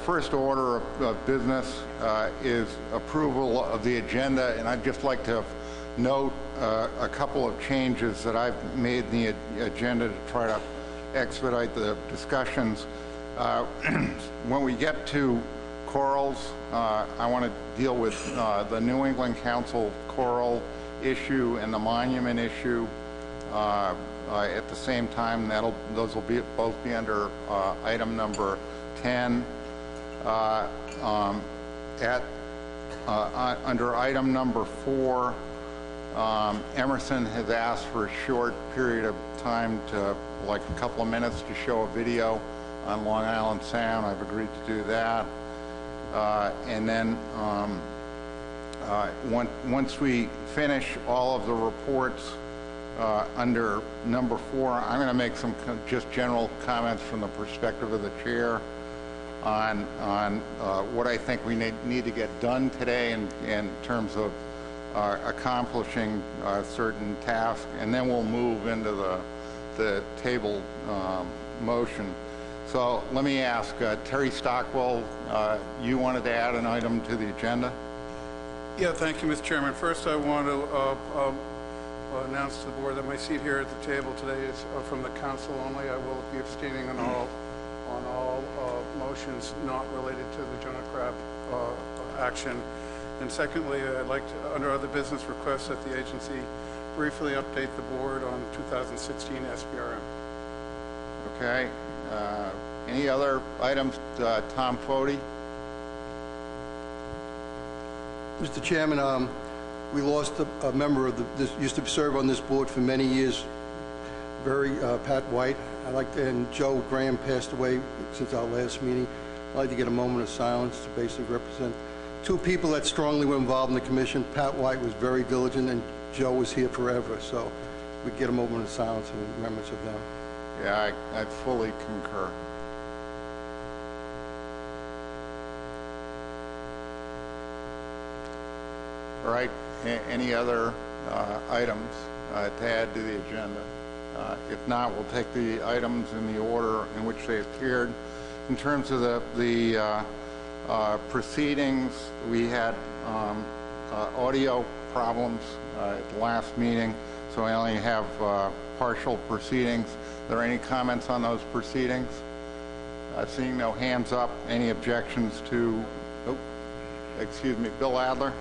first order of business is approval of the agenda, and I'd just like to note a couple of changes that I've made in the agenda to try to expedite the discussions. When we get to corals, I want to deal with the New England Council coral issue and the monument issue at the same time. Those will both be under item number 10. Under item number 4, Emerson has asked for a short period of time, to like a couple of minutes, to show a video on Long Island Sound. I've agreed to do that. And then once we finish all of the reports under number 4, I'm going to make some just general comments from the perspective of the chair on what I think we need to get done today in terms of accomplishing certain tasks, and then we'll move into the table motion. So let me ask, Terry Stockwell, you wanted to add an item to the agenda? Yeah, thank you, Mr. Chairman. First, I want to announce to the board that my seat here at the table today is from the council only. I will be abstaining on all motions not related to the Jonah Crab action. And secondly, I'd like to, under other business, request that the agency briefly update the board on 2016 SBRM. Okay. Any other items? Tom Foti. Mr. Chairman, we lost a member of this used to serve on this board for many years, Pat White. And Joe Graham passed away since our last meeting. I'd like to get a moment of silence to basically represent two people that strongly were involved in the commission. Pat White was very diligent, and Joe was here forever. So we get a moment of silence in remembrance of them. Yeah, I fully concur. All right. Any other items to add to the agenda? If not, we'll take the items in the order in which they appeared. In terms of the proceedings, we had audio problems at the last meeting, so I only have partial proceedings. Are there any comments on those proceedings? Seeing no hands up, any objections to, excuse me, Bill Adler?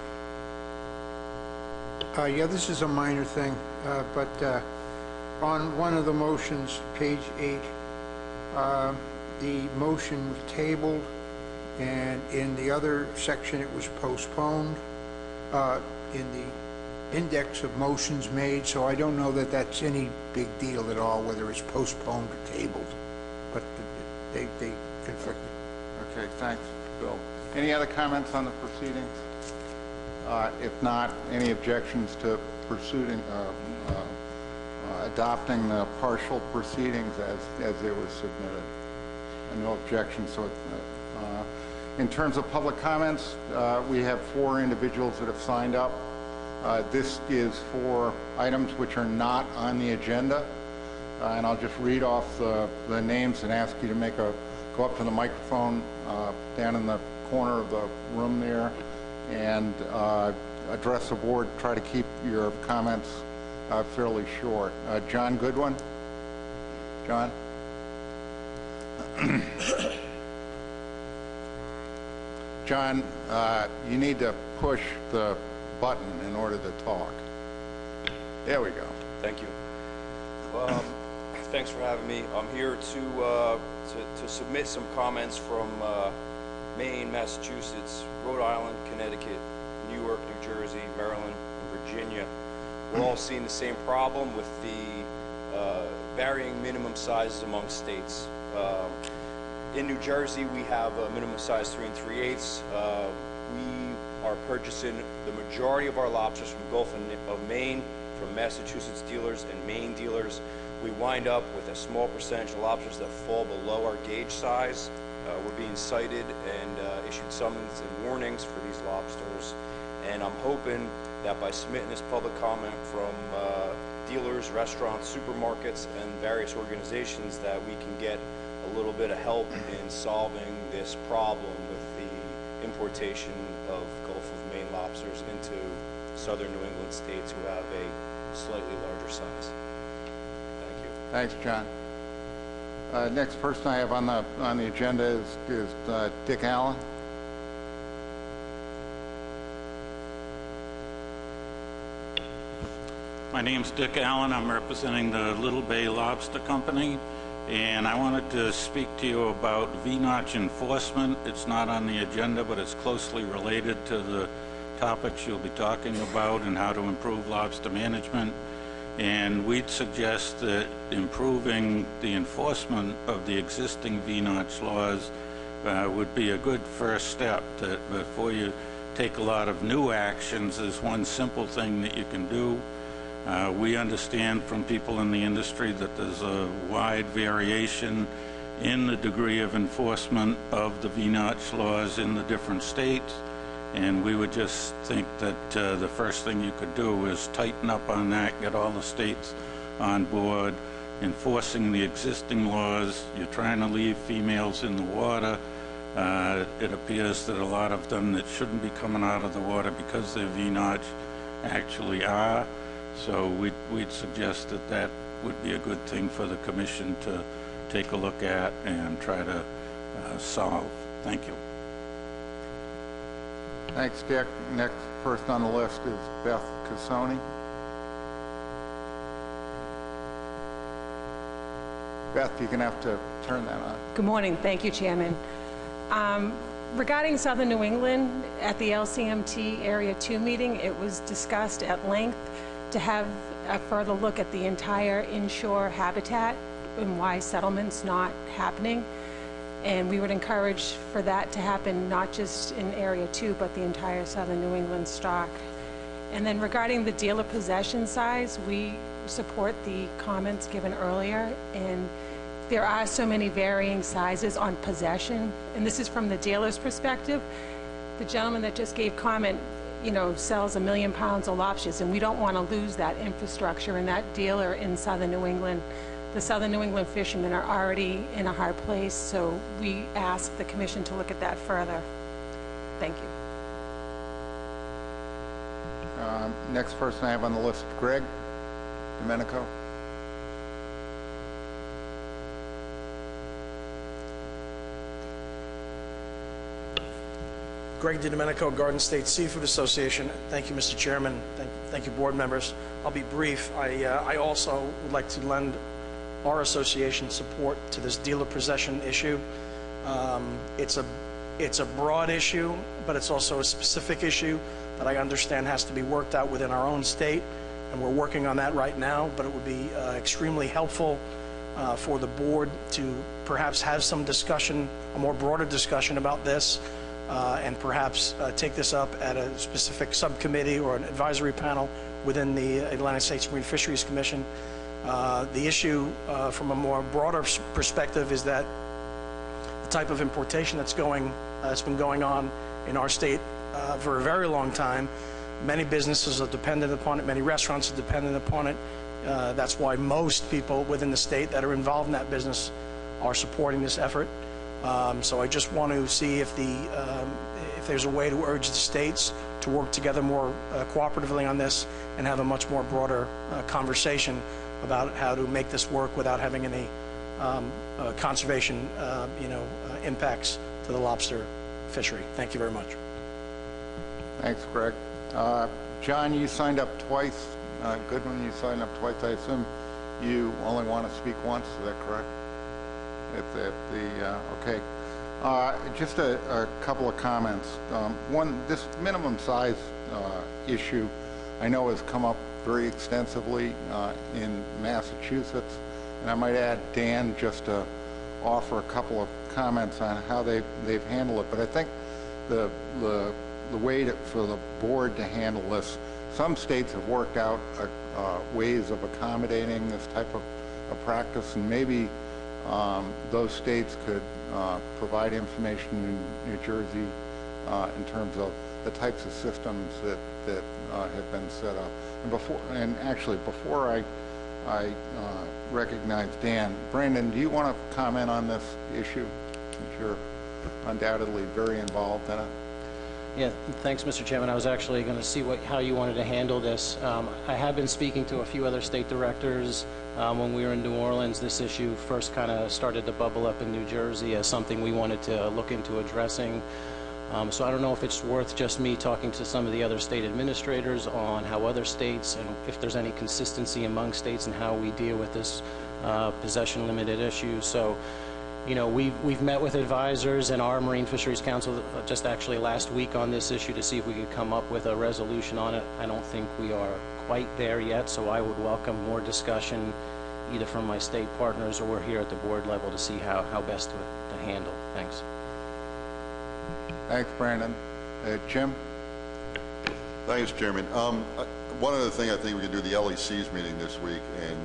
Yeah, this is a minor thing, but on one of the motions, page 8, the motion was tabled, and in the other section it was postponed in the index of motions made, so I don't know that that's any big deal at all, whether it's postponed or tabled, but they conflicted. Okay, thanks, Bill. Any other comments on the proceedings? If not, any objections to proceeding, adopting the partial proceedings as they were submitted? And no objections. So, in terms of public comments, we have 4 individuals that have signed up. This is for items which are not on the agenda, and I'll just read off the names and ask you to go up to the microphone down in the corner of the room there, and address the board. Try to keep your comments fairly short. John Goodwin. John? John, you need to push the button in order to talk. There we go. Thank you. Thanks for having me. I'm here to submit some comments from Maine, Massachusetts, Rhode Island, Connecticut, New York, New Jersey, Maryland, and Virginia. We're all seeing the same problem with the varying minimum sizes among states. In New Jersey, we have a minimum size 3 3/8. We are purchasing the majority of our lobsters from Gulf of Maine, from Massachusetts dealers and Maine dealers. We wind up with a small percentage of lobsters that fall below our gauge size. We're being cited and issued summons and warnings for these lobsters. And I'm hoping that by submitting this public comment from dealers, restaurants, supermarkets, and various organizations, that we can get a little bit of help in solving this problem with the importation of Gulf of Maine lobsters into southern New England states who have a slightly larger size. Thank you. Thanks, John. Next person I have on the agenda is Dick Allen. My name's Dick Allen. I'm representing the Little Bay Lobster Company, and I wanted to speak to you about VNOTCH enforcement. It's not on the agenda, but it's closely related to the topics you'll be talking about and how to improve lobster management. And we'd suggest that improving the enforcement of the existing VNOTCH laws would be a good first step. That before you take a lot of new actions, there's one simple thing that you can do. We understand from people in the industry that there's a wide variation in the degree of enforcement of the VNOTCH laws in the different states, and we would just think that the first thing you could do is tighten up on that, get all the states on board, enforcing the existing laws. You're trying to leave females in the water. It appears that a lot of them that shouldn't be coming out of the water because they're VNOTCH actually are. So we'd suggest that that would be a good thing for the commission to take a look at and try to solve. Thank you. Thanks, Dick. Next person on the list is Beth Cassoni. Beth, you're going to have to turn that on. Good morning. Thank you, Chairman. Regarding Southern New England, at the LCMT Area 2 meeting, it was discussed at length to have a further look at the entire inshore habitat and why settlement's not happening. And we would encourage for that to happen not just in Area 2, but the entire Southern New England stock. And then regarding the dealer possession size, we support the comments given earlier. And there are so many varying sizes on possession. And this is from the dealer's perspective. The gentleman that just gave comment, you know, sells 1 million pounds of lobsters, and we don't want to lose that infrastructure and that dealer in Southern New England. The Southern New England fishermen are already in a hard place, so we ask the commission to look at that further. Thank you. Next person I have on the list, Greg Domenico. Greg DiDomenico, Garden State Seafood Association. Thank you, Mr. Chairman. Thank you, board members. I'll be brief. I also would like to lend our association support to this dealer possession issue. It's a broad issue, but it's also a specific issue that I understand has to be worked out within our own state, and we're working on that right now. But it would be extremely helpful for the board to perhaps have some discussion, a more broader discussion about this, and perhaps take this up at a specific subcommittee or an advisory panel within the Atlantic States Marine Fisheries Commission. The issue from a more broader perspective is that the type of importation that's been going on in our state for a very long time. Many businesses are dependent upon it. Many restaurants are dependent upon it. That's why most people within the state that are involved in that business are supporting this effort. So I just want to see if there's a way to urge the states to work together more cooperatively on this and have a much more broader conversation about how to make this work without having any conservation impacts to the lobster fishery. Thank you very much. Thanks, Greg. John, you signed up twice. Goodwin, you signed up twice. I assume you only want to speak once. Is that correct? Okay. Just a couple of comments. One, this minimum size issue I know has come up very extensively in Massachusetts, and I might add Dan just to offer a couple of comments on how they've handled it. But I think the way for the board to handle this, some states have worked out ways of accommodating this type of practice, and maybe those states could provide information in New Jersey in terms of the types of systems that have been set up. And actually, before I I recognize Dan. Brandon, do you want to comment on this issue, since you're undoubtedly very involved in it? Yeah, thanks, Mr. Chairman. I was actually going to see how you wanted to handle this. I have been speaking to a few other state directors. When we were in New Orleans, this issue first kind of started to bubble up in New Jersey as something we wanted to look into addressing. So I don't know if it's worth just me talking to some of the other state administrators on how other states, and if there's any consistency among states and how we deal with this possession limited issue. So, you know, we've met with advisors and our Marine Fisheries Council just actually last week on this issue to see if we could come up with a resolution on it. I don't think we are quite there yet, so I would welcome more discussion either from my state partners or here at the board level to see how best to handle. Thanks. Thanks, Brandon. Jim? Thanks, Chairman. One other thing, I think we could do the LEC's meeting this week, and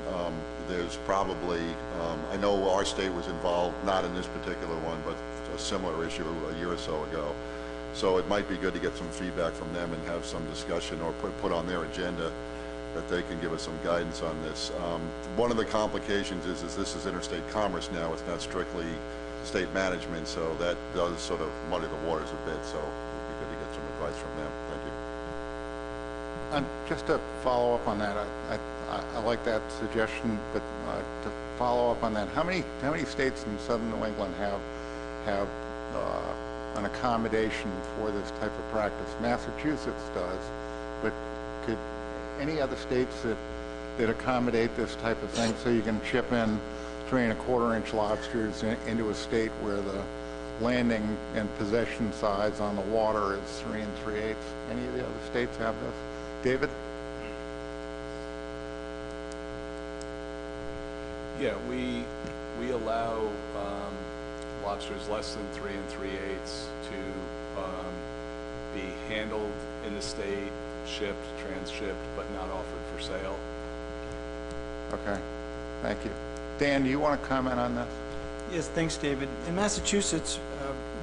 there's probably, I know our state was involved, not in this particular one, but a similar issue a year or so ago. So it might be good to get some feedback from them and have some discussion or put on their agenda that they can give us some guidance on this. One of the complications is this is interstate commerce now. It's not strictly state management, so that does sort of muddy the waters a bit. So it would be good to get some advice from them. Thank you. And just to follow up on that, I like that suggestion, but to follow up on that, how many states in southern New England have an accommodation for this type of practice? Massachusetts does, but could any other states that accommodate this type of thing, so you can ship in 3 1/4-inch lobsters into a state where the landing and possession size on the water is 3 3/8? Any of the other states have this? David? Yeah, we allow lobsters less than 3 3/8 to be handled in the state, shipped, transshipped, but not offered for sale. Okay, thank you. Dan, do you want to comment on this? Yes, thanks, David. In Massachusetts,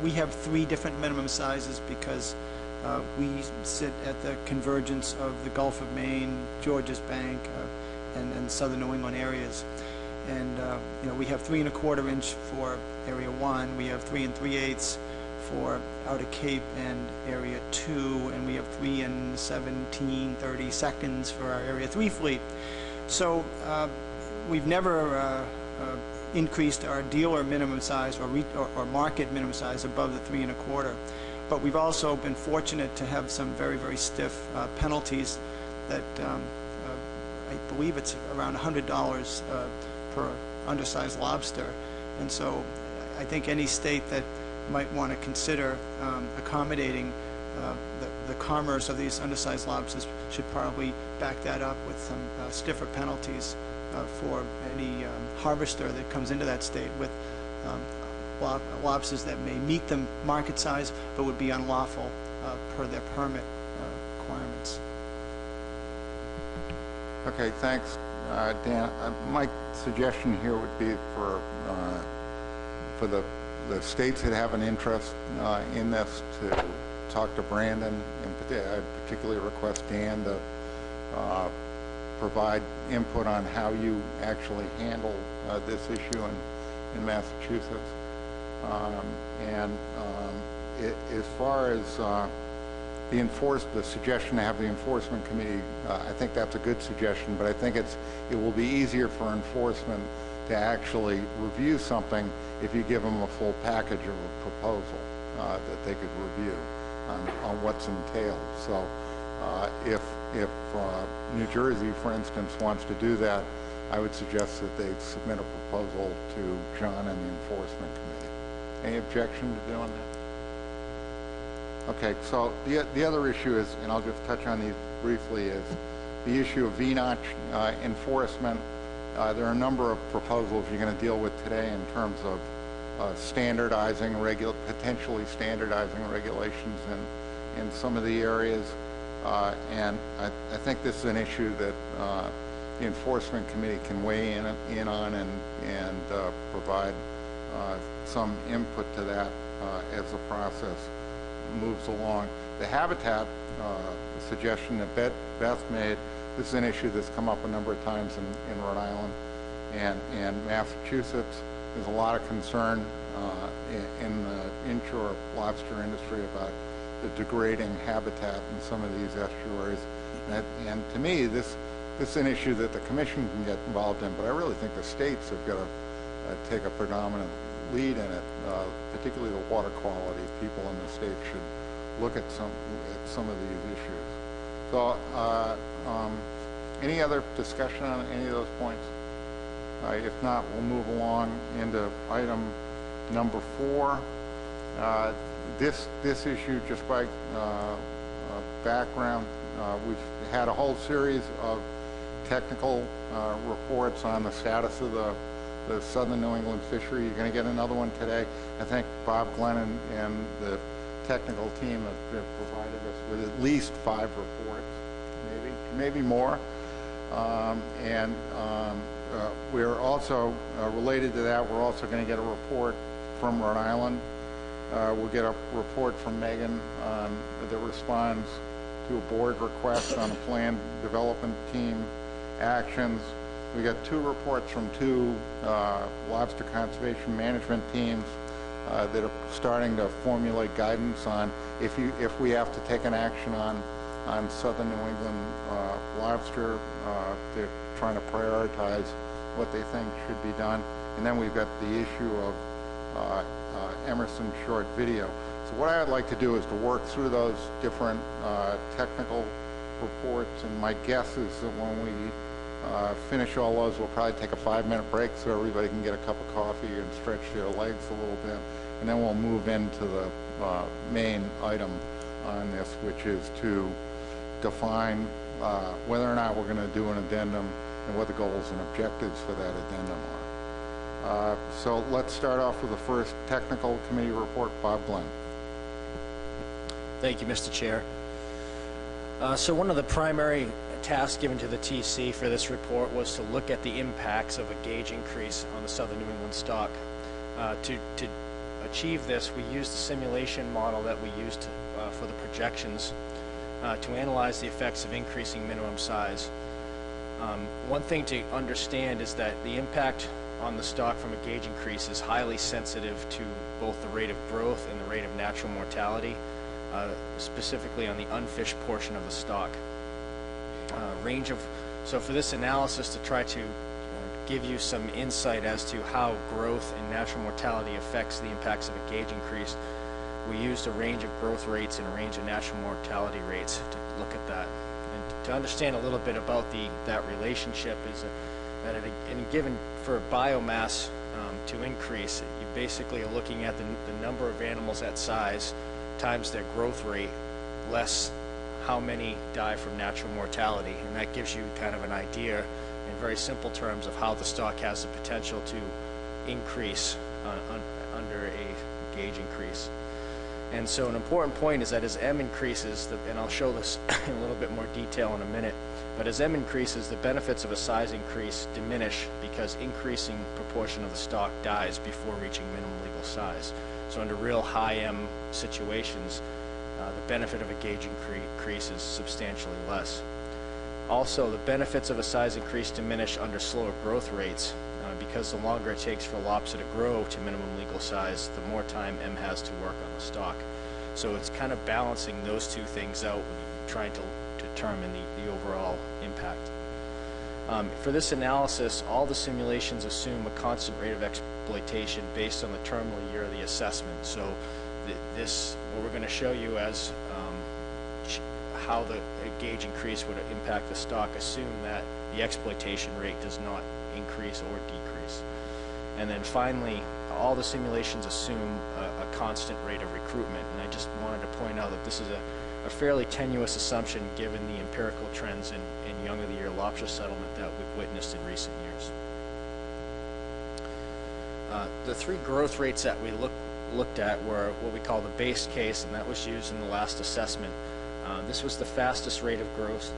we have 3 different minimum sizes because we sit at the convergence of the Gulf of Maine, Georges Bank, and southern New England areas. And you know, we have 3 1/4-inch for Area 1. We have 3 3/8 for Outer Cape and Area 2, and we have 3 17/32 for our Area 3 fleet. So we've never increased our dealer minimum size or market minimum size above the 3 1/4. But we've also been fortunate to have some very, very stiff penalties that I believe it's around $100 per undersized lobster. And so I think any state that might want to consider accommodating the commerce of these undersized lobsters should probably back that up with some stiffer penalties for any harvester that comes into that state with lobsters that may meet the market size but would be unlawful per their permit requirements. Okay, thanks, Dan. My suggestion here would be for the states that have an interest in this to talk to Brandon, and I particularly request Dan to provide input on how you actually handle this issue in Massachusetts. As far as the suggestion to have the enforcement committee, I think that's a good suggestion, but I think it will be easier for enforcement to actually review something if you give them a full package of a proposal that they could review on what's entailed. So if New Jersey, for instance, wants to do that, I would suggest that they submit a proposal to John and the enforcement committee. Any objection to doing that? Okay, so the other issue is, and I'll just touch on these briefly, is the issue of VNOTCH enforcement. There are a number of proposals you're going to deal with today in terms of potentially standardizing regulations in some of the areas. And I think this is an issue that the enforcement committee can weigh in on and provide some input to that as the process moves along. The habitat suggestion that Beth made this is an issue that's come up a number of times in Rhode Island and Massachusetts. There's a lot of concern in the inshore lobster industry about the degrading habitat in some of these estuaries. And to me, this is an issue that the Commission can get involved in, but I really think the states have got to take a predominant lead in it, particularly the water quality. People in the states should look at some of these issues. So, any other discussion on any of those points? If not, we'll move along into item number 4. This issue, just by background, we've had a whole series of technical reports on the status of the southern New England fishery. You're going to get another one today. I think Bob Glennon and the technical team have provided us with at least 5 reports, maybe more. We're also, related to that, we're also going to get a report from Rhode Island. We'll get a report from Megan that responds to a board request on a planned development team actions. We got 2 reports from 2 lobster conservation management teams that are starting to formulate guidance on if we have to take an action on southern New England lobster. They're trying to prioritize what they think should be done. And then we've got the issue of Emerson short video. So what I would like to do is to work through those different technical reports, and my guess is that when we finish all those, we'll probably take a 5-minute break so everybody can get a cup of coffee and stretch their legs a little bit, and then we'll move into the main item on this, which is to define whether or not we're going to do an addendum and what the goals and objectives for that addendum are. So let's start off with the first technical committee report. Bob Glenn. Thank you, Mr. Chair. So one of the primary tasks given to the TC for this report was to look at the impacts of a gauge increase on the southern New England stock. To achieve this, we used the simulation model that we used for the projections to analyze the effects of increasing minimum size. One thing to understand is that the impact on the stock from a gauge increase is highly sensitive to both the rate of growth and the rate of natural mortality, specifically on the unfished portion of the stock. So for this analysis, to try to give you some insight as to how growth and natural mortality affects the impacts of a gauge increase, we used a range of growth rates and a range of natural mortality rates to look at that. And to understand a little bit about that relationship is that in a given, for biomass to increase, you basically are looking at the number of animals at size times their growth rate less how many die from natural mortality, and that gives you kind of an idea in very simple terms of how the stock has the potential to increase under a gauge increase. And so an important point is that as M increases, and I'll show this in a little bit more detail in a minute, but as M increases, the benefits of a size increase diminish because increasing proportion of the stock dies before reaching minimum legal size. So under real high M situations, the benefit of a gauge increase is substantially less. Also, the benefits of a size increase diminish under slower growth rates because the longer it takes for a lobster to grow to minimum legal size, the more time M has to work on the stock. So it's kind of balancing those two things out when you're trying to determine the overall impact. For this analysis, all the simulations assume a constant rate of exploitation based on the terminal year of the assessment. So what we're going to show you as how the gauge increase would impact the stock, assume that the exploitation rate does not increase or decrease. And then finally, all the simulations assume a constant rate of recruitment. And I just wanted to point out that this is a fairly tenuous assumption given the empirical trends in young of the year lobster settlement that we've witnessed in recent years. The 3 growth rates that we looked at were what we call the base case, and that was used in the last assessment. This was the fastest rate of growth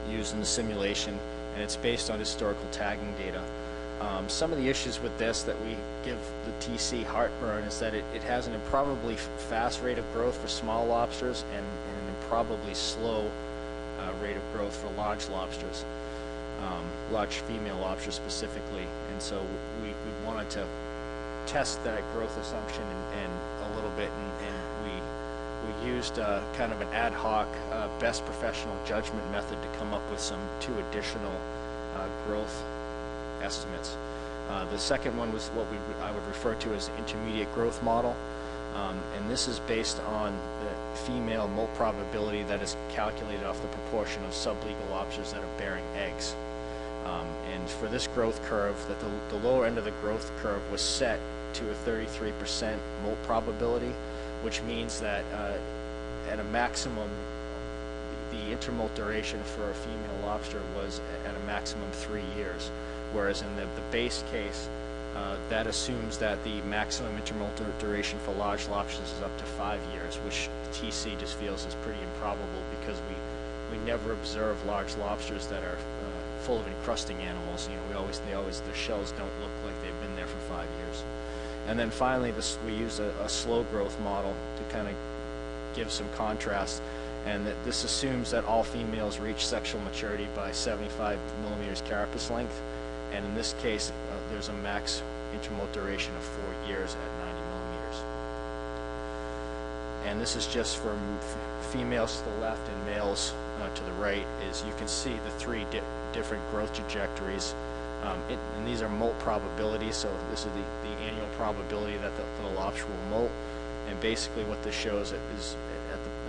used in the simulation, and it's based on historical tagging data. Some of the issues with this that we give the TC heartburn is that it has an improbably fast rate of growth for small lobsters and an improbably slow rate of growth for large lobsters, large female lobsters specifically. And so we wanted to test that growth assumption and a little bit, and we used kind of an ad hoc best professional judgment method to come up with two additional growth estimates. The second one was what I would refer to as the intermediate growth model, and this is based on the female molt probability that is calculated off the proportion of sublegal lobsters that are bearing eggs. And for this growth curve, the lower end of the growth curve was set to a 33% molt probability, which means that at a maximum, the intermolt duration for a female lobster was at a maximum 3 years, whereas in the base case, that assumes that the maximum intermolt duration for large lobsters is up to 5 years, which the TC just feels is pretty improbable because we never observe large lobsters that are full of encrusting animals. You know, the shells don't look like they've been there for 5 years. And then finally, we use a slow growth model to kind of give some contrast, and that this assumes that all females reach sexual maturity by 75 millimeters carapace length, and in this case, there's a max intermolt duration of 4 years at 90 millimeters. And this is just for females to the left and males to the right. Is you can see the three different growth trajectories. And these are molt probabilities, so this is the annual probability that the lobster will molt. And basically what this shows is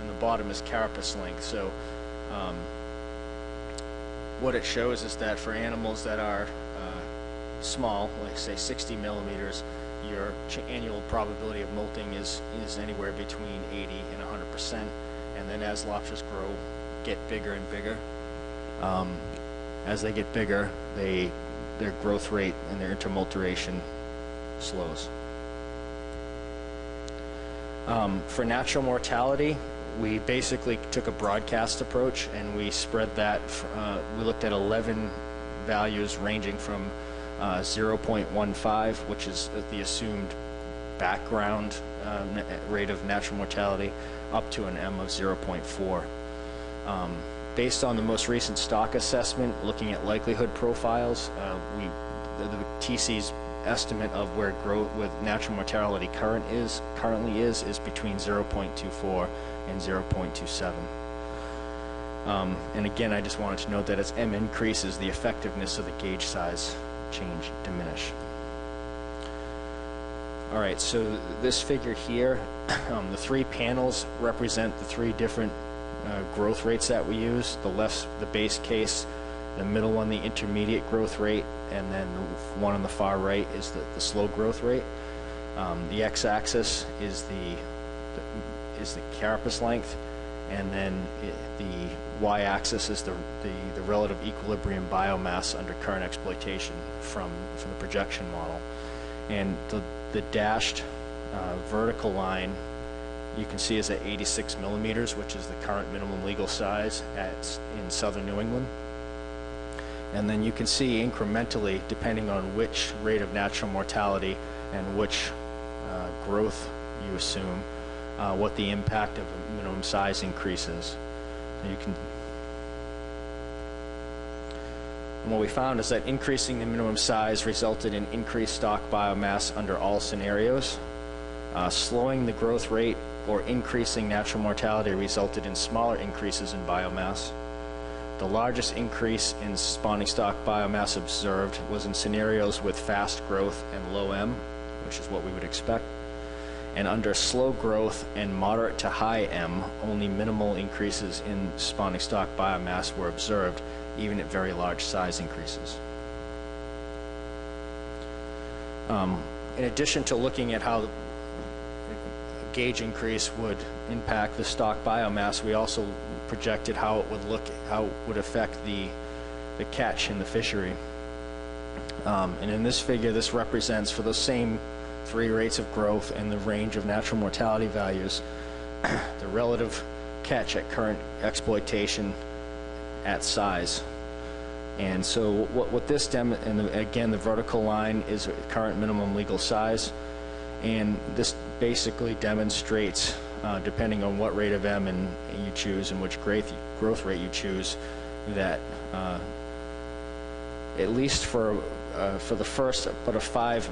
in the bottom is carapace length. So what it shows is that for animals that are small, like say 60 millimeters, your annual probability of molting is anywhere between 80 and 100%. And then as lobsters get bigger and bigger, as they get bigger, their growth rate and their intermolt duration slows. For natural mortality, we basically took a broadcast approach and we spread that. We looked at 11 values ranging from 0.15, which is the assumed background rate of natural mortality, up to an M of 0.4. Based on the most recent stock assessment, looking at likelihood profiles, the TC's estimate of where growth with natural mortality currently is between 0.24 and 0.27. And again, I just wanted to note that as M increases, the effectiveness of the gauge size diminish. All right, so this figure here, the three panels represent the three different growth rates that we use. The left, the base case, the middle one, the intermediate growth rate, and then the one on the far right is the slow growth rate. The x-axis is the carapace length, and then the y-axis is the relative equilibrium biomass under current exploitation from the projection model. And the dashed vertical line you can see is at 86 millimeters, which is the current minimum legal size in southern New England. And then you can see incrementally, depending on which rate of natural mortality and which growth you assume, what the impact of a minimum size increases. And what we found is that increasing the minimum size resulted in increased stock biomass under all scenarios. Slowing the growth rate or increasing natural mortality resulted in smaller increases in biomass. The largest increase in spawning stock biomass observed was in scenarios with fast growth and low M, which is what we would expect. And under slow growth and moderate to high M, only minimal increases in spawning stock biomass were observed, even at very large size increases. In addition to looking at how gauge increase would impact the stock biomass, we also projected how it would affect the catch in the fishery. And in this figure, this represents, for those same three rates of growth and the range of natural mortality values, the relative catch at current exploitation at size. And so what this again, the vertical line is current minimum legal size, and this basically demonstrates depending on what rate of M and you choose and which growth rate you choose, that at least for the first about a 5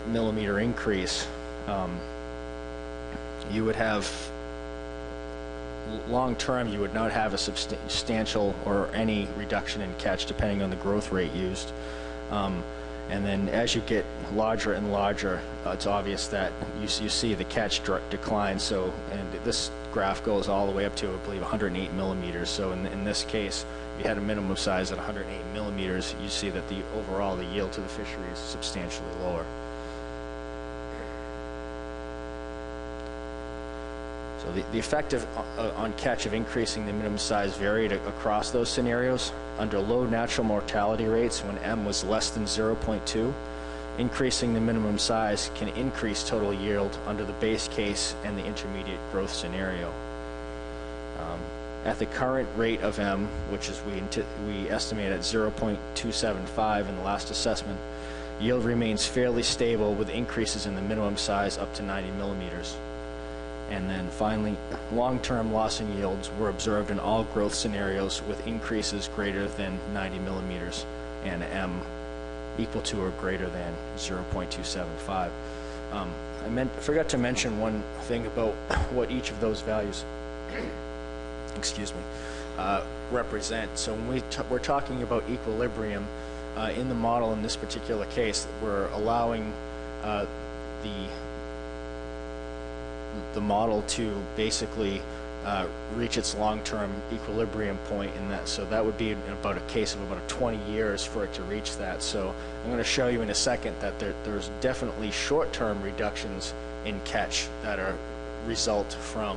millimeter increase, you would have, long term, you would not have a substantial or any reduction in catch depending on the growth rate used. And then as you get larger and larger, it's obvious that you see the catch decline. So, and this graph goes all the way up to, I believe, 108 millimeters. So in this case, if you had a minimum size at 108 millimeters, you see that the overall, the yield to the fishery is substantially lower. So the effect on catch of increasing the minimum size varied across those scenarios. Under low natural mortality rates, when M was less than 0.2, increasing the minimum size can increase total yield under the base case and the intermediate growth scenario. At the current rate of M, which is we estimate at 0.275 in the last assessment, yield remains fairly stable with increases in the minimum size up to 90 millimeters. And then finally, long-term loss in yields were observed in all growth scenarios with increases greater than 90 millimeters and M equal to or greater than 0.275. I forgot to mention one thing about what each of those values excuse me, represent. So when we're talking about equilibrium in the model in this particular case, we're allowing the model to basically reach its long-term equilibrium point in that. So that would be about a case of about 20 years for it to reach that. So I'm going to show you in a second that there's definitely short-term reductions in catch that are result from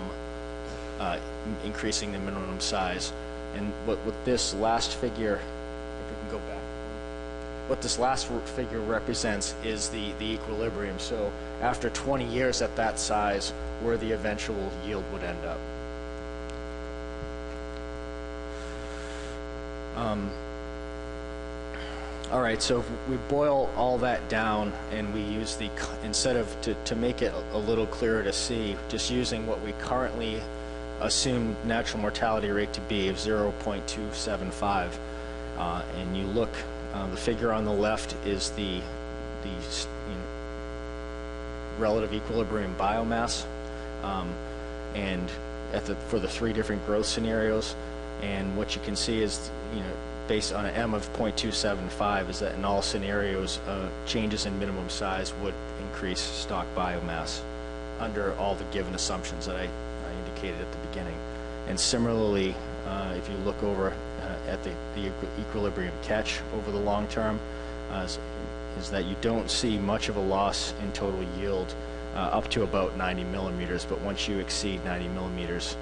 increasing the minimum size. And what this last figure, if we can go back, what this last figure represents is the equilibrium. So after 20 years at that size, where the eventual yield would end up. All right, so if we boil all that down and we use instead of, to make it a little clearer to see, just using what we currently assume natural mortality rate to be of 0.275, and you look, the figure on the left is the relative equilibrium biomass, and for the 3 different growth scenarios, and what you can see is, based on an M of 0.275, is that in all scenarios, changes in minimum size would increase stock biomass under all the given assumptions that I indicated at the beginning. And similarly, if you look over at the equilibrium catch over the long term, is that you don't see much of a loss in total yield up to about 90 millimeters, but once you exceed 90 millimeters,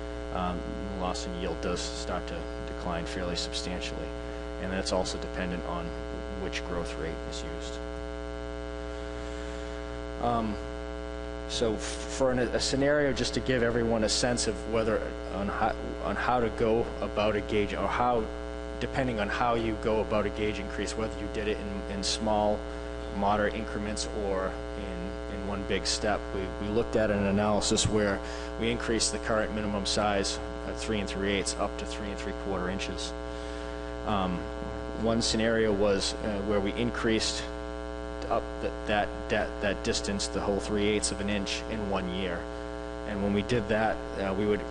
loss in yield does start to decline fairly substantially. And that's also dependent on which growth rate is used. So for a scenario, just to give everyone a sense of on how to go about a gauge, or how, depending on how you go about a gauge increase, whether you did it in small, moderate increments or in one big step, we looked at an analysis where we increased the current minimum size at 3 3/8 up to 3 3/4 inches. One scenario was where we increased up that distance, the whole 3/8 of an inch, in 1 year. And when we did that, we would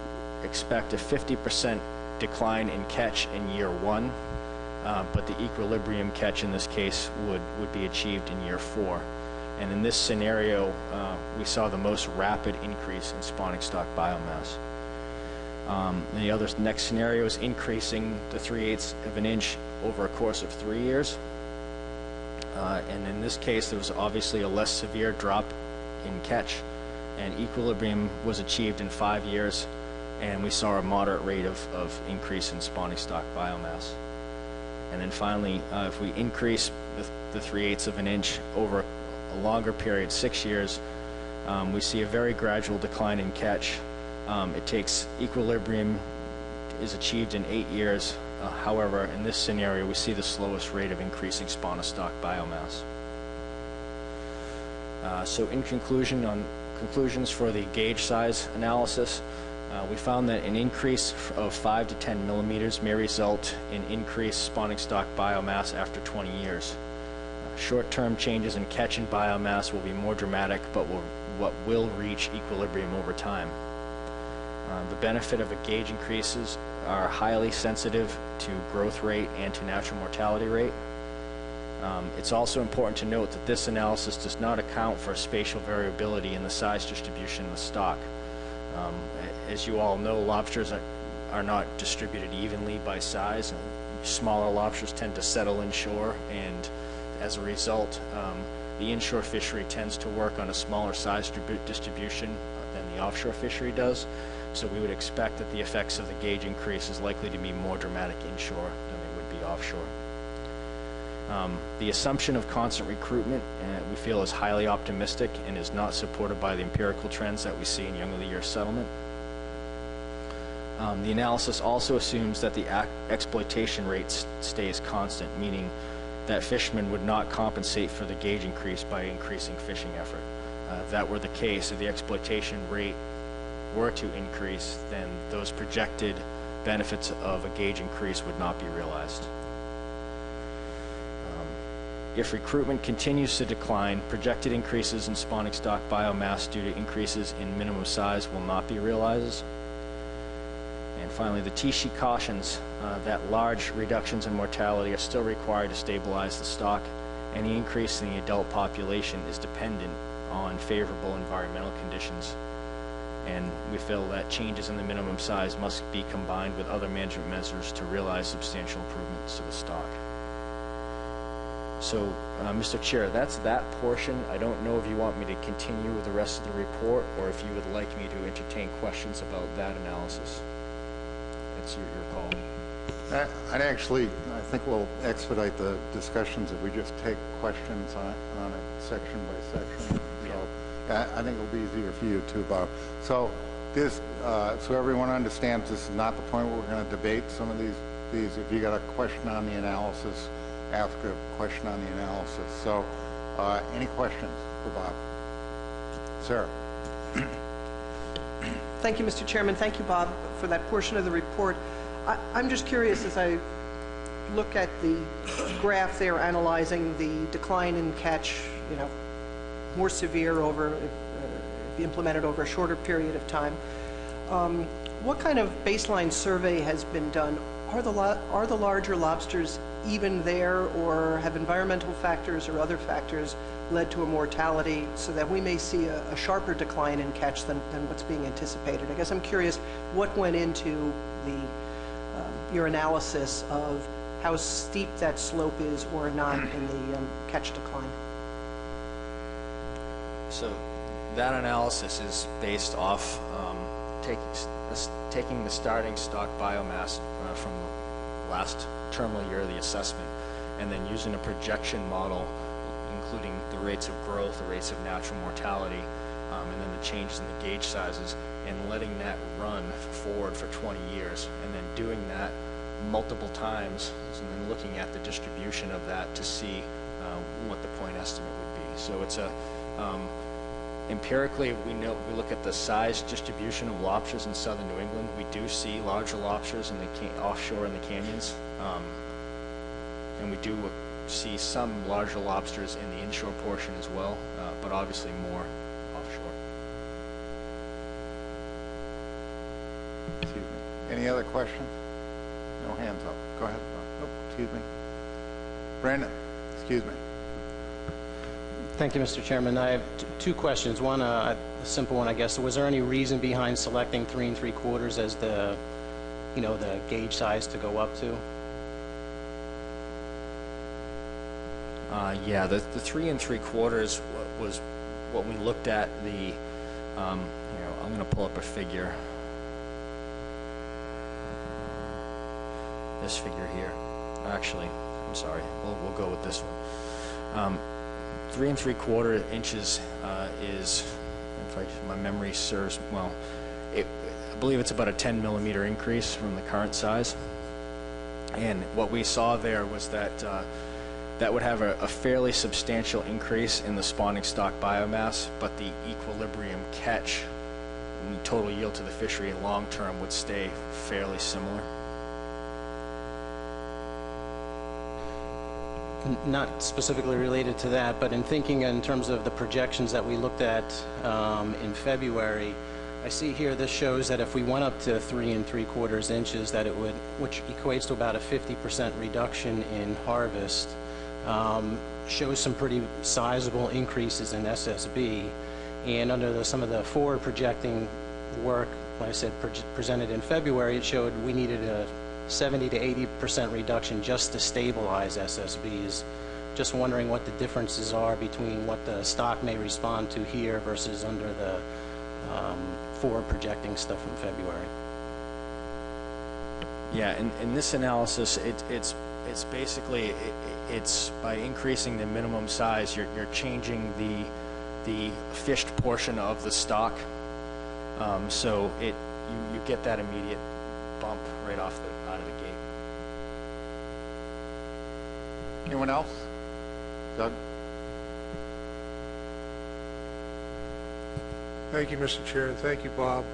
expect a 50% decline in catch in year 1, but the equilibrium catch in this case would be achieved in year 4. And in this scenario, we saw the most rapid increase in spawning stock biomass. The other next scenario is increasing the 3/8 of an inch over a course of 3 years. And in this case, there was obviously a less severe drop in catch, and equilibrium was achieved in 5 years, and we saw a moderate rate of increase in spawning stock biomass. And then finally, if we increase the 3/8 of an inch over a longer period, 6 years, we see a very gradual decline in catch. It takes equilibrium is achieved in 8 years. However, in this scenario, we see the slowest rate of increasing spawn of stock biomass. So in conclusion, on conclusions for the gauge size analysis. We found that an increase of 5 to 10 millimeters may result in increased spawning stock biomass after 20 years. Short-term changes in catch and biomass will be more dramatic, but will reach equilibrium over time. The benefit of a gauge increases are highly sensitive to growth rate and to natural mortality rate. It's also important to note that this analysis does not account for spatial variability in the size distribution of the stock. As you all know, lobsters are not distributed evenly by size. Smaller lobsters tend to settle inshore, and as a result, the inshore fishery tends to work on a smaller size distribution than the offshore fishery does. So we would expect that the effects of the gauge increase is likely to be more dramatic inshore than they would be offshore. The assumption of constant recruitment we feel is highly optimistic and is not supported by the empirical trends that we see in young of the year settlement. The analysis also assumes that the exploitation rate stays constant, meaning that fishermen would not compensate for the gauge increase by increasing fishing effort. If that were the case, if the exploitation rate were to increase, then those projected benefits of a gauge increase would not be realized. If recruitment continues to decline, projected increases in spawning stock biomass due to increases in minimum size will not be realized. And finally, the T-sheet cautions that large reductions in mortality are still required to stabilize the stock. Any increase in the adult population is dependent on favorable environmental conditions. And we feel that changes in the minimum size must be combined with other management measures to realize substantial improvements to the stock. So, Mr. Chair, that's that portion. I don't know if you want me to continue with the rest of the report, or if you would like me to entertain questions about that analysis. It's your call. I think we'll expedite the discussions if we just take questions on it section by section. So I think it'll be easier for you too, Bob. So this, so everyone understands, this is not the point where we're going to debate some of these. If you got a question on the analysis, ask a question on the analysis. So any questions for Bob? Sarah. Thank you, Mr. Chairman. Thank you, Bob, for that portion of the report. I'm just curious, as I look at the graph there analyzing the decline in catch, more severe over, if implemented over a shorter period of time, what kind of baseline survey has been done? Are the larger lobsters even there, or have environmental factors or other factors led to a mortality so that we may see a sharper decline in catch than what's being anticipated? I guess I'm curious what went into your analysis of how steep that slope is or not in the catch decline. So that analysis is based off taking the starting stock biomass from last terminal year of the assessment, and then using a projection model including the rates of growth, the rates of natural mortality, and then the changes in the gauge sizes, and letting that run forward for 20 years, and then doing that multiple times, and then looking at the distribution of that to see what the point estimate would be. So it's a empirically, we look at the size distribution of lobsters in southern New England. We do see larger lobsters in the offshore in the canyons, and we do see some larger lobsters in the inshore portion as well, but obviously more offshore. Excuse me. Any other questions? No hands up. Go ahead. Oh, excuse me. Brandon, excuse me. Thank you, Mr. Chairman. I have two questions. One, a simple one, I guess. Was there any reason behind selecting 3 3/4 as the gauge size to go up to? Yeah, the 3 3/4 was what we looked at. The I'm going to pull up a figure. This figure here. Actually, I'm sorry. We'll go with this one. 3 3/4 inches is, if my memory serves well, I believe it's about a 10 millimeter increase from the current size. And what we saw there was that that would have a fairly substantial increase in the spawning stock biomass, but the equilibrium catch and total yield to the fishery in long term would stay fairly similar. Not specifically related to that, but in thinking in terms of the projections that we looked at in February, I see here this shows that if we went up to 3 3/4 inches, that it would, which equates to about a 50% reduction in harvest, shows some pretty sizable increases in SSB. And under some of the forward projecting work, like I said, presented in February, it showed we needed a 70 to 80% reduction just to stabilize SSBs. Just wondering what the differences are between what the stock may respond to here versus under the forward projecting stuff from February. Yeah, in this analysis, it's basically it's by increasing the minimum size, you're changing the fished portion of the stock, so you get that immediate bump right out of the gate. Anyone else? Doug? Thank you, Mr. Chair, and thank you, Bob.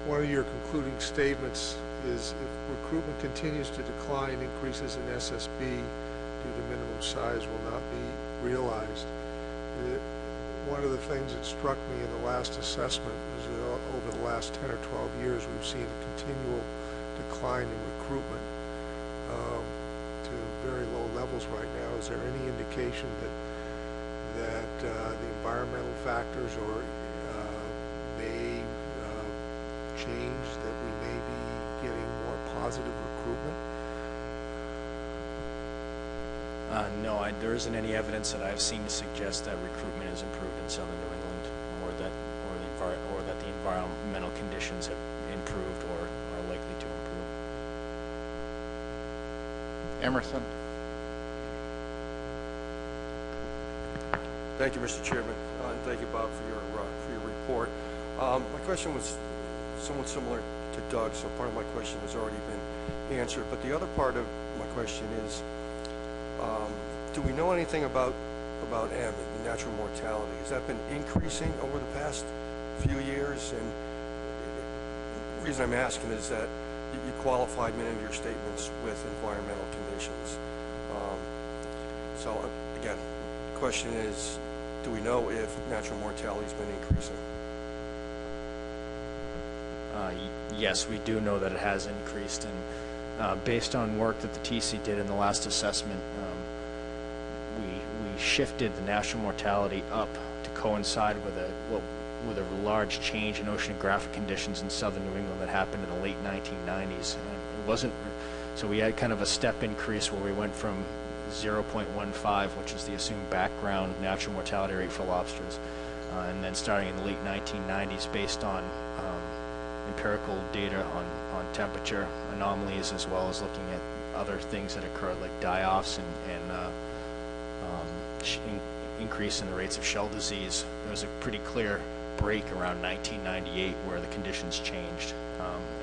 One of your concluding statements is if recruitment continues to decline, increases in SSB due to minimum size will not be realized. One of the things that struck me in the last assessment is that over the last 10 or 12 years, we've seen a continual decline in recruitment to very low levels right now. Is there any indication that the environmental factors or may change, that we may be getting more positive recruitment? No, there isn't any evidence that I've seen to suggest that recruitment has improved in southern New England, or that the environmental conditions have improved or are likely to improve. Emerson? Thank you, Mr. Chairman, and thank you, Bob, for your report. My question was somewhat similar to Doug, so part of my question has already been answered. But the other part of my question is, do we know anything about M, the natural mortality? Has that been increasing over the past few years? And the reason I'm asking is that you qualified many of your statements with environmental conditions. So again, the question is, do we know if natural mortality has been increasing? Yes, we do know that it has increased, and based on work that the TC did in the last assessment, we shifted the natural mortality up to coincide with a large change in oceanographic conditions in southern New England that happened in the late 1990s. And it wasn't, so we had kind of a step increase where we went from 0.15, which is the assumed background natural mortality rate for lobsters, and then starting in the late 1990s, based on empirical data on temperature anomalies, as well as looking at other things that occurred like die-offs and increase in the rates of shell disease. There was a pretty clear break around 1998 where the conditions changed,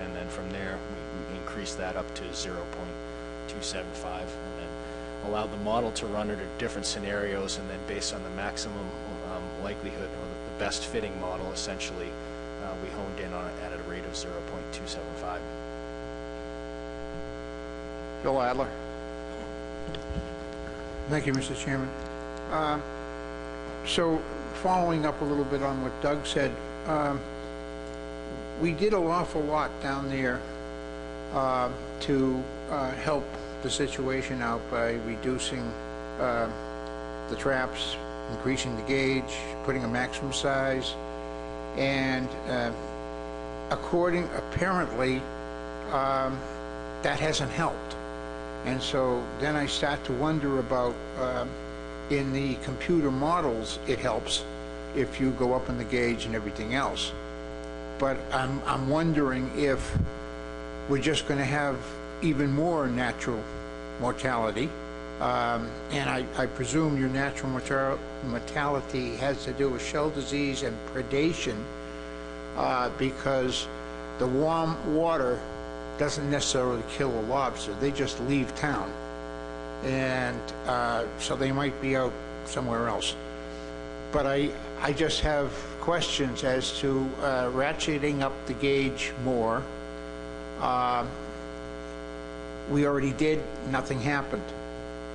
and then from there we increased that up to 0.275, and then allowed the model to run under different scenarios, and then based on the maximum likelihood or the best fitting model, essentially we honed in on it at a rate of 0.275. Bill Adler? Thank you, Mr. Chairman. So following up a little bit on what Doug said, we did an awful lot down there to help the situation out by reducing the traps, increasing the gauge, putting a maximum size, and apparently that hasn't helped. And so then I start to wonder about, in the computer models, it helps if you go up in the gauge and everything else. But I'm wondering if we're just going to have even more natural mortality. And I presume your natural mortality has to do with shell disease and predation, because the warm water doesn't necessarily kill a lobster. They just leave town. and so they might be out somewhere else. But I just have questions as to ratcheting up the gauge more. We already did, nothing happened.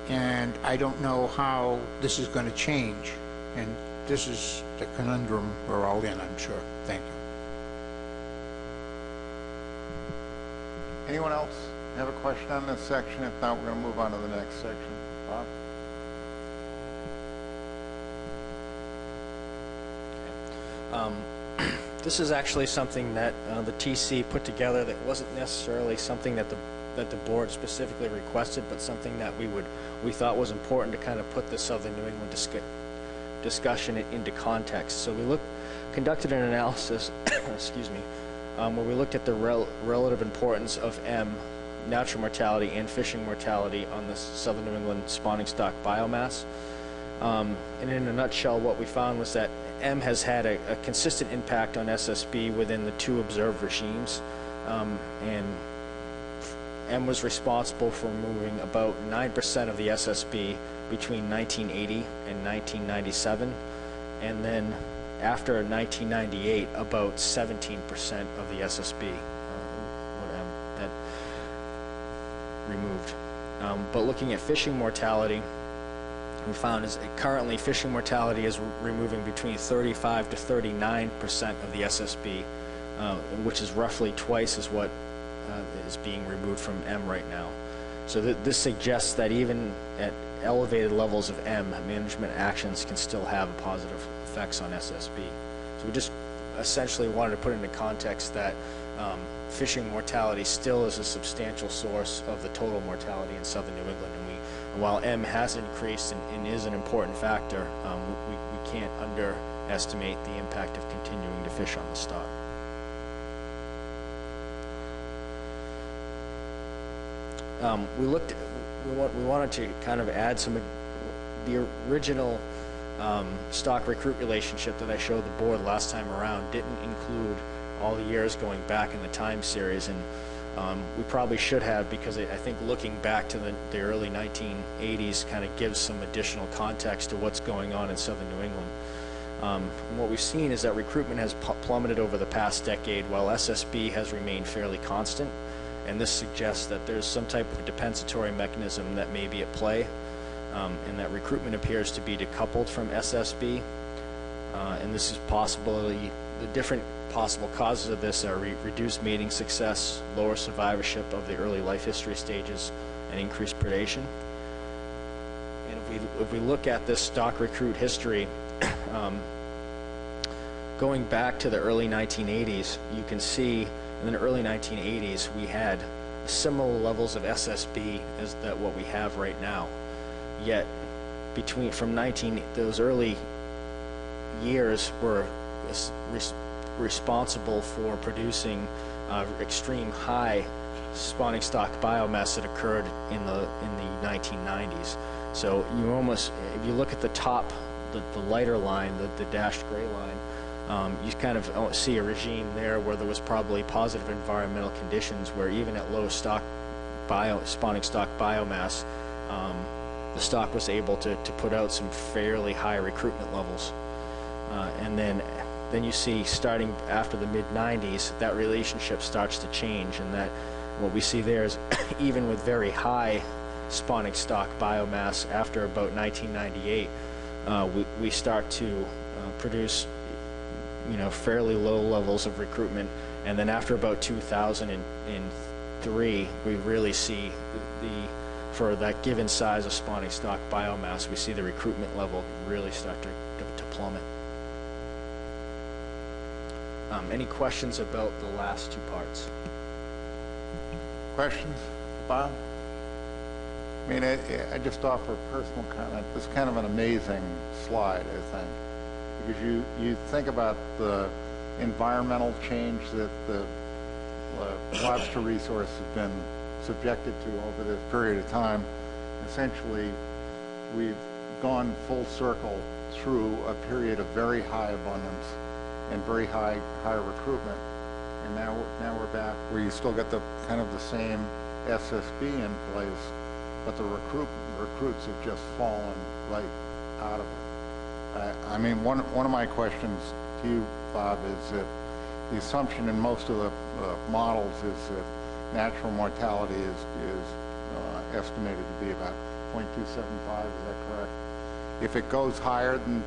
And I don't know how this is going to change. And this is the conundrum we're all in, I'm sure. Thank you. Anyone else have a question on this section? If not, we're going to move on to the next section. Bob? This is actually something that the TC put together that wasn't necessarily something that the board specifically requested, but something that we thought was important to kind of put the Southern New England discussion into context. So we conducted an analysis, excuse me, where we looked at the relative importance of M, natural mortality, and fishing mortality on the Southern New England spawning stock biomass. And in a nutshell, what we found was that M has had a consistent impact on SSB within the two observed regimes, and M was responsible for removing about 9% of the SSB between 1980 and 1997, and then after 1998, about 17% of the SSB that removed. But looking at fishing mortality, we found is currently fishing mortality is removing between 35 to 39% of the SSB, which is roughly twice as what is being removed from M right now. So this suggests that even at elevated levels of M, management actions can still have positive effects on SSB. So we just essentially wanted to put into context that fishing mortality still is a substantial source of the total mortality in Southern New England. And while M has increased and is an important factor, we can't underestimate the impact of continuing to fish on the stock. We wanted to kind of add some the original stock recruit relationship that I showed the board last time around didn't include all the years going back in the time series, and we probably should have, because I think looking back to the early 1980s kind of gives some additional context to what's going on in Southern New England. And what we've seen is that recruitment has plummeted over the past decade while SSB has remained fairly constant, and this suggests that there's some type of compensatory mechanism that may be at play, and that recruitment appears to be decoupled from SSB, and this is possibly the different possible causes of this are reduced mating success, lower survivorship of the early life history stages, and increased predation. And if we look at this stock recruit history, going back to the early 1980s, you can see in the early 1980s we had similar levels of SSB as what we have right now. Yet from those early years were responsible for producing extreme high spawning stock biomass that occurred in the 1990s. So you almost, if you look at the top, the lighter line, the dashed gray line, you kind of see a regime there where there was probably positive environmental conditions where even at low spawning stock biomass, the stock was able to put out some fairly high recruitment levels. And then you see, starting after the mid-90s, that relationship starts to change, and that what we see there is even with very high spawning stock biomass after about 1998, we start to produce fairly low levels of recruitment, and then after about 2003, we really see for that given size of spawning stock biomass, we see the recruitment level really start to plummet. Any questions about the last two parts? Questions, Bob? I mean, I just offer a personal comment. This is kind of an amazing slide, I think, because you think about the environmental change that the lobster resource has been subjected to over this period of time. Essentially, we've gone full circle through a period of very high abundance and very high recruitment, and now we're back where you still get the kind of the same SSB in place, but the recruits have just fallen right out of it. I mean, one of my questions to you, Bob, is that the assumption in most of the models is that natural mortality is estimated to be about 0.275. Is that correct? If it goes higher than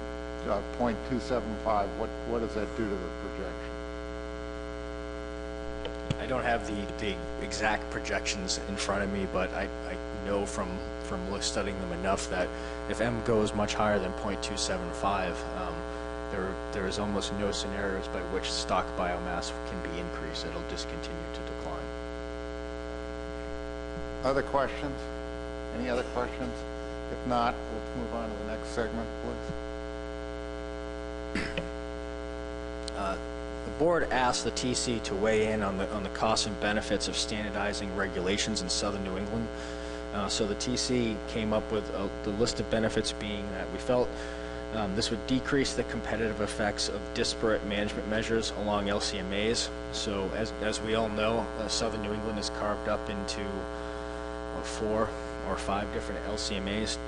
0.275, what does that do to the projection? I don't have the exact projections in front of me, but I know from studying them enough that if M goes much higher than 0.275, there is almost no scenarios by which stock biomass can be increased. It'll just continue to decline. Other questions? Any other questions? If not, let's move on to the next segment, please. The board asked the TC to weigh in on the costs and benefits of standardizing regulations in southern New England. So the TC came up with the list of benefits being that we felt this would decrease the competitive effects of disparate management measures along LCMAs. So as we all know, southern New England is carved up into 4 or 5 different LCMAs,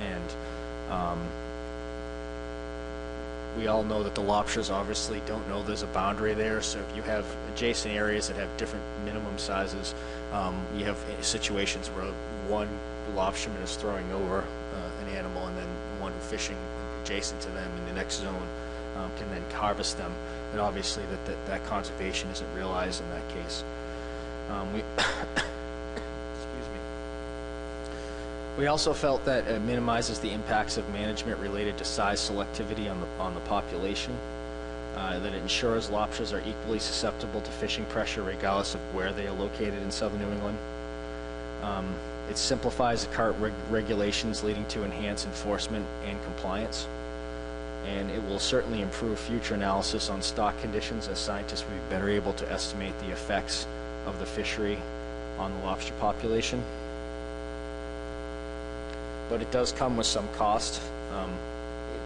and we all know that the lobsters obviously don't know there's a boundary there. So if you have adjacent areas that have different minimum sizes, you have situations where one lobsterman is throwing over an animal, and then one fishing adjacent to them in the next zone can then harvest them. But obviously that conservation isn't realized in that case. We also felt that it minimizes the impacts of management related to size selectivity on the population, that it ensures lobsters are equally susceptible to fishing pressure regardless of where they are located in southern New England. It simplifies the current regulations, leading to enhanced enforcement and compliance. And it will certainly improve future analysis on stock conditions, as scientists will be better able to estimate the effects of the fishery on the lobster population. But it does come with some cost.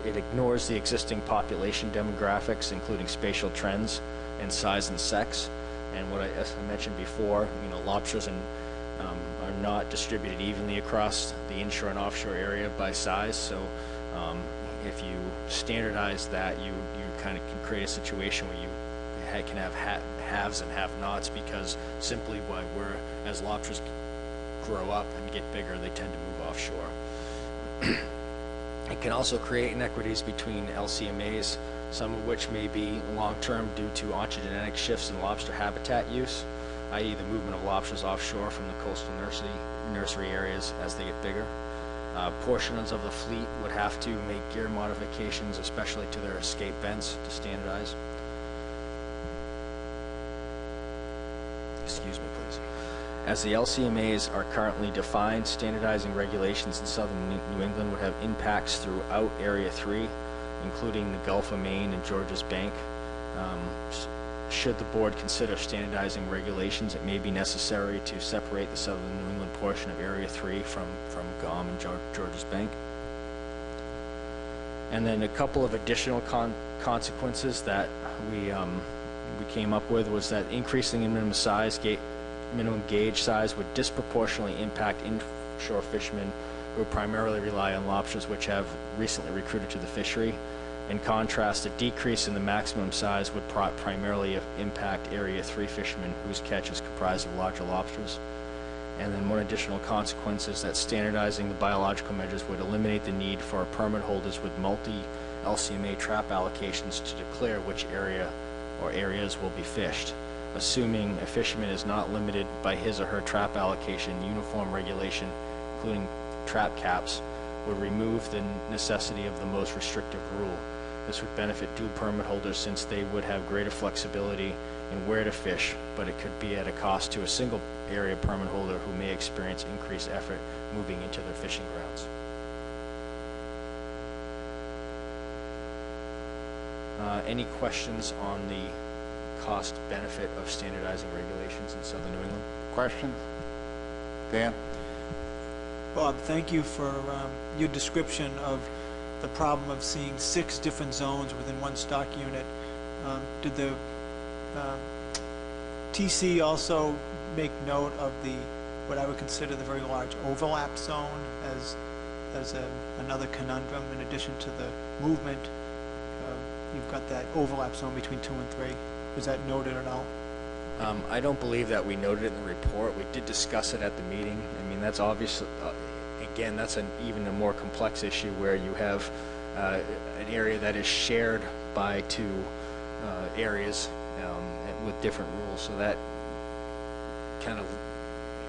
It ignores the existing population demographics, including spatial trends and size and sex. And what as I mentioned before, lobsters are not distributed evenly across the inshore and offshore area by size. So if you standardize that, you kind of can create a situation where you can have haves and have-nots, because simply as lobsters grow up and get bigger, they tend to move offshore. It can also create inequities between LCMAs, some of which may be long-term due to ontogenetic shifts in lobster habitat use, i.e. the movement of lobsters offshore from the coastal nursery areas as they get bigger. Portions of the fleet would have to make gear modifications, especially to their escape vents, to standardize. Excuse me, please. As the LCMAs are currently defined, standardizing regulations in southern New England would have impacts throughout Area 3, including the Gulf of Maine and Georges Bank. Should the board consider standardizing regulations, it may be necessary to separate the southern New England portion of Area 3 from GOM and Georges Bank. And then a couple of additional consequences that we came up with was that increasing in minimum gauge size would disproportionately impact inshore fishermen who primarily rely on lobsters which have recently recruited to the fishery. In contrast, a decrease in the maximum size would primarily impact Area 3 fishermen whose catch is comprised of larger lobsters. And then one additional consequence is that standardizing the biological measures would eliminate the need for permit holders with multi-LCMA trap allocations to declare which area or areas will be fished. Assuming a fisherman is not limited by his or her trap allocation, uniform regulation, including trap caps, would remove the necessity of the most restrictive rule. This would benefit dual permit holders since they would have greater flexibility in where to fish, but it could be at a cost to a single area permit holder who may experience increased effort moving into their fishing grounds. Any questions on the cost benefit of standardizing regulations in southern New England? Questions? Dan? Bob, thank you for your description of the problem of seeing 6 different zones within one stock unit. Did the TC also make note of what I would consider the very large overlap zone as another conundrum in addition to the movement. You've got that overlap zone between 2 and 3. Was that noted at all? I don't believe that we noted it in the report. We did discuss it at the meeting. I mean, that's obviously, again, that's even a more complex issue where you have an area that is shared by 2 areas with different rules. So that kind of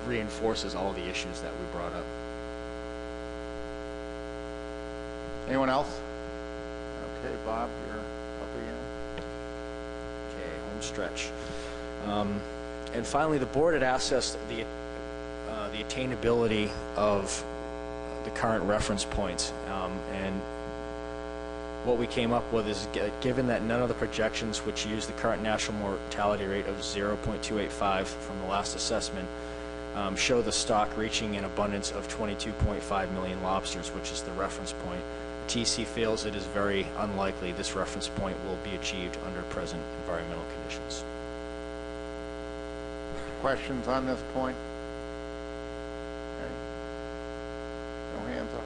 reinforces all the issues that we brought up. Anyone else? Okay, Bob, you're up again. Okay, home stretch. And finally, the board had asked us the attainability of the current reference points, and what we came up with is, given that none of the projections which use the current national mortality rate of 0.285 from the last assessment show the stock reaching an abundance of 22.5 million lobsters, which is the reference point. TC feels it is very unlikely this reference point will be achieved under present environmental conditions. Questions on this point? Okay. No hands up.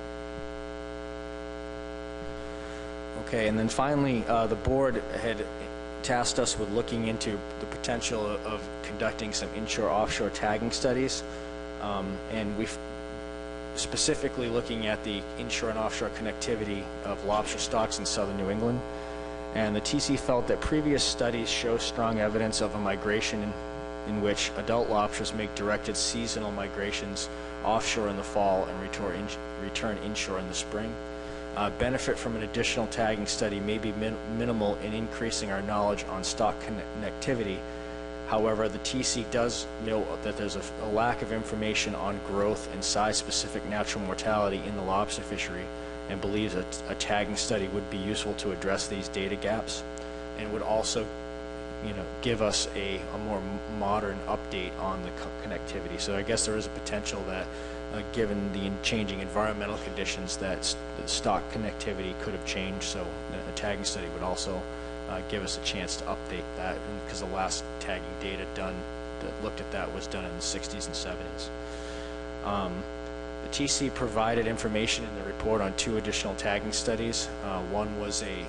Okay, and then finally, the board had tasked us with looking into the potential of conducting some inshore-offshore tagging studies, and we've specifically looking at the inshore and offshore connectivity of lobster stocks in southern New England. And the TC felt that previous studies show strong evidence of a migration in which adult lobsters make directed seasonal migrations offshore in the fall and return inshore in the spring. Benefit from an additional tagging study may be minimal in increasing our knowledge on stock connectivity. However, the TC does note that there's a lack of information on growth and size-specific natural mortality in the lobster fishery, and believes a tagging study would be useful to address these data gaps, and would also, give us a more modern update on the connectivity. So I guess there is a potential that, given the changing environmental conditions, that the stock connectivity could have changed. So a tagging study would also give us a chance to update that, because the last tagging data that looked at that was done in the 60s and 70s. The TC provided information in the report on 2 additional tagging studies. One was a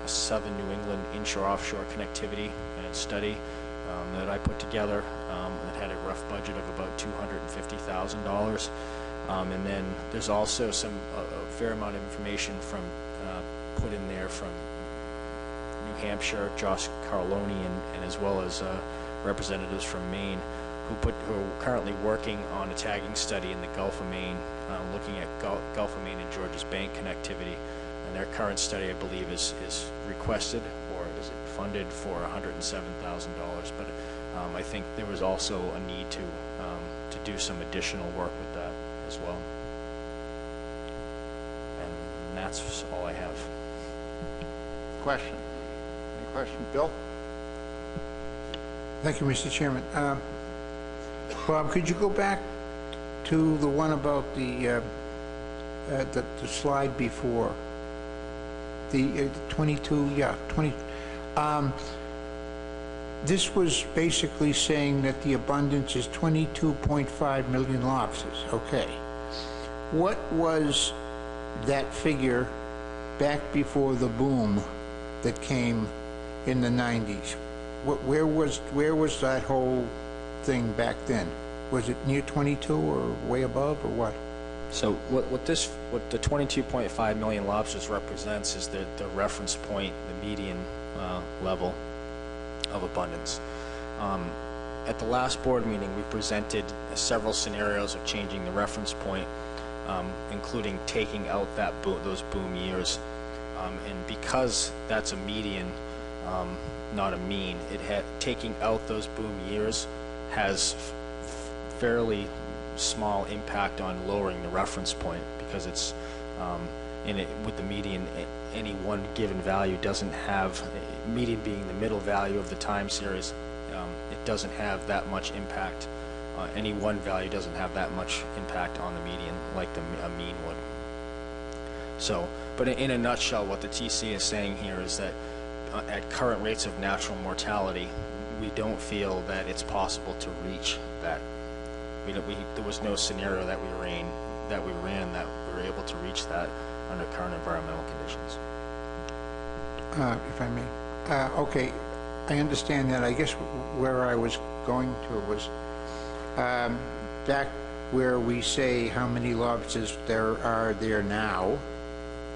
southern New England inshore-offshore connectivity study that I put together that had a rough budget of about $250,000. And then there's also a fair amount of information put in there from New Hampshire, Josh Carloni, and as well as representatives from Maine, who are currently working on a tagging study in the Gulf of Maine, looking at Gulf of Maine and Georges Bank connectivity. And their current study, I believe, is requested, or is it funded, for $107,000. But I think there was also a need to do some additional work with that as well. And that's all I have. Question? Any question? Bill? Thank you, Mr. Chairman. Bob, could you go back to the one about the slide before? The 22, yeah, 20. This was basically saying that the abundance is 22.5 million lobsters. Okay. What was that figure back before the boom that came in the 90s? Where was that whole thing back then? Was it near 22 or way above, or what? So what the 22.5 million lobsters represents is the reference point, the median level of abundance. At the last board meeting, we presented several scenarios of changing the reference point, including taking out those boom years. And because that's a median, not a mean, taking out those boom years has fairly small impact on lowering the reference point, because it's with the median, any one given value doesn't have, median being the middle value of the time series, it doesn't have that much impact. Any one value doesn't have that much impact on the median like a mean would. So, but in a nutshell, what the TC is saying here is that at current rates of natural mortality, we don't feel that it's possible to reach that There was no scenario that we ran that we were able to reach that under current environmental conditions. If I may. Okay, I understand that. I guess where I was going to was back where we say how many lobsters there are there now,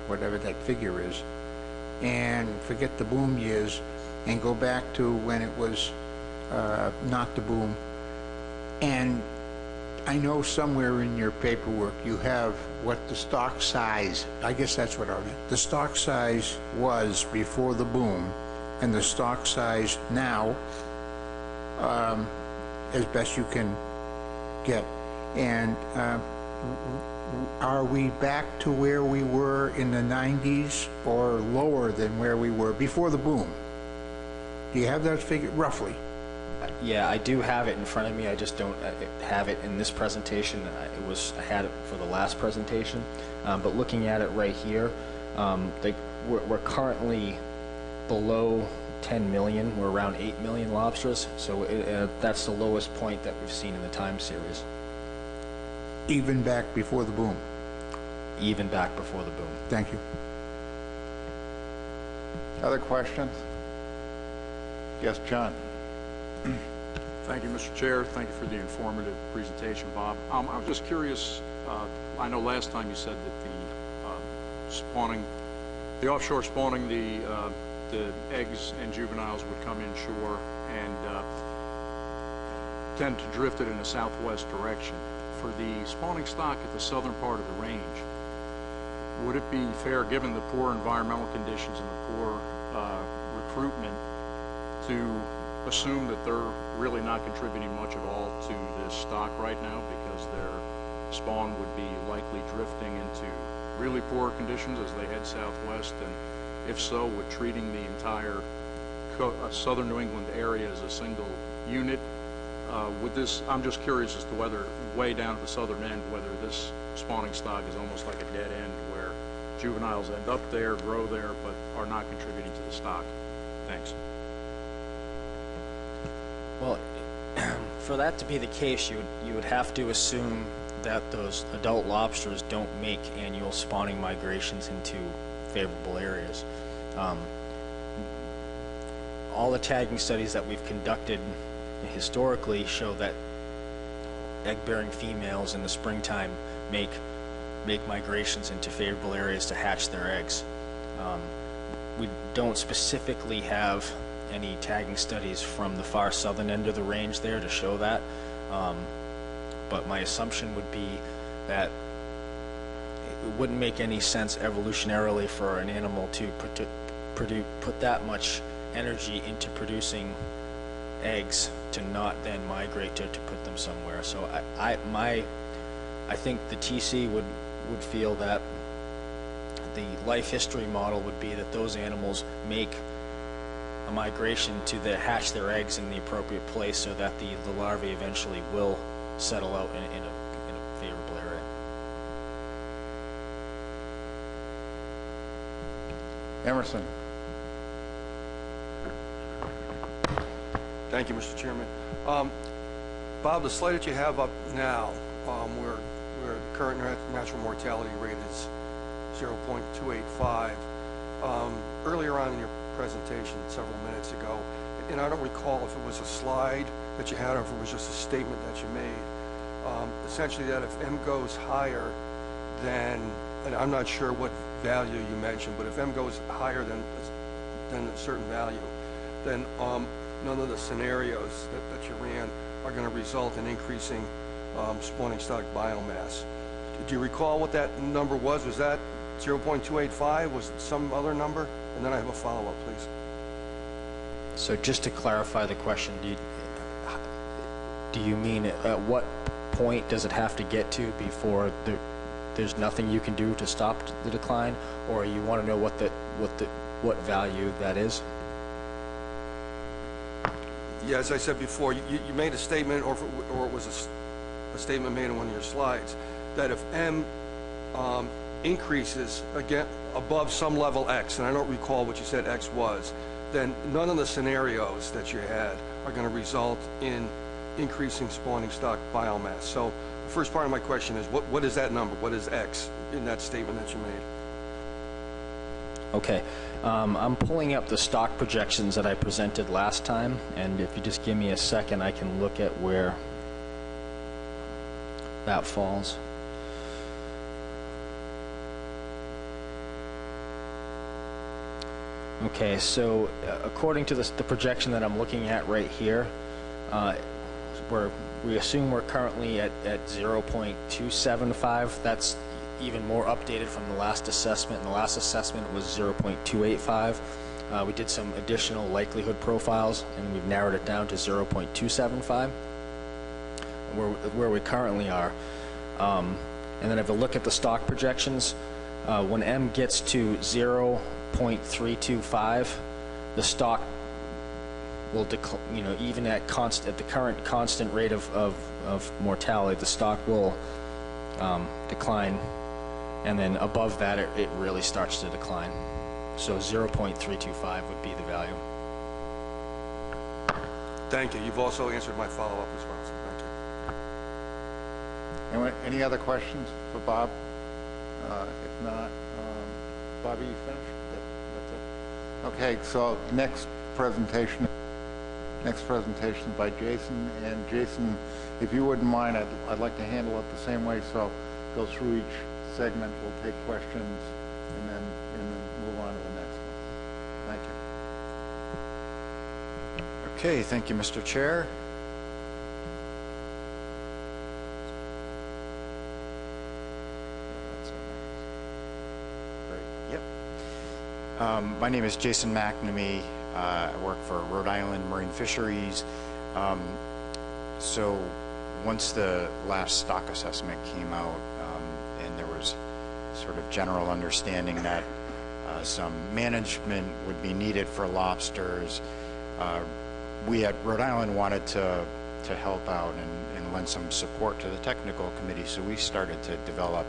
whatever that figure is, and forget the boom years and go back to when it was not the boom. And I know somewhere in your paperwork you have what the stock size, I guess that's what I meant, the stock size was before the boom and the stock size now, as best you can get. And are we back to where we were in the 90s or lower than where we were before the boom? Do you have that figure roughly? Yeah, I do have it in front of me. I just don't have it in this presentation. I had it for the last presentation, but looking at it right here, we're currently below 10 million. We're around 8 million lobsters. So that's the lowest point that we've seen in the time series. Even back before the boom? Even back before the boom. Thank you. Other questions? Yes, John. Thank you, Mr. Chair. Thank you for the informative presentation, Bob. I was just curious, I know last time you said that the offshore spawning, the eggs and juveniles would come inshore and tend to drift it in a southwest direction. For the spawning stock at the southern part of the range, would it be fair, given the poor environmental conditions and the poor recruitment, to assume that they're really not contributing much at all to this stock right now, because their spawn would be likely drifting into really poor conditions as they head southwest? And if so, would treating the entire southern New England area as a single unit, I'm just curious as to whether, way down at the southern end, whether this spawning stock is almost like a dead end where juveniles end up there, grow there, but are not contributing to the stock. Thanks. Well, for that to be the case, you would have to assume that those adult lobsters don't make annual spawning migrations into favorable areas. All the tagging studies that we've conducted historically show that egg-bearing females in the springtime make migrations into favorable areas to hatch their eggs. We don't specifically have any tagging studies from the far southern end of the range there to show that, but my assumption would be that it wouldn't make any sense evolutionarily for an animal to put that much energy into producing eggs to not then migrate to put them somewhere. So I think the TC would feel that the life history model would be that those animals make a migration to hatch their eggs in the appropriate place, so that the larvae eventually will settle out in a favorable area. Emerson. Thank you, Mr. Chairman. Bob, the slide that you have up now, where the current natural mortality rate is 0.285, earlier on in your presentation several minutes ago, and I don't recall if it was a slide that you had or if it was just a statement that you made, essentially that if M goes higher than, and I'm not sure what value you mentioned, but if M goes higher than a certain value, then none of the scenarios that you ran are going to result in increasing spawning stock biomass. Do you recall what that number was? Was that 0.285? Was it some other number? And then I have a follow-up, please. So just to clarify the question, do you mean at what point does it have to get to before there's nothing you can do to stop the decline, or you want to know what value that is? Yeah, as I said before, you made a statement, or it was a statement made in one of your slides, that if M increases again above some level X, and I don't recall what you said X was, then none of the scenarios that you had are going to result in increasing spawning stock biomass. So the first part of my question is, what is that number? What is X in that statement that you made? Okay. I'm pulling up the stock projections that I presented last time, and if you just give me a second, I can look at where that falls. Okay, so according to the projection that I'm looking at right here, we assume we're currently at 0.275. That's even more updated from the last assessment. And the last assessment was 0.285. We did some additional likelihood profiles, and we've narrowed it down to 0.275, where we currently are. And then if I look at the stock projections, when M gets to 0.325, the stock will decline. Even at the current constant rate of mortality, the stock will decline, and then above that, it really starts to decline. So 0.325 would be the value. Thank you. You've also answered my follow-up as well, so thank you. Any other questions for Bob? If not, Bobby, you finished? That's it. Okay, so next presentation by Jason. And Jason, if you wouldn't mind, I'd like to handle it the same way. So go through each segment, we'll take questions, and then move on to the next one. Thank you. Okay, thank you, Mr. Chair. Yep. My name is Jason McNamee. I work for Rhode Island Marine Fisheries. So once the last stock assessment came out, and there was sort of general understanding that some management would be needed for lobsters, we at Rhode Island wanted to help out and lend some support to the technical committee. So we started to develop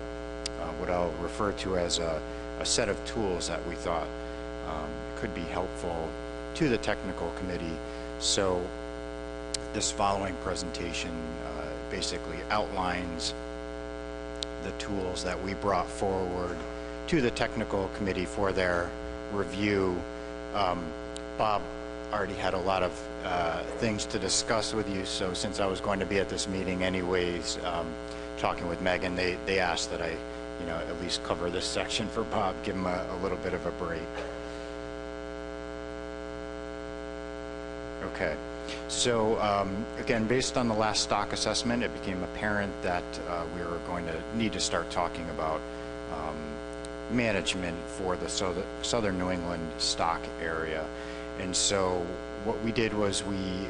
what I'll refer to as a set of tools that we thought could be helpful to the technical committee. So this following presentation basically outlines the tools that we brought forward to the technical committee for their review. Bob already had a lot of things to discuss with you, so since I was going to be at this meeting anyways, talking with Megan, they asked that I at least cover this section for Bob, give him a little bit of a break. Okay, so again, based on the last stock assessment, it became apparent that we were going to need to start talking about management for the southern New England stock area. And so what we did was we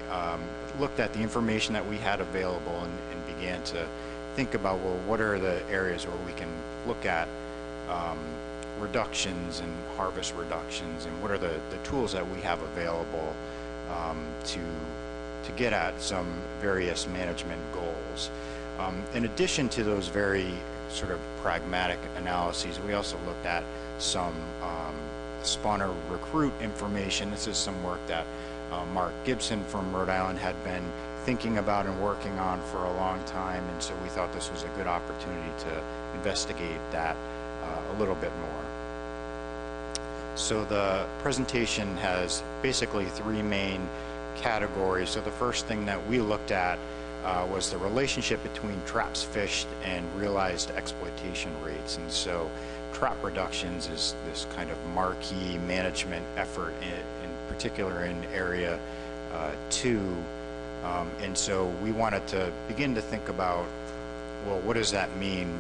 looked at the information that we had available and began to think about, well, what are the areas where we can look at reductions and harvest reductions, and what are the tools that we have available to get at some various management goals. In addition to those very sort of pragmatic analyses, we also looked at some spawner recruit information. This is some work that Mark Gibson from Rhode Island had been thinking about and working on for a long time, and so we thought this was a good opportunity to investigate that a little bit more. So the presentation has basically three main categories. So the first thing that we looked at was the relationship between traps fished and realized exploitation rates. And so trap reductions is this kind of marquee management effort, in particular in Area 2. And so we wanted to begin to think about, well, what does that mean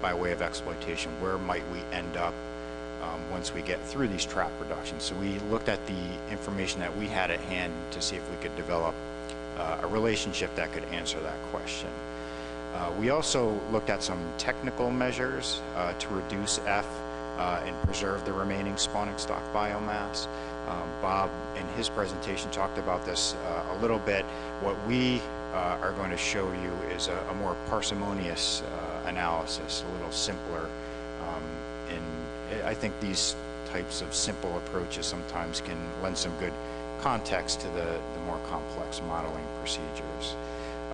by way of exploitation? Where might we end up once we get through these trap reductions? So we looked at the information that we had at hand to see if we could develop a relationship that could answer that question. We also looked at some technical measures to reduce F and preserve the remaining spawning stock biomass. Bob, in his presentation, talked about this a little bit. What we are going to show you is a more parsimonious analysis, a little simpler. And I think these types of simple approaches sometimes can lend some good context to the more complex modeling procedures.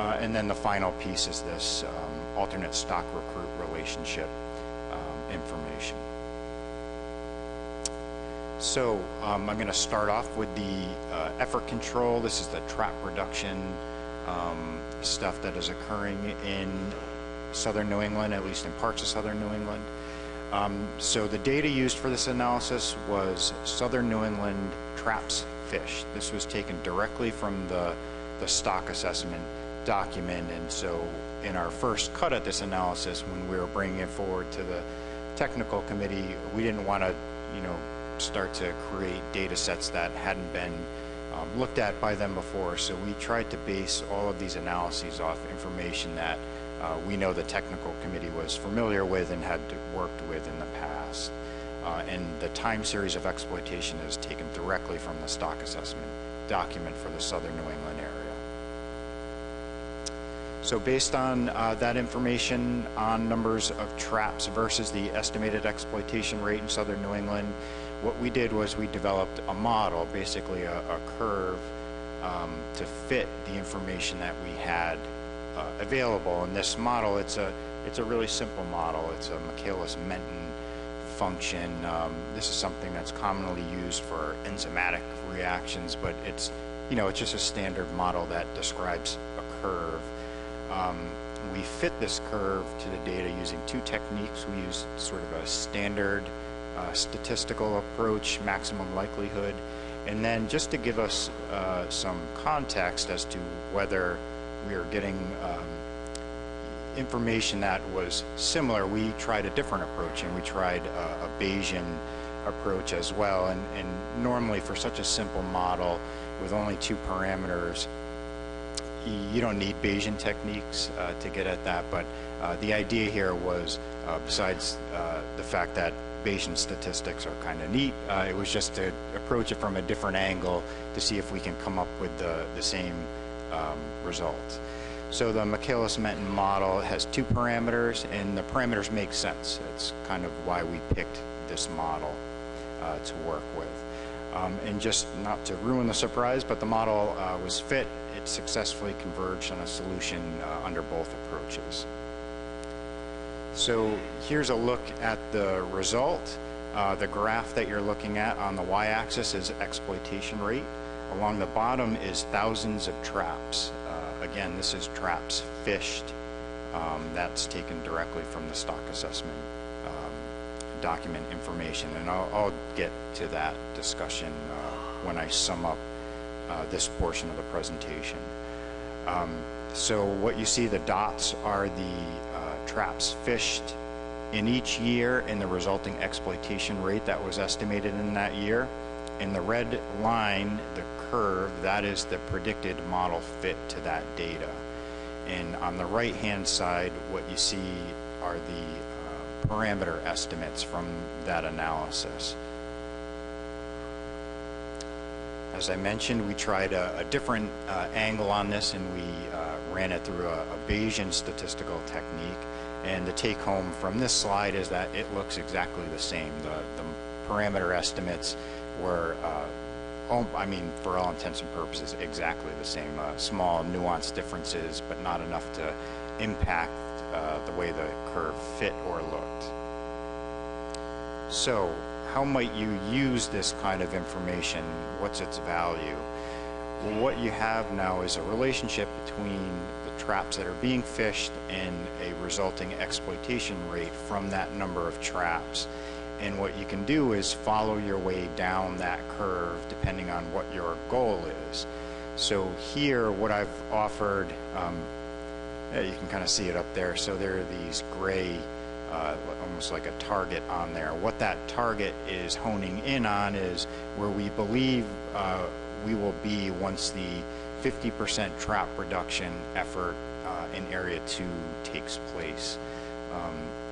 And then the final piece is this alternate stock recruit relationship information. So I'm going to start off with the effort control. This is the trap reduction stuff that is occurring in southern New England, at least in parts of southern New England. So the data used for this analysis was southern New England traps fished. This was taken directly from the stock assessment document, and so in our first cut at this analysis, when we were bringing it forward to the technical committee, we didn't want to, start to create data sets that hadn't been looked at by them before. So we tried to base all of these analyses off information that we know the technical committee was familiar with and had worked with in the past. And the time series of exploitation is taken directly from the stock assessment document for the southern New England area. So based on that information on numbers of traps versus the estimated exploitation rate in southern New England, what we did was we developed a model, basically a curve, to fit the information that we had available. In this model, it's a really simple model. It's a Michaelis-Menten function. This is something that's commonly used for enzymatic reactions, but it's just a standard model that describes a curve. We fit this curve to the data using two techniques. We used sort of a standard statistical approach, maximum likelihood, and then just to give us some context as to whether we are getting information that was similar, we tried a different approach, and we tried a Bayesian approach as well. And normally for such a simple model with only two parameters, you don't need Bayesian techniques to get at that, but the idea here was, besides the fact that Bayesian statistics are kind of neat, it was just to approach it from a different angle to see if we can come up with the same results. So the Michaelis-Menten model has two parameters, and the parameters make sense. It's kind of why we picked this model to work with. And just not to ruin the surprise, but the model was fit. It successfully converged on a solution under both approaches. So here's a look at the result. The graph that you're looking at on the y-axis is exploitation rate. Along the bottom is thousands of traps. Again, this is traps fished. That's taken directly from the stock assessment document information, and I'll get to that discussion when I sum up this portion of the presentation. So what you see, the dots are the traps fished in each year and the resulting exploitation rate that was estimated in that year. In the red line, the curve, that is the predicted model fit to that data. And on the right-hand side, what you see are the parameter estimates from that analysis. As I mentioned, we tried a different angle on this, and we ran it through a Bayesian statistical technique. And the take-home from this slide is that it looks exactly the same. The parameter estimates were, for all intents and purposes, exactly the same. Small nuanced differences, but not enough to impact the way the curve fit or looked. So, how might you use this kind of information? What's its value? Well, what you have now is a relationship between the traps that are being fished and a resulting exploitation rate from that number of traps. And what you can do is follow your way down that curve depending on what your goal is. So here, what I've offered, you can kind of see it up there. So there are these gray, almost like a target on there. What that target is honing in on is where we believe we will be once the 50% trap reduction effort in Area 2 takes place.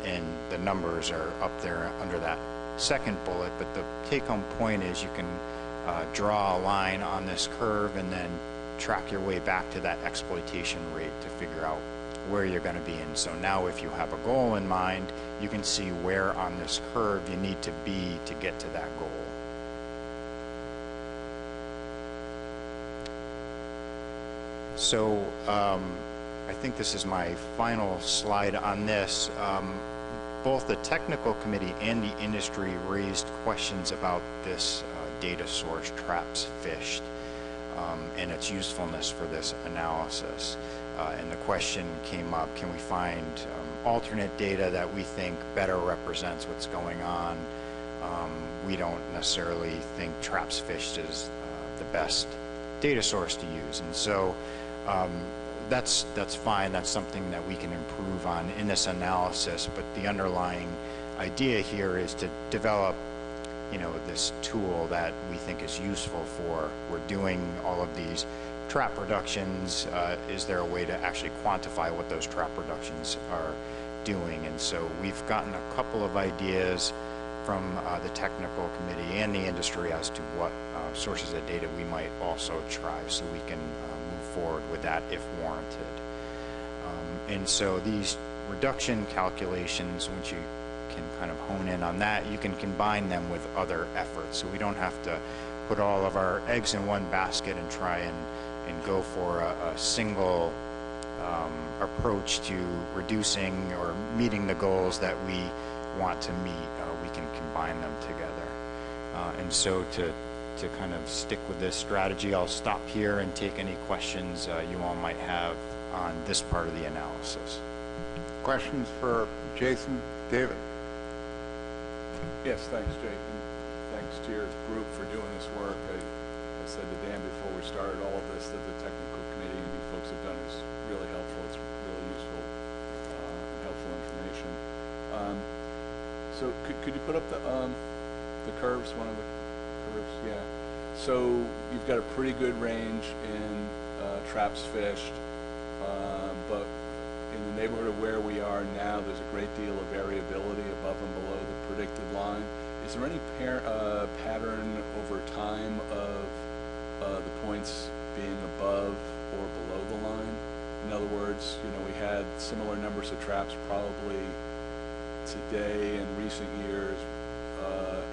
And the numbers are up there under that second bullet, but the take-home point is you can draw a line on this curve and then track your way back to that exploitation rate to figure out where you're going to be in. So now if you have a goal in mind, you can see where on this curve you need to be to get to that goal. So I think this is my final slide on this. Both the technical committee and the industry raised questions about this data source, traps fished, and its usefulness for this analysis. And the question came up, can we find alternate data that we think better represents what's going on? We don't necessarily think traps fished is the best data source to use. And so that's fine. That's something that we can improve on in this analysis. But the underlying idea here is to develop, this tool that we think is useful for. We're doing all of these trap reductions. Is there a way to actually quantify what those trap reductions are doing? And so we've gotten a couple of ideas from the technical committee and the industry as to what sources of data we might also try, so we can move forward with that if warranted. And so these reduction calculations, once you can kind of hone in on that, you can combine them with other efforts. So we don't have to put all of our eggs in one basket and try and go for a single approach to reducing or meeting the goals that we want to meet. We can combine them together. And so to kind of stick with this strategy, I'll stop here and take any questions you all might have on this part of the analysis. Questions for Jason? David? Yes, thanks, Jake, and thanks to your group for doing this work. I said to Dan before we started all of this that the technical committee and you folks have done is really helpful. It's really useful and helpful information. So could you put up the curves, one of the curves? Yeah. So you've got a pretty good range in traps fished, but in the neighborhood of where we are now, there's a great deal of variability above and below the predicted line. Is there any pattern over time of the points being above or below the line? In other words, we had similar numbers of traps probably today in recent years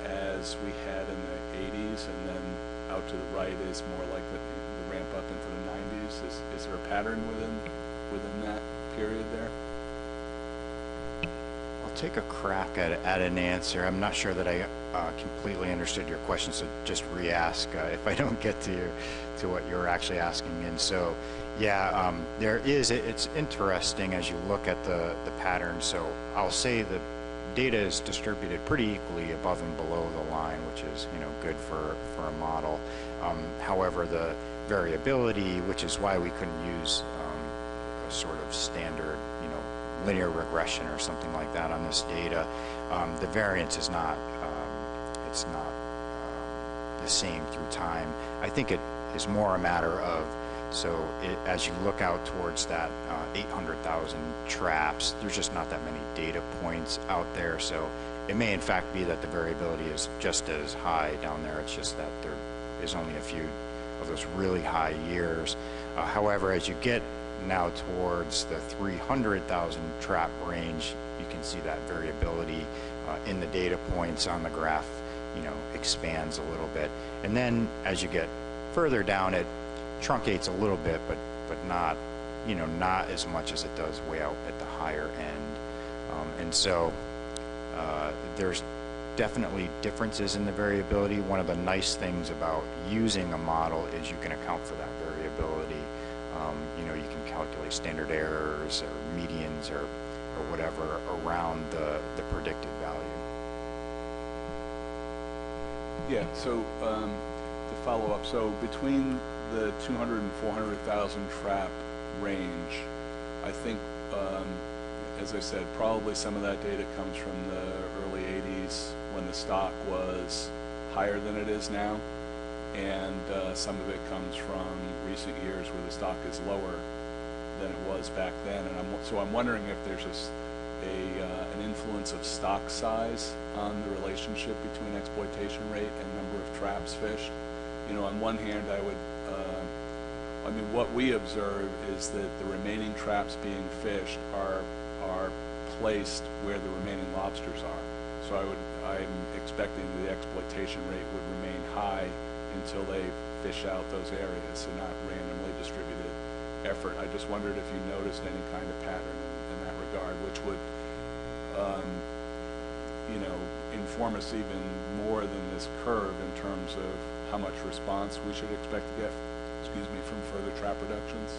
as we had in the 80s, and then out to the right is more like the ramp up into the 90s. Is there a pattern within that period there? I'll take a crack at an answer. I'm not sure that I completely understood your question, so just re-ask if I don't get to what you're actually asking. And so, yeah, there is. It's interesting as you look at the pattern. So I'll say the data is distributed pretty equally above and below the line, which is good for a model. However, the variability, which is why we couldn't use a sort of standard linear regression or something like that on this data, the variance is not the same through time. I think it is more a matter of, as you look out towards that 800,000 traps, there's just not that many data points out there. So it may in fact be that the variability is just as high down there. It's just that there is only a few of those really high years. However, as you get now towards the 300,000 trap range, you can see that variability in the data points on the graph, expands a little bit. And then as you get further down, it truncates a little bit, but not, not as much as it does way out at the higher end. And so there's definitely differences in the variability. One of the nice things about using a model is you can account for that variability. You can calculate standard errors or medians or whatever around the predicted value. Yeah, so to follow up, so between the 200 and 400,000 trap range, I think, as I said, probably some of that data comes from the early 80s when the stock was higher than it is now, and some of it comes from recent years where the stock is lower than it was back then. And I'm wondering if there's an influence of stock size on the relationship between exploitation rate and number of traps fished. On one hand, what we observe is that the remaining traps being fished are placed where the remaining lobsters are. So I'm expecting the exploitation rate would remain high until they fish out those areas, so not randomly distributed effort. I just wondered if you noticed any kind of pattern in that regard, which would, you know, inform us even more than this curve in terms of how much response we should expect to get, excuse me, from further trap reductions.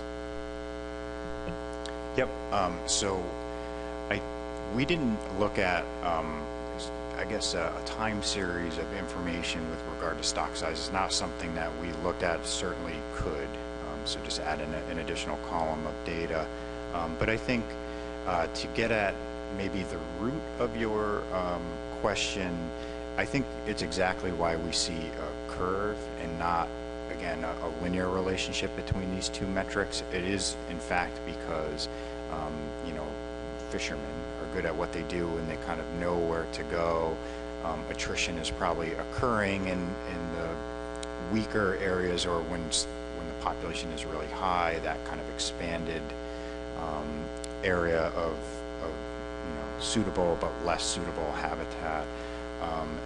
Yep. So we didn't look at, I guess, a time series of information with regard to stock size. Is not something that we looked at. Certainly could. So just add in an additional column of data. But I think to get at maybe the root of your question, I think it's exactly why we see a curve and not, again, a linear relationship between these two metrics. It is, in fact, because you know, fishermen are good at what they do and they kind of know where to go. Attrition is probably occurring in the weaker areas, or when the population is really high, that kind of expanded area of you know, suitable but less suitable habitat.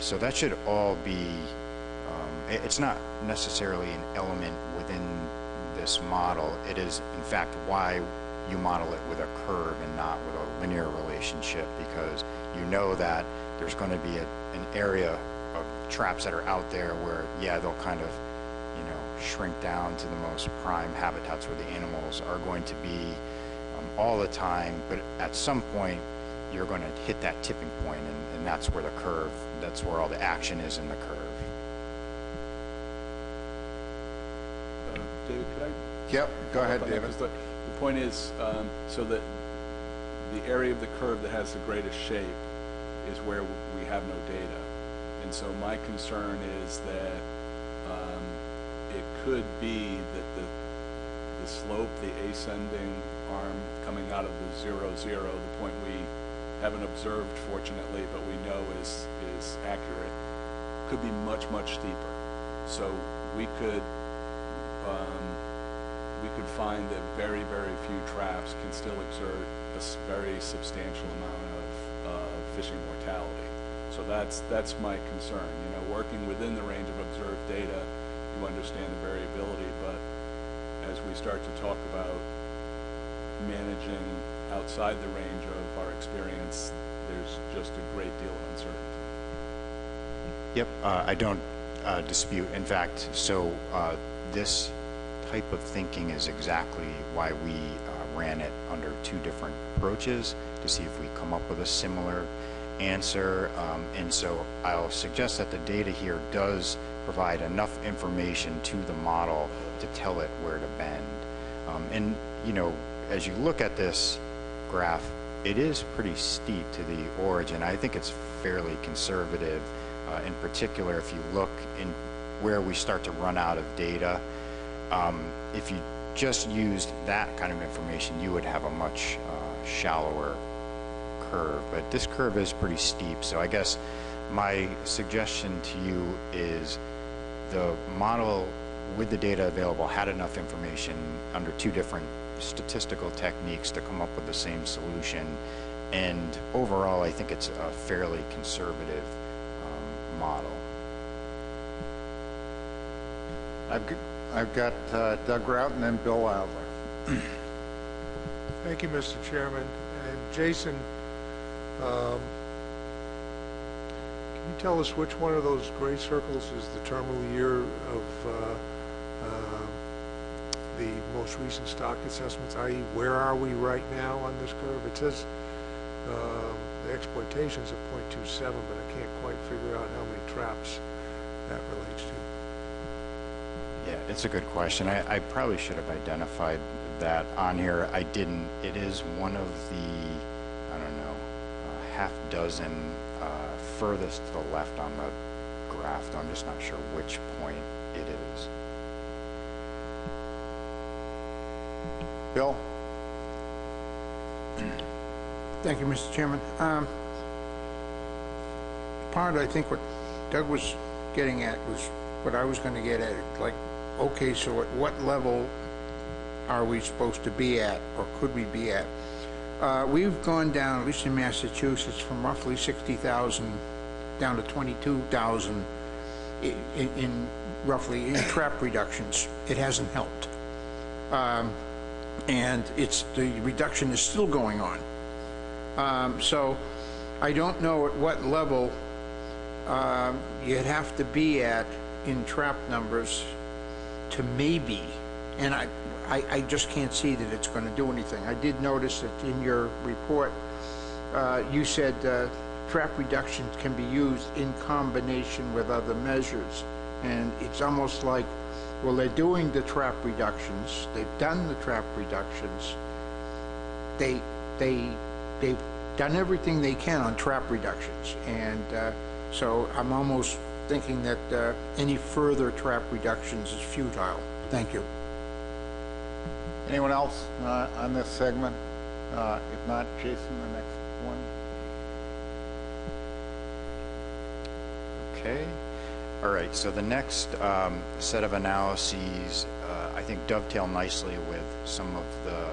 So that should all be, it's not necessarily an element within this model. It is, in fact, why you model it with a curve and not with a linear relationship, because you know that there's going to be an area of traps that are out there where, yeah, they'll kind of, you know, shrink down to the most prime habitats where the animals are going to be all the time, but at some point you're going to hit that tipping point, and that's where the curve, that's where all the action is in the curve. David, could I? Yep, go ahead, David. The point is, so that the area of the curve that has the greatest shape is where we have no data. And so my concern is that it could be that the slope, the ascending arm coming out of the 0, 0, the point we haven't observed, fortunately, but we know is accurate, could be much, much steeper. So we could find that very, very few traps can still exert a very substantial amount of fishing mortality. So that's my concern. You know, working within the range of observed data, you understand the variability, but as we start to talk about managing outside the range of our experience, there's just a great deal of uncertainty. Yep, I don't dispute. In fact, so this type of thinking is exactly why we ran it under two different approaches to see if we come up with a similar answer. And so I'll suggest that the data here does provide enough information to the model to tell it where to bend. And, you know, as you look at this graph, it is pretty steep to the origin. I think it's fairly conservative. In particular, if you look in where we start to run out of data, if you just used that kind of information, you would have a much shallower curve. But this curve is pretty steep, so I guess my suggestion to you is the model with the data available had enough information under two different statistical techniques to come up with the same solution, and overall I think it's a fairly conservative model. I've got Doug Rout and then Bill Adler. Thank you, Mr. Chairman. And Jason, can you tell us which one of those gray circles is the terminal year of the most recent stock assessments, i.e. where are we right now on this curve? It says the exploitation's at 0.27, but I can't quite figure out how many traps that relates to. Yeah, it's a good question. I probably should have identified that on here. I didn't. It is one of the, I don't know, half dozen furthest to the left on the graph. I'm just not sure which point it is. Bill? Thank you, Mr. Chairman. Part, I think, what Doug was getting at was what I was going to get at. Like, okay, so at what level are we supposed to be at, or could we be at? We've gone down, at least in Massachusetts, from roughly 60,000 down to 22,000 in roughly in trap reductions. It hasn't helped. and the reduction is still going on. So I don't know at what level you'd have to be at in trap numbers to maybe, and I just can't see that it's going to do anything. I did notice that in your report, you said trap reductions can be used in combination with other measures. And it's almost like, well, they're doing the trap reductions, they've done the trap reductions, they've done everything they can on trap reductions. And so I'm almost thinking that any further trap reductions is futile. Thank you. Anyone else on this segment? If not, Jason, the next one. Okay. All right, so the next set of analyses I think dovetail nicely with some of the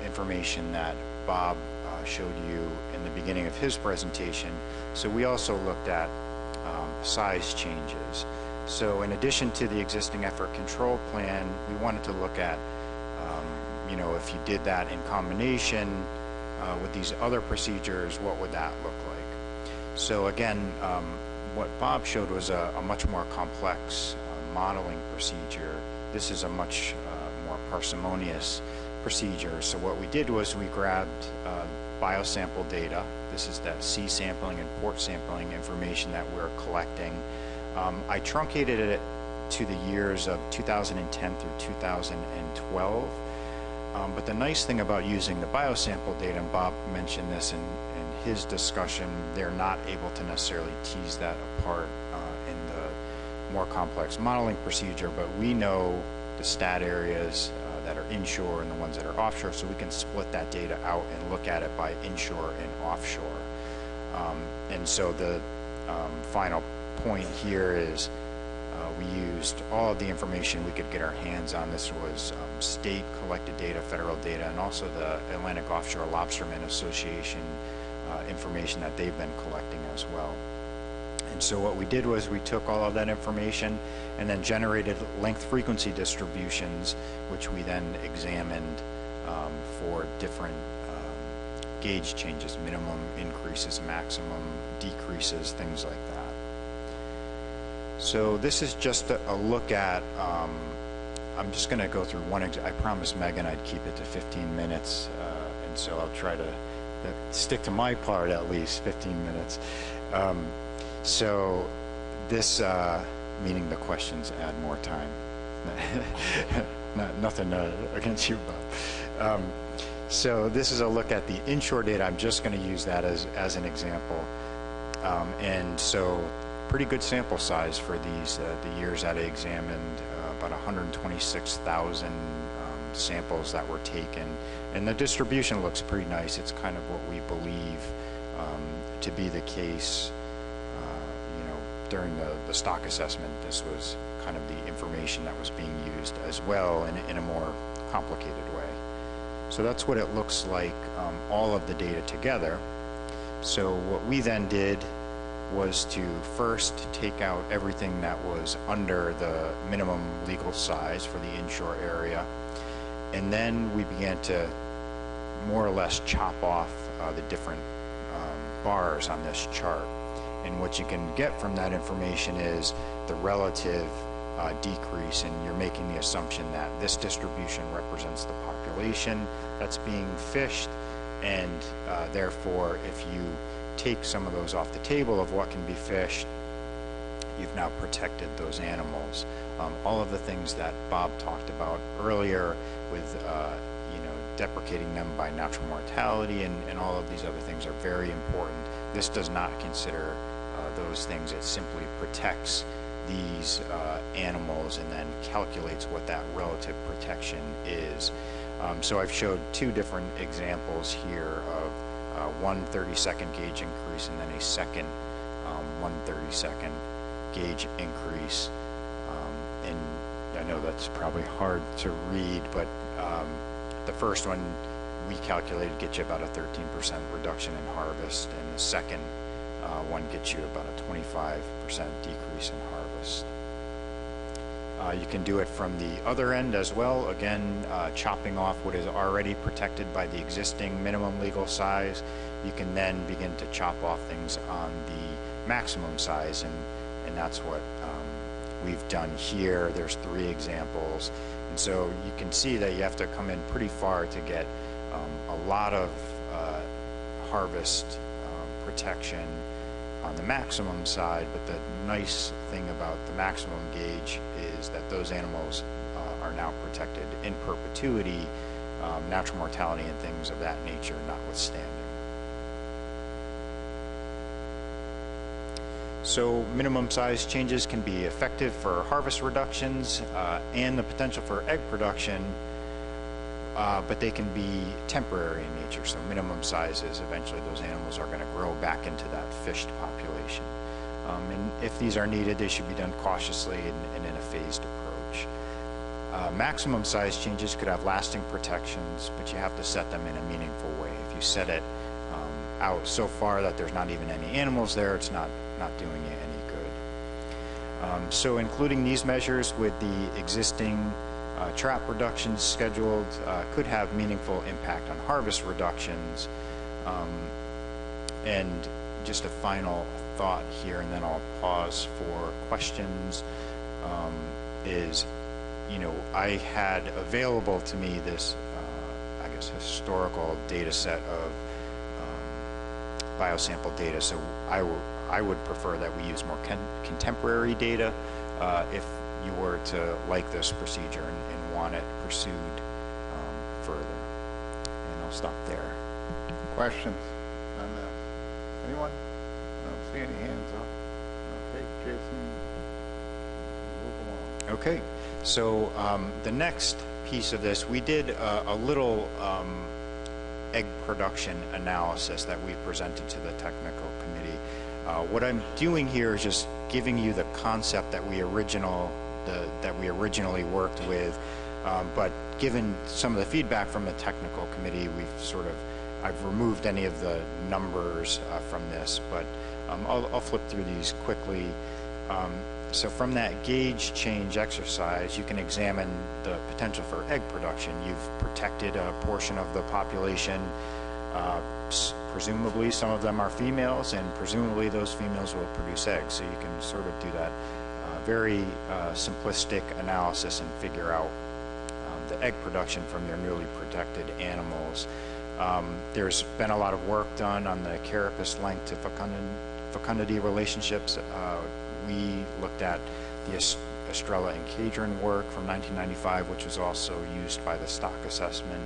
information that Bob showed you in the beginning of his presentation. So we also looked at size changes. So in addition to the existing effort control plan, we wanted to look at, you know, if you did that in combination with these other procedures, what would that look like? So again, what Bob showed was a much more complex modeling procedure. This is a much more parsimonious procedure. So what we did was we grabbed biosample data. This is that sea sampling and port sampling information that we're collecting. I truncated it to the years of 2010 through 2012. But the nice thing about using the biosample data, and Bob mentioned this in his discussion, they're not able to necessarily tease that apart in the more complex modeling procedure, but we know the stat areas that are inshore and the ones that are offshore, so we can split that data out and look at it by inshore and offshore. And so the final point here is we used all of the information we could get our hands on. This was state collected data, federal data, and also the Atlantic Offshore Lobstermen Association information that they've been collecting as well. And so what we did was we took all of that information and then generated length frequency distributions, which we then examined for different gauge changes, minimum increases, maximum decreases, things like that. So this is just a look at, I'm just going to go through one, I promised Megan I'd keep it to 15 minutes, and so I'll try to stick to my part at least, 15 minutes. So this, meaning the questions add more time. Nothing against you, Bob. So this is a look at the inshore data. I'm just going to use that as an example. And so pretty good sample size for these, the years that I examined, about 126,000 samples that were taken. And the distribution looks pretty nice. It's kind of what we believe to be the case. You know, during the stock assessment, this was kind of the information that was being used as well in a more complicated way. So that's what it looks like, all of the data together. So what we then did was to first take out everything that was under the minimum legal size for the inshore area, and then we began to more or less chop off the different bars on this chart. And what you can get from that information is the relative decrease, and you're making the assumption that this distribution represents the population that's being fished, and therefore if you take some of those off the table of what can be fished, you've now protected those animals. All of the things that Bob talked about earlier with you know, deprecating them by natural mortality and all of these other things are very important. This does not consider those things. It simply protects these animals and then calculates what that relative protection is. So I've showed two different examples here of one 30-second gauge increase and then a second 1 30-second gauge increase. And I know that's probably hard to read, but the first one we calculated gets you about a 13% reduction in harvest, and the second one gets you about a 25% decrease in harvest. You can do it from the other end as well, again, chopping off what is already protected by the existing minimum legal size. You can then begin to chop off things on the maximum size, and that's what we've done here. There's 3 examples, and so you can see that you have to come in pretty far to get a lot of harvest protection on the maximum side, but the nice thing about the maximum gauge is that those animals are now protected in perpetuity, natural mortality and things of that nature notwithstanding. So minimum size changes can be effective for harvest reductions and the potential for egg production, but they can be temporary in nature. So minimum sizes, eventually those animals are going to grow back into that fished population. And if these are needed, they should be done cautiously and in a phased approach. Maximum size changes could have lasting protections, but you have to set them in a meaningful way. If you set it out so far that there's not even any animals there, it's not doing you any good. So including these measures with the existing trap reductions scheduled could have meaningful impact on harvest reductions. And just a final thought here, and then I'll pause for questions, is, you know, I had available to me this, I guess, historical data set of biosample data. So I would prefer that we use more contemporary data if you were to like this procedure and want it pursued further. And I'll stop there. Questions on that? Anyone? I don't see any hands up. Okay, Jason, move along. Okay, so the next piece of this, we did a little egg production analysis that we presented to the technical committee. What I'm doing here is just giving you the concept that we originally worked with, but given some of the feedback from the technical committee, I've removed any of the numbers from this, but I'll flip through these quickly. So from that gauge change exercise, you can examine the potential for egg production. You've protected a portion of the population. Presumably some of them are females, and presumably those females will produce eggs. So you can sort of do that very simplistic analysis and figure out the egg production from your newly protected animals. There's been a lot of work done on the carapace length to fecundity relationships. We looked at the Estrella and Cadron work from 1995, which was also used by the stock assessment.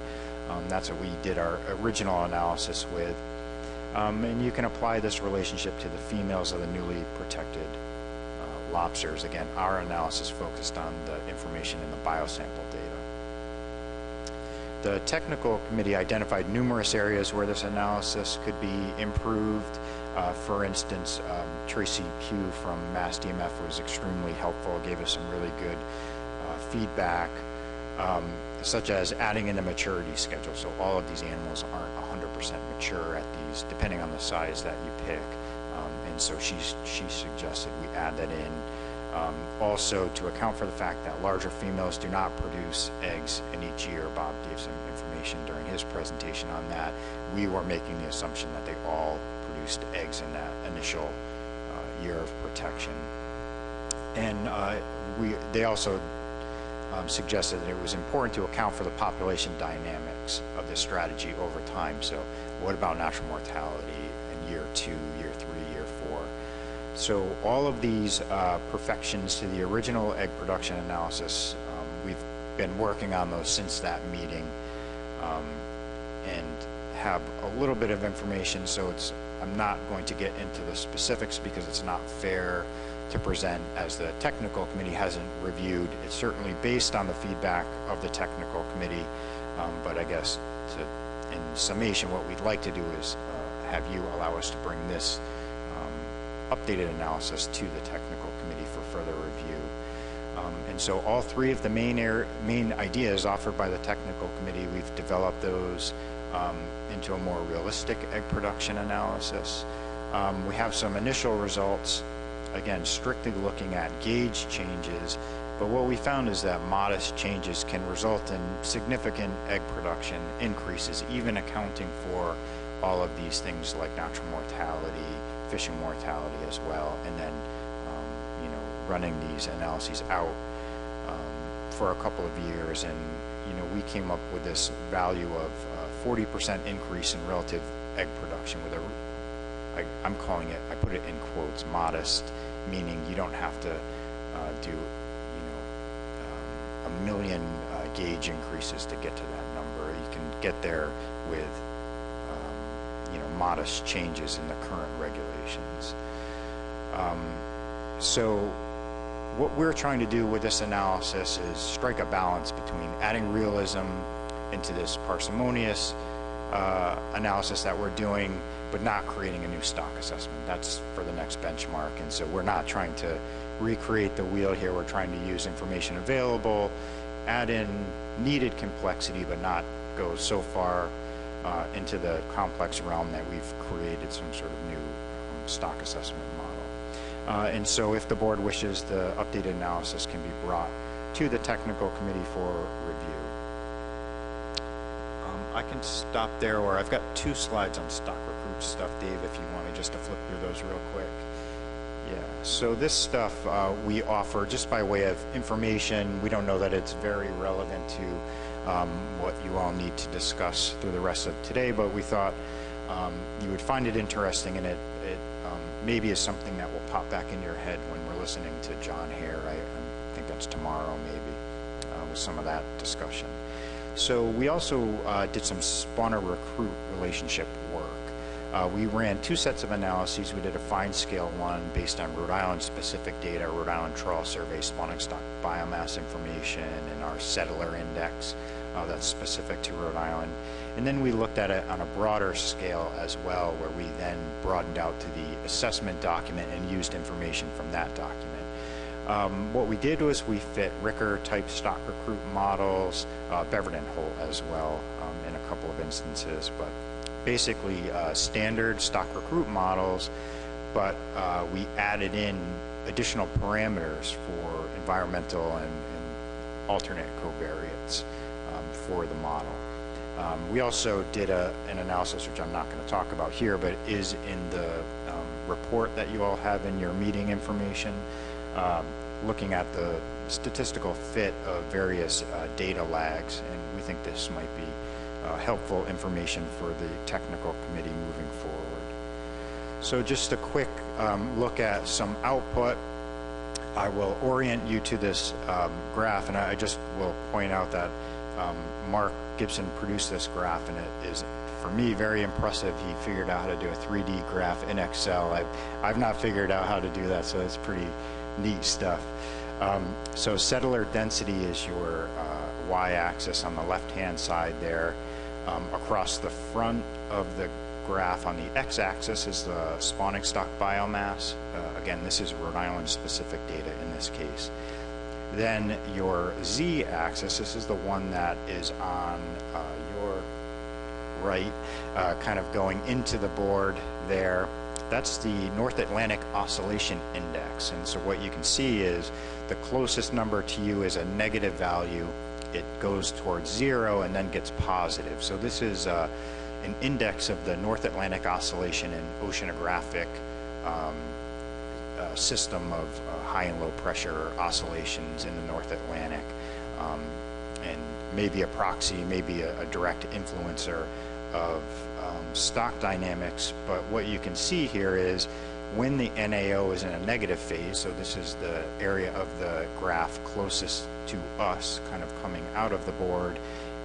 That's what we did our original analysis with. And you can apply this relationship to the females of the newly protected lobsters. Again, our analysis focused on the information in the biosample data. The technical committee identified numerous areas where this analysis could be improved. For instance, Tracy Pugh from Mass DMF was extremely helpful, gave us some really good feedback, such as adding in a maturity schedule. So all of these animals aren't 100% mature at these, depending on the size that you pick. And so she suggested we add that in. Also, to account for the fact that larger females do not produce eggs in each year. Bob gave some information during his presentation on that. We were making the assumption that they all produced eggs in that initial year of protection. And they also suggested that it was important to account for the population dynamics of this strategy over time. So what about natural mortality in year 2, year 3, year 4? So all of these perfections to the original egg production analysis, we've been working on those since that meeting, and have a little bit of information. So I'm not going to get into the specifics because it's not fair to present as the technical committee hasn't reviewed. It's certainly based on the feedback of the technical committee, but I guess in summation, what we'd like to do is have you allow us to bring this updated analysis to the technical committee for further review. And so all 3 of the main ideas offered by the technical committee, we've developed those into a more realistic egg production analysis. We have some initial results, again, strictly looking at gauge changes, But what we found is that modest changes can result in significant egg production increases, even accounting for all of these things like natural mortality, fishing mortality as well, and then running these analyses out for a couple of years, and we came up with this value of 40% increase in relative egg production with I'm calling it, I put it in quotes, modest, meaning you don't have to do a million gauge increases to get to that number. You can get there with modest changes in the current regulations. So what we're trying to do with this analysis is strike a balance between adding realism into this parsimonious analysis that we're doing, but not creating a new stock assessment. That's for the next benchmark, and so we're not trying to recreate the wheel here. We're trying to use information available, add in needed complexity, but not go so far into the complex realm that we've created some sort of new stock assessment model. And so if the board wishes, the updated analysis can be brought to the technical committee for review. I can stop there, or I've got 2 slides on stock recruit stuff, Dave, if you want me just to flip through those real quick. Yeah, so this stuff we offer just by way of information. We don't know that it's very relevant to what you all need to discuss through the rest of today, but we thought you would find it interesting, and it maybe is something that will pop back in your head when we're listening to John Hare. I think that's tomorrow maybe, with some of that discussion. So we also did some spawner recruit relationship work. We ran 2 sets of analyses. We did a fine scale one based on Rhode Island specific data, Rhode Island trawl survey, spawning stock biomass information, and our settler index that's specific to Rhode Island. And then we looked at it on a broader scale as well, where we then broadened out to the assessment document and used information from that document. What we did was we fit Ricker type stock recruit models, Beverton Holt as well in a couple of instances, but basically standard stock recruit models, but we added in additional parameters for environmental and alternate covariates for the model. We also did an analysis, which I'm not going to talk about here, but is in the report that you all have in your meeting information, looking at the statistical fit of various data lags, and we think this might be helpful information for the technical committee moving forward. So just a quick look at some output. I will orient you to this graph, and I just will point out that Mark Gibson produced this graph, and it is, for me, very impressive. He figured out how to do a 3D graph in Excel. I've not figured out how to do that, so it's pretty neat stuff. So settler density is your y-axis on the left-hand side there. Across the front of the graph on the x-axis is the spawning stock biomass. Again, this is Rhode Island specific data in this case. Then your z-axis, this is the one that is on your right, kind of going into the board there. That's the North Atlantic Oscillation Index. And so what you can see is the closest number to you is a negative value. It goes towards 0 and then gets positive. So this is an index of the North Atlantic Oscillation and oceanographic system of high and low pressure oscillations in the North Atlantic, and maybe a proxy, maybe a direct influencer of stock dynamics. But what you can see here is when the NAO is in a negative phase, so this is the area of the graph closest to us, kind of coming out of the board,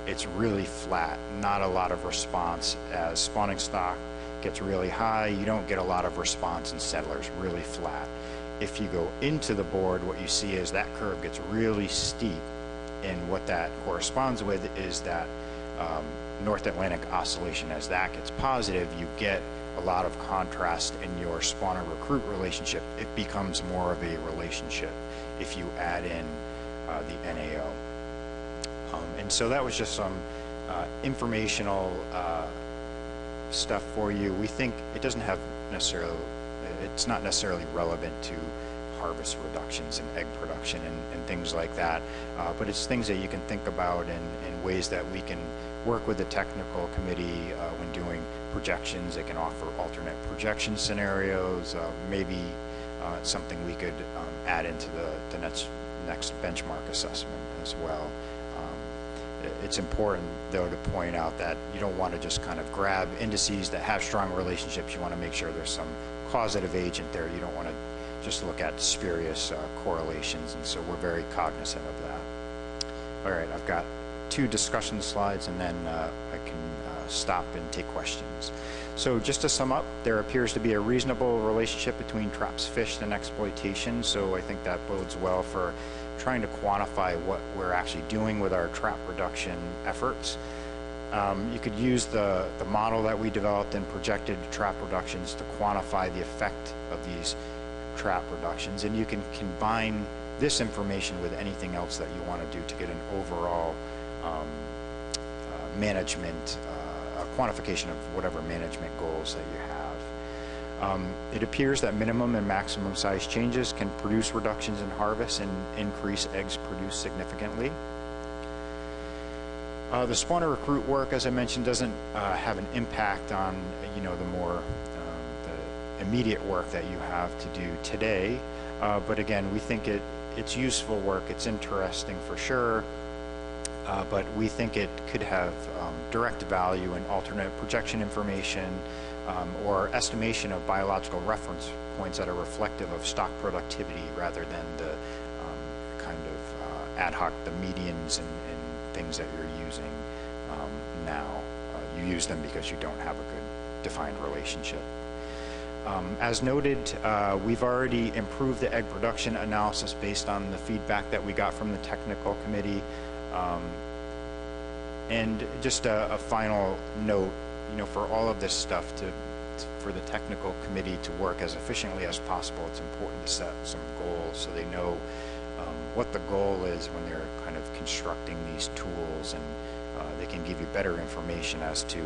it's really flat, not a lot of response. As spawning stock gets really high, you don't get a lot of response, and settlers really flat. If you go into the board, what you see is that curve gets really steep, and what that corresponds with is that North Atlantic oscillation. As that gets positive, you get a lot of contrast in your spawner recruit relationship. It becomes more of a relationship if you add in the NAO. And so that was just some informational stuff for you. We think it doesn't have necessarily, it's not necessarily relevant to harvest reductions and egg production and things like that. But it's things that you can think about in ways that we can work with the technical committee when doing projections. They can offer alternate projection scenarios, maybe something we could add into the next benchmark assessment as well. It's important, though, to point out that you don't want to just kind of grab indices that have strong relationships. You want to make sure there's some causative agent there. You don't want to just look at spurious correlations, and so we're very cognizant of that. All right, I've got 2 discussion slides, and then I can stop and take questions. So just to sum up, there appears to be a reasonable relationship between traps fished and exploitation, so I think that bodes well for trying to quantify what we're actually doing with our trap reduction efforts. You could use the model that we developed and projected trap reductions to quantify the effect of these trap reductions, and you can combine this information with anything else that you want to do to get an overall management, quantification of whatever management goals that you have. It appears that minimum and maximum size changes can produce reductions in harvest and increase eggs produced significantly. The spawner recruit work, as I mentioned, doesn't have an impact on the more the immediate work that you have to do today. But again, we think it's useful work. It's interesting for sure. But we think it could have direct value in alternate projection information or estimation of biological reference points that are reflective of stock productivity rather than the kind of ad hoc, the medians and things that you're using now. You use them because you don't have a good defined relationship. As noted, we've already improved the egg production analysis based on the feedback that we got from the technical committee. And just a final note, for all of this stuff for the technical committee to work as efficiently as possible, it's important to set some goals so they know what the goal is when they're kind of constructing these tools, and they can give you better information as to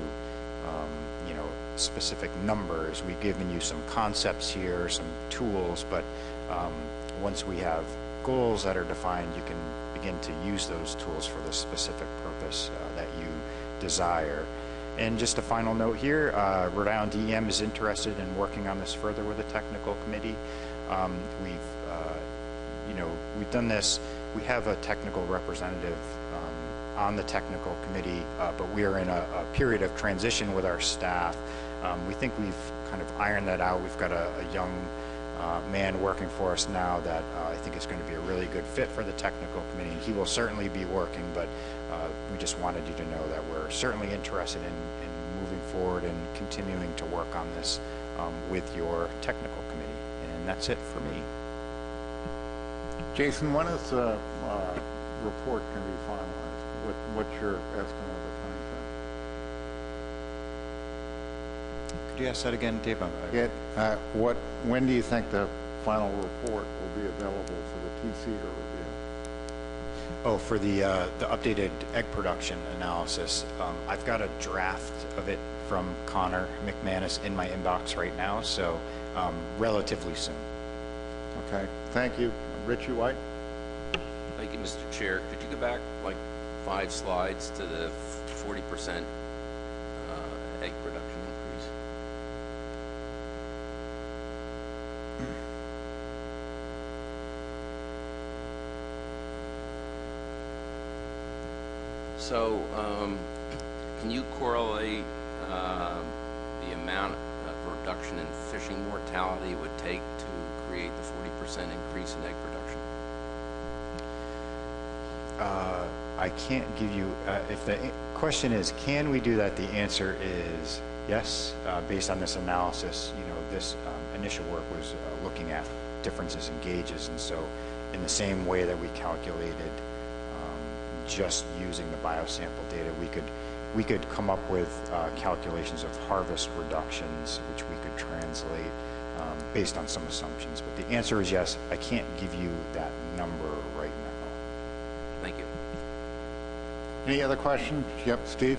specific numbers. We've given you some concepts here, some tools, but once we have goals that are defined, you can begin to use those tools for the specific purpose that you desire. And just a final note here, Rhode Island DEM is interested in working on this further with the technical committee. We've done this. We have a technical representative on the technical committee, but we are in a period of transition with our staff. We think we've kind of ironed that out. We've got a young man working for us now that I think is going to be a really good fit for the technical committee. He will certainly be working, but we just wanted you to know that we're certainly interested in moving forward and continuing to work on this with your technical committee. And that's it for me. Jason, when is the report going to be finalized? What's your estimate of the time frame? Could you ask that again, Dave? When do you think the final report will be available for the TC to review? Oh, for the updated egg production analysis, I've got a draft of it from Connor McManus in my inbox right now, so relatively soon. Okay, thank you. Richie White? Thank you, Mr. Chair. Could you go back like 5 slides to the 40% egg production increase? So, can you correlate the amount of reduction in fishing mortality it would take to create the 40% increase in egg production? I can't give you, if the question is, can we do that? The answer is yes, based on this analysis. This initial work was looking at differences in gauges, and so in the same way that we calculated just using the biosample data, we could come up with calculations of harvest reductions, which we could translate based on some assumptions. But the answer is yes. I can't give you that number right now. Thank you. Any other questions? Yep, Steve.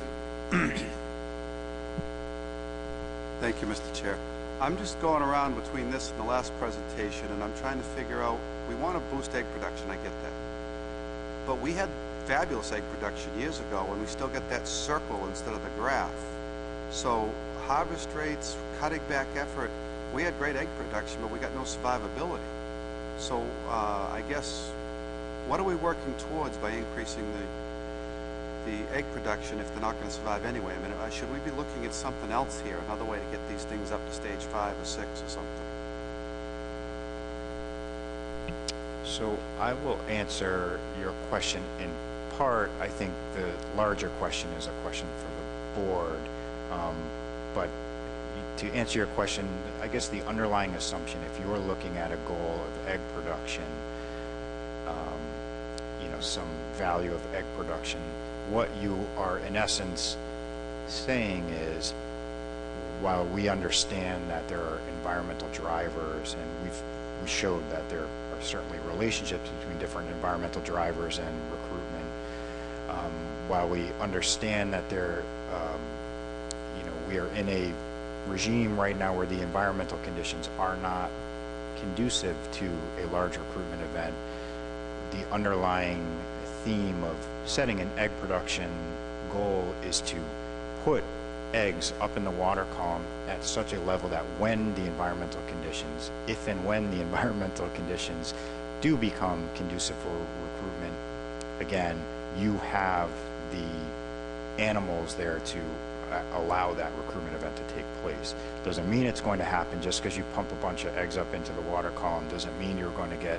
Thank you, Mr. Chair. I'm just going around between this and the last presentation, and I'm trying to figure out, we want to boost egg production, I get that. But we had fabulous egg production years ago, and we still get that circle instead of the graph. So harvest rates, cutting back effort, we had great egg production, but we got no survivability. So I guess, what are we working towards by increasing the egg production if they're not going to survive anyway? I mean, should we be looking at something else here, another way to get these things up to stage 5 or 6 or something? So I will answer your question in part. I think the larger question is a question for the board. But to answer your question, I guess the underlying assumption, if you're looking at a goal of egg production, some value of egg production, what you are in essence saying is, while we understand that there are environmental drivers, and we showed that there are certainly relationships between different environmental drivers and recruitment, while we understand that we are in a regime right now where the environmental conditions are not conducive to a large recruitment event, the underlying theme of setting an egg production goal is to put eggs up in the water column at such a level that when the environmental conditions, if and when the environmental conditions do become conducive for recruitment, again, you have the animals there to allow that recruitment event to take place. Doesn't mean it's going to happen just because you pump a bunch of eggs up into the water column. Doesn't mean you're going to get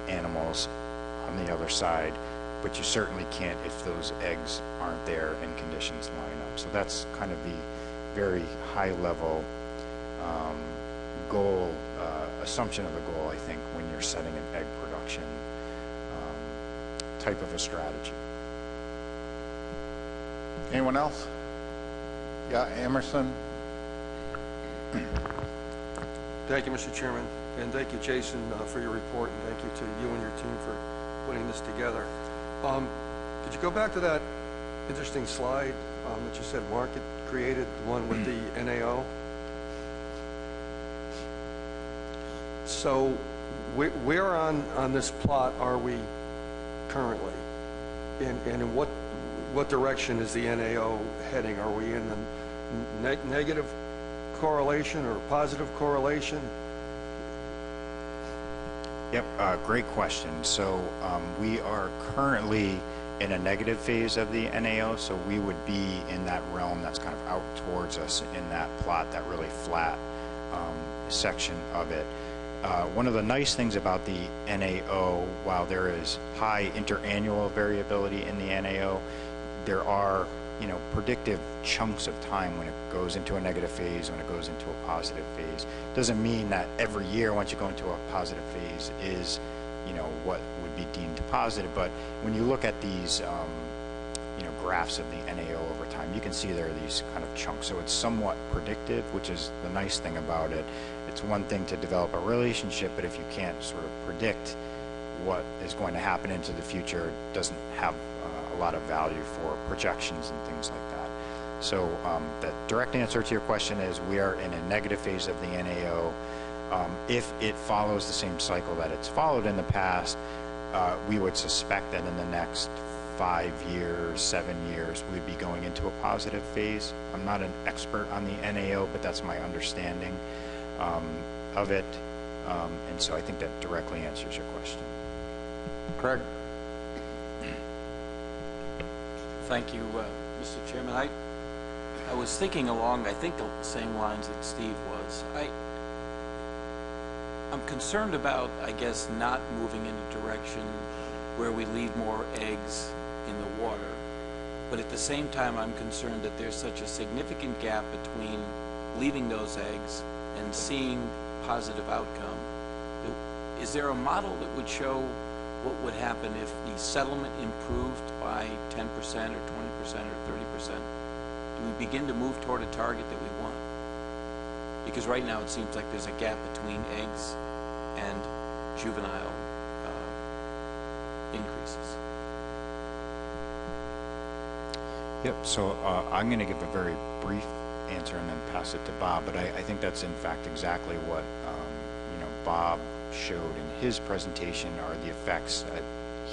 animals on the other side, but you certainly can't if those eggs aren't there and conditions line up. So that's kind of the very high level goal, assumption of the goal, I think, when you're setting an egg production type of a strategy. Anyone else? Yeah, Emerson. Thank you, Mr. Chairman, and thank you, Jason, for your report, and thank you to you and your team for putting this together. Could you go back to that interesting slide that you said market created, the one with the NAO? So where on this plot are we currently? And in what direction is the NAO heading? Are we in the negative correlation or positive correlation? Yep, great question. So we are currently in a negative phase of the NAO, so we would be in that realm that's kind of out towards us in that plot, that really flat section of it. One of the nice things about the NAO, while there is high interannual variability in the NAO, there are, predictive chunks of time when it goes into a negative phase, when it goes into a positive phase. Doesn't mean that every year once you go into a positive phase is, what would be deemed positive. But when you look at these, graphs of the NAO over time, you can see there are these kind of chunks. So it's somewhat predictive, which is the nice thing about it. It's one thing to develop a relationship, but if you can't sort of predict what is going to happen into the future, it doesn't have a lot of value for projections and things like that. So the direct answer to your question is we are in a negative phase of the NAO. If it follows the same cycle that it's followed in the past, we would suspect that in the next 5 years, 7 years, we'd be going into a positive phase. I'm not an expert on the NAO, but that's my understanding of it. And so I think that directly answers your question. Craig? Thank you, Mr. Chairman. I was thinking along, I think, the same lines that Steve was. I'm concerned about, I guess, not moving in a direction where we leave more eggs in the water. But at the same time, I'm concerned that there's such a significant gap between leaving those eggs and seeing positive outcome. Is there a model that would show what would happen if the settlement improved by 10% or 20% or 30%? Do we begin to move toward a target that we want? Because right now it seems like there's a gap between eggs and juvenile increases. Yep, so I'm going to give a very brief answer and then pass it to Bob, but I think that's in fact exactly what Bob showed in his presentation are the effects.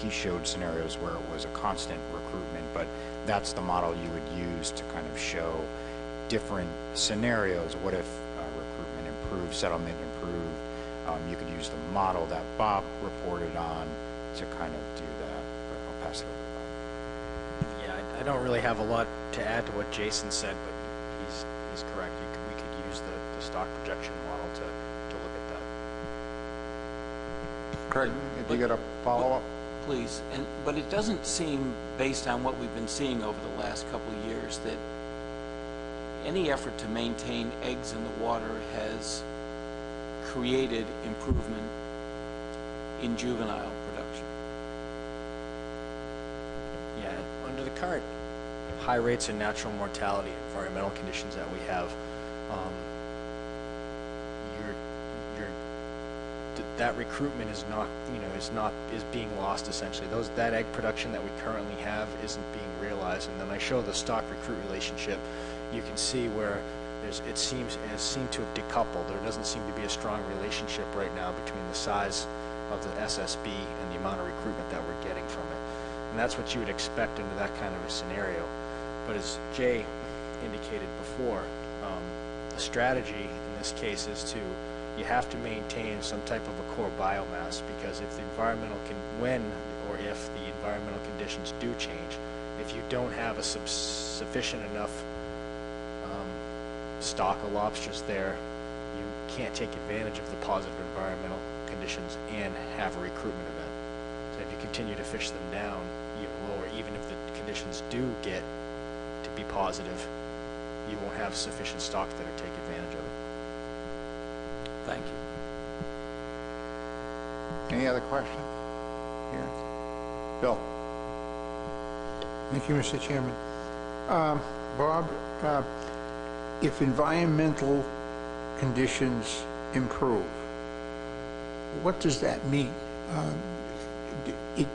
He showed scenarios where it was a constant recruitment, but that's the model you would use to kind of show different scenarios. What if recruitment improved, settlement improved? You could use the model that Bob reported on to kind of do that, but I'll pass it over to Bob. Yeah, I don't really have a lot to add to what Jason said, but he's correct. We could use the stock projection model to look at that. Craig, did you get a follow-up? Please, but it doesn't seem, based on what we've been seeing over the last couple of years, that any effort to maintain eggs in the water has created improvement in juvenile production. Yeah, under the current high rates of natural mortality, environmental conditions that we have, that recruitment is being lost essentially. That egg production that we currently have isn't being realized. And then I show the stock recruit relationship. You can see where it seems to have decoupled. There doesn't seem to be a strong relationship right now between the size of the SSB and the amount of recruitment that we're getting from it. And that's what you would expect under that kind of a scenario. But as Jay indicated before, the strategy in this case is you have to maintain some type of a core biomass, because if the environmental conditions do change, if you don't have a sufficient enough stock of lobsters there, you can't take advantage of the positive environmental conditions and have a recruitment event. So if you continue to fish them down even lower, even if the conditions do get to be positive, you won't have sufficient stock there to take advantage of it. Thank you. Any other questions? Here. Bill. Thank you, Mr. Chairman. Bob, if environmental conditions improve, what does that mean?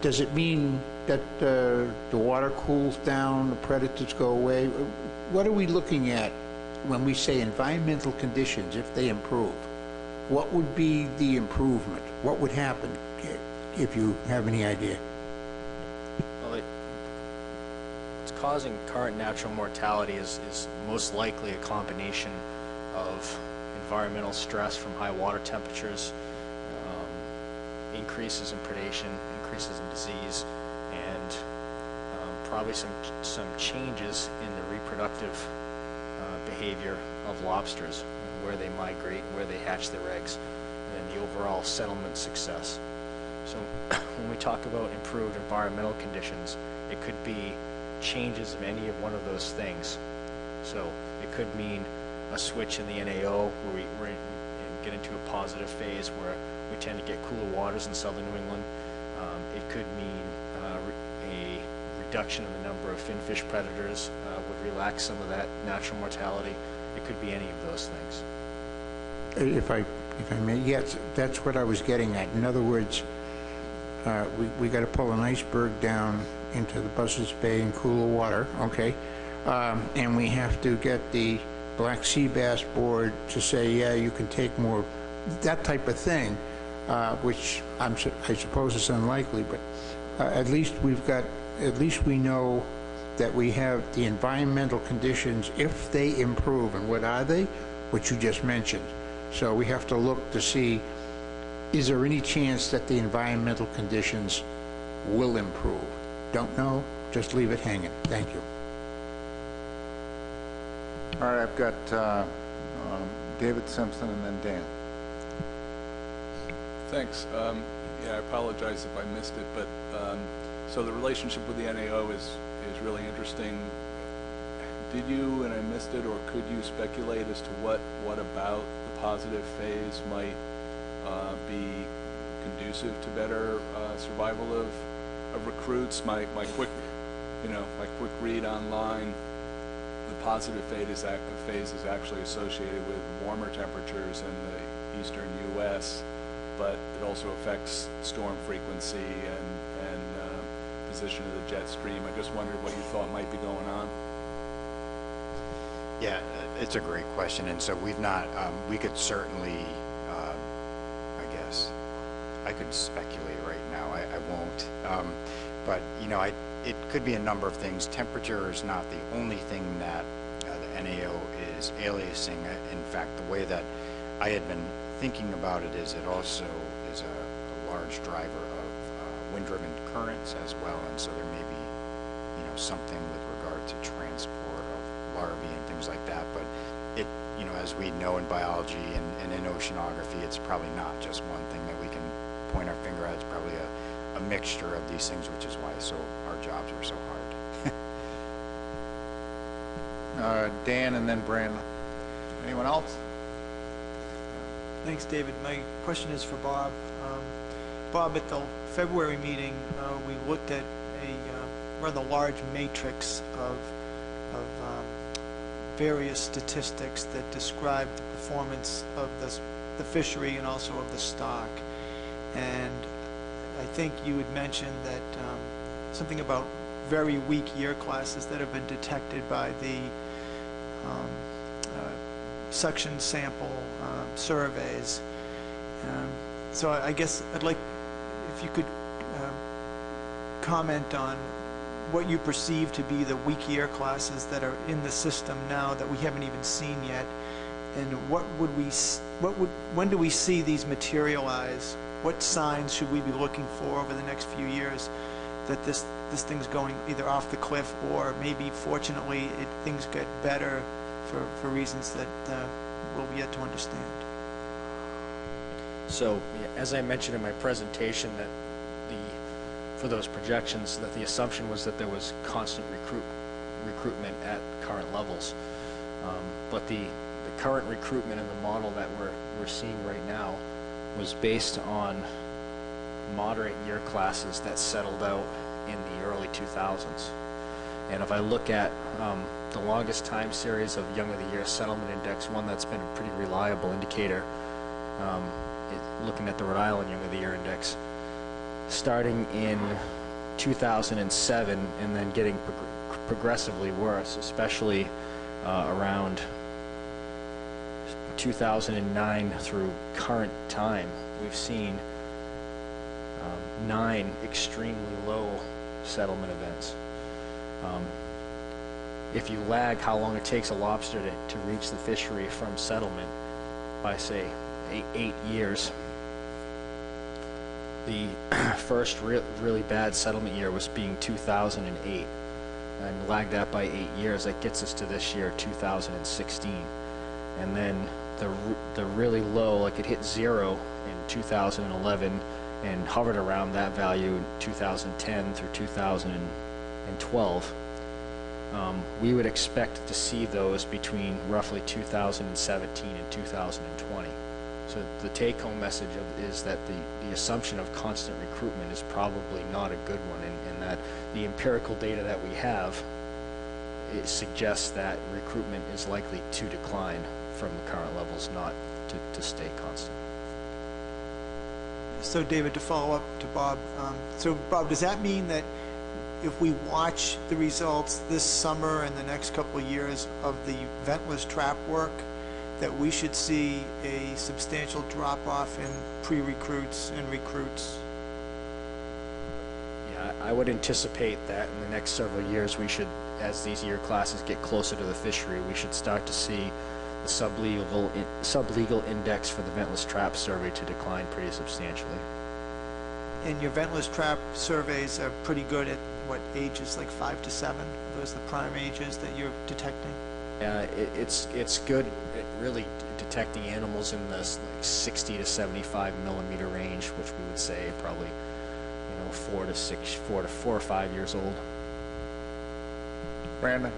Does it mean that the water cools down, the predators go away? What are we looking at when we say environmental conditions, if they improve? What would be the improvement? What would happen, if you have any idea? Well, it's causing current natural mortality is most likely a combination of environmental stress from high water temperatures, increases in predation, increases in disease, and probably some changes in the reproductive behavior of lobsters, where they migrate, where they hatch their eggs, and the overall settlement success. So when we talk about improved environmental conditions, it could be changes of any of one of those things. So it could mean a switch in the NAO, where we get into a positive phase where we tend to get cooler waters in southern New England. It could mean a reduction in the number of finfish predators, would relax some of that natural mortality. It could be any of those things. If I may, yes, that's what I was getting at. In other words, we got to pull an iceberg down into the Buzzards Bay in cooler water, okay? And we have to get the Black Sea Bass Board to say, yeah, you can take more, that type of thing, which I suppose is unlikely, but at least we know that we have the environmental conditions, if they improve. And what are they? What you just mentioned. So we have to look to see, is there any chance that the environmental conditions will improve? Don't know, just leave it hanging. Thank you. All right, I've got David Simpson and then Dan. Thanks. Yeah, I apologize if I missed it, but so the relationship with the NAO is really interesting. Did you, and I missed it, or could you speculate as to what about the positive phase might be conducive to better survival of recruits? My quick read online, the positive phase is actually associated with warmer temperatures in the eastern U.S., but it also affects storm frequency and position of the jet stream. I just wondered what you thought might be going on. Yeah, it's a great question, and so we've not, we could certainly, I guess, I could speculate right now, I won't. But, you know, it could be a number of things. Temperature is not the only thing that the NAO is aliasing. In fact, the way that I had been thinking about it is it also is a large driver of wind-driven currents as well, and so there may be, you know, something with regard to transport of larvae and things like that. But it, you know, as we know in biology and in oceanography, it's probably not just one thing that we can point our finger at. It's probably a mixture of these things, which is why our jobs are so hard. Dan and then Brandon. Anyone else? Thanks, David. My question is for Bob. Bob, at the February meeting, we looked at a rather large matrix of various statistics that describe the performance of the fishery and also of the stock. And I think you had mentioned that something about very weak year classes that have been detected by the suction sample surveys. So I guess I'd like if you could comment on what you perceive to be the weak year classes that are in the system now that we haven't even seen yet, and when do we see these materialize? What signs should we be looking for over the next few years that this thing's going either off the cliff, or maybe fortunately things get better for reasons that we'll yet to understand? So, as I mentioned in my presentation, that for those projections, that the assumption was that there was constant recruitment at current levels, but the current recruitment in the model that we're seeing right now was based on moderate year classes that settled out in the early 2000s. And if I look at the longest time series of Young of the Year Settlement Index, one that's been a pretty reliable indicator, looking at the Rhode Island Young of the Year Index, starting in 2007 and then getting progressively worse, especially around 2009 through current time, we've seen 9 extremely low settlement events. If you lag how long it takes a lobster to reach the fishery from settlement by, say, 8 years, the first really bad settlement year was being 2008, and lag that by 8 years. That gets us to this year, 2016, and then the really low, like it hit 0 in 2011 and hovered around that value in 2010 through 2012. We would expect to see those between roughly 2017 and 2020. So the take-home message is that the assumption of constant recruitment is probably not a good one, and that the empirical data that we have, it suggests that recruitment is likely to decline from the current levels, not to stay constant. So David, to follow up to Bob, so Bob, does that mean that if we watch the results this summer and the next couple of years of the ventless trap work, that we should see a substantial drop-off in pre-recruits and recruits? Yeah, I would anticipate that in the next several years we should, as these year classes get closer to the fishery, we should start to see the sublegal index for the ventless trap survey to decline pretty substantially. And your ventless trap surveys are pretty good at what ages, like 5 to 7? Those are the prime ages that you're detecting? Yeah, it's good at really detecting animals in this like 60 to 75 millimeter range, which we would say probably, 4 or 5 years old. Brandon.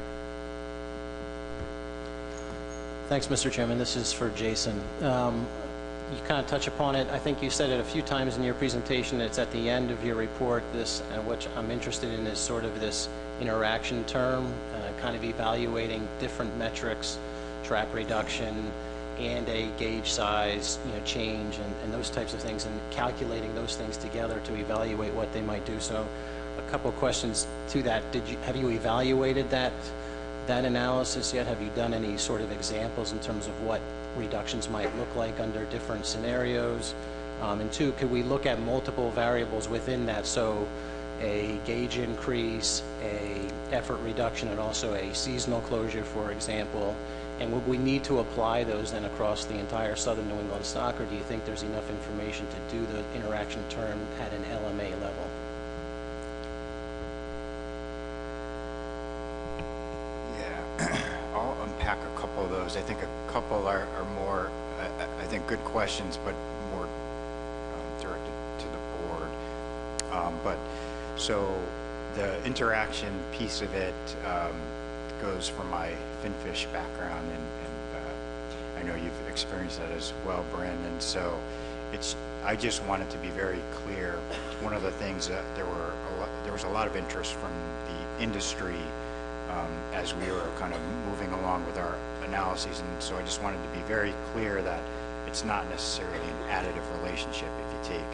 Thanks, Mr. Chairman. This is for Jason. You kind of touch upon it. I think you said it a few times in your presentation. It's at the end of your report. This, which I'm interested in, is sort of this interaction term, kind of evaluating different metrics, trap reduction, and a gauge size, change, and those types of things, and calculating those things together to evaluate what they might do. So, a couple of questions to that. Have you evaluated that that analysis yet? Have you done any sort of examples in terms of what reductions might look like under different scenarios? And two, could we look at multiple variables within that? So a gauge increase, a effort reduction, and also a seasonal closure, for example. And would we need to apply those then across the entire southern New England stock, or do you think there's enough information to do the interaction term at an LMA level? Yeah, I'll unpack a couple of those. I think a couple are more, I think, good questions, but more directed to the board. But so the interaction piece of it goes from my finfish background, and I know you've experienced that as well, Brandon. So I just wanted to be very clear. One of the things that there was a lot of interest from the industry as we were kind of moving along with our analyses, and so I just wanted to be very clear that it's not necessarily an additive relationship. If you take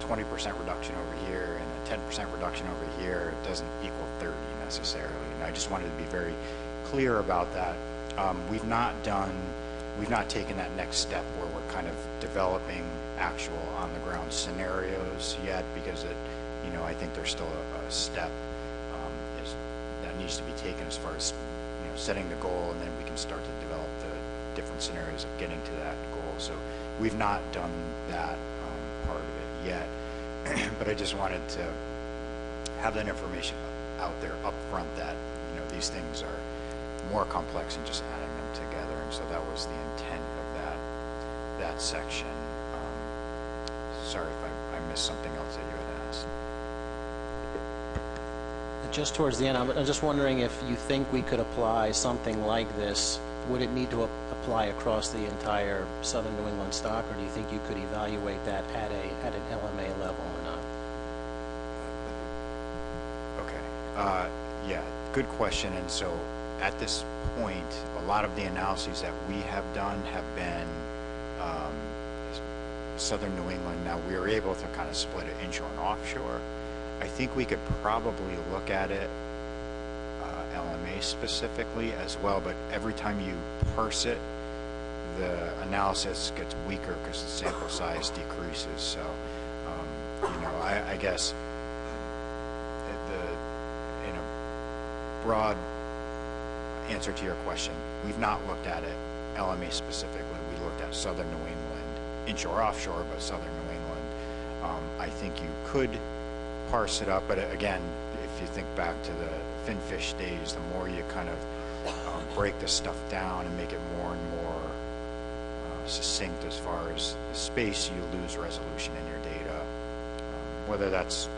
20% reduction over here and a 10% reduction over here, it doesn't equal 30 necessarily. And I just wanted to be very clear about that. We've not taken that next step where we're kind of developing actual on-the-ground scenarios yet, because I think there's still a step that needs to be taken as far as setting the goal, and then we can start to develop the different scenarios of getting to that goal. So we've not done that part of it yet, but I just wanted to have that information out there up front that these things are more complex than just adding them together, and so that was the intent of that section. Sorry if I missed something else that you had asked. Just towards the end, I'm just wondering if you think we could apply something like this. Would it need to apply across the entire southern New England stock, or do you think you could evaluate that at an LMA level or not? Okay. Yeah, good question. And so at this point, a lot of the analyses that we have done have been southern New England. Now, we were able to kind of split it inshore and offshore. I think we could probably look at it LMA specifically as well, but every time you parse it, the analysis gets weaker because the sample size decreases. So, I guess in a broad answer to your question, we've not looked at it LMA specifically. We looked at southern New England, inshore, offshore, but southern New England. I think you could parse it up, but again, if you think back to the finfish days, the more you kind of break this stuff down and make it more and more succinct as far as the space, you lose resolution in your data. Whether that's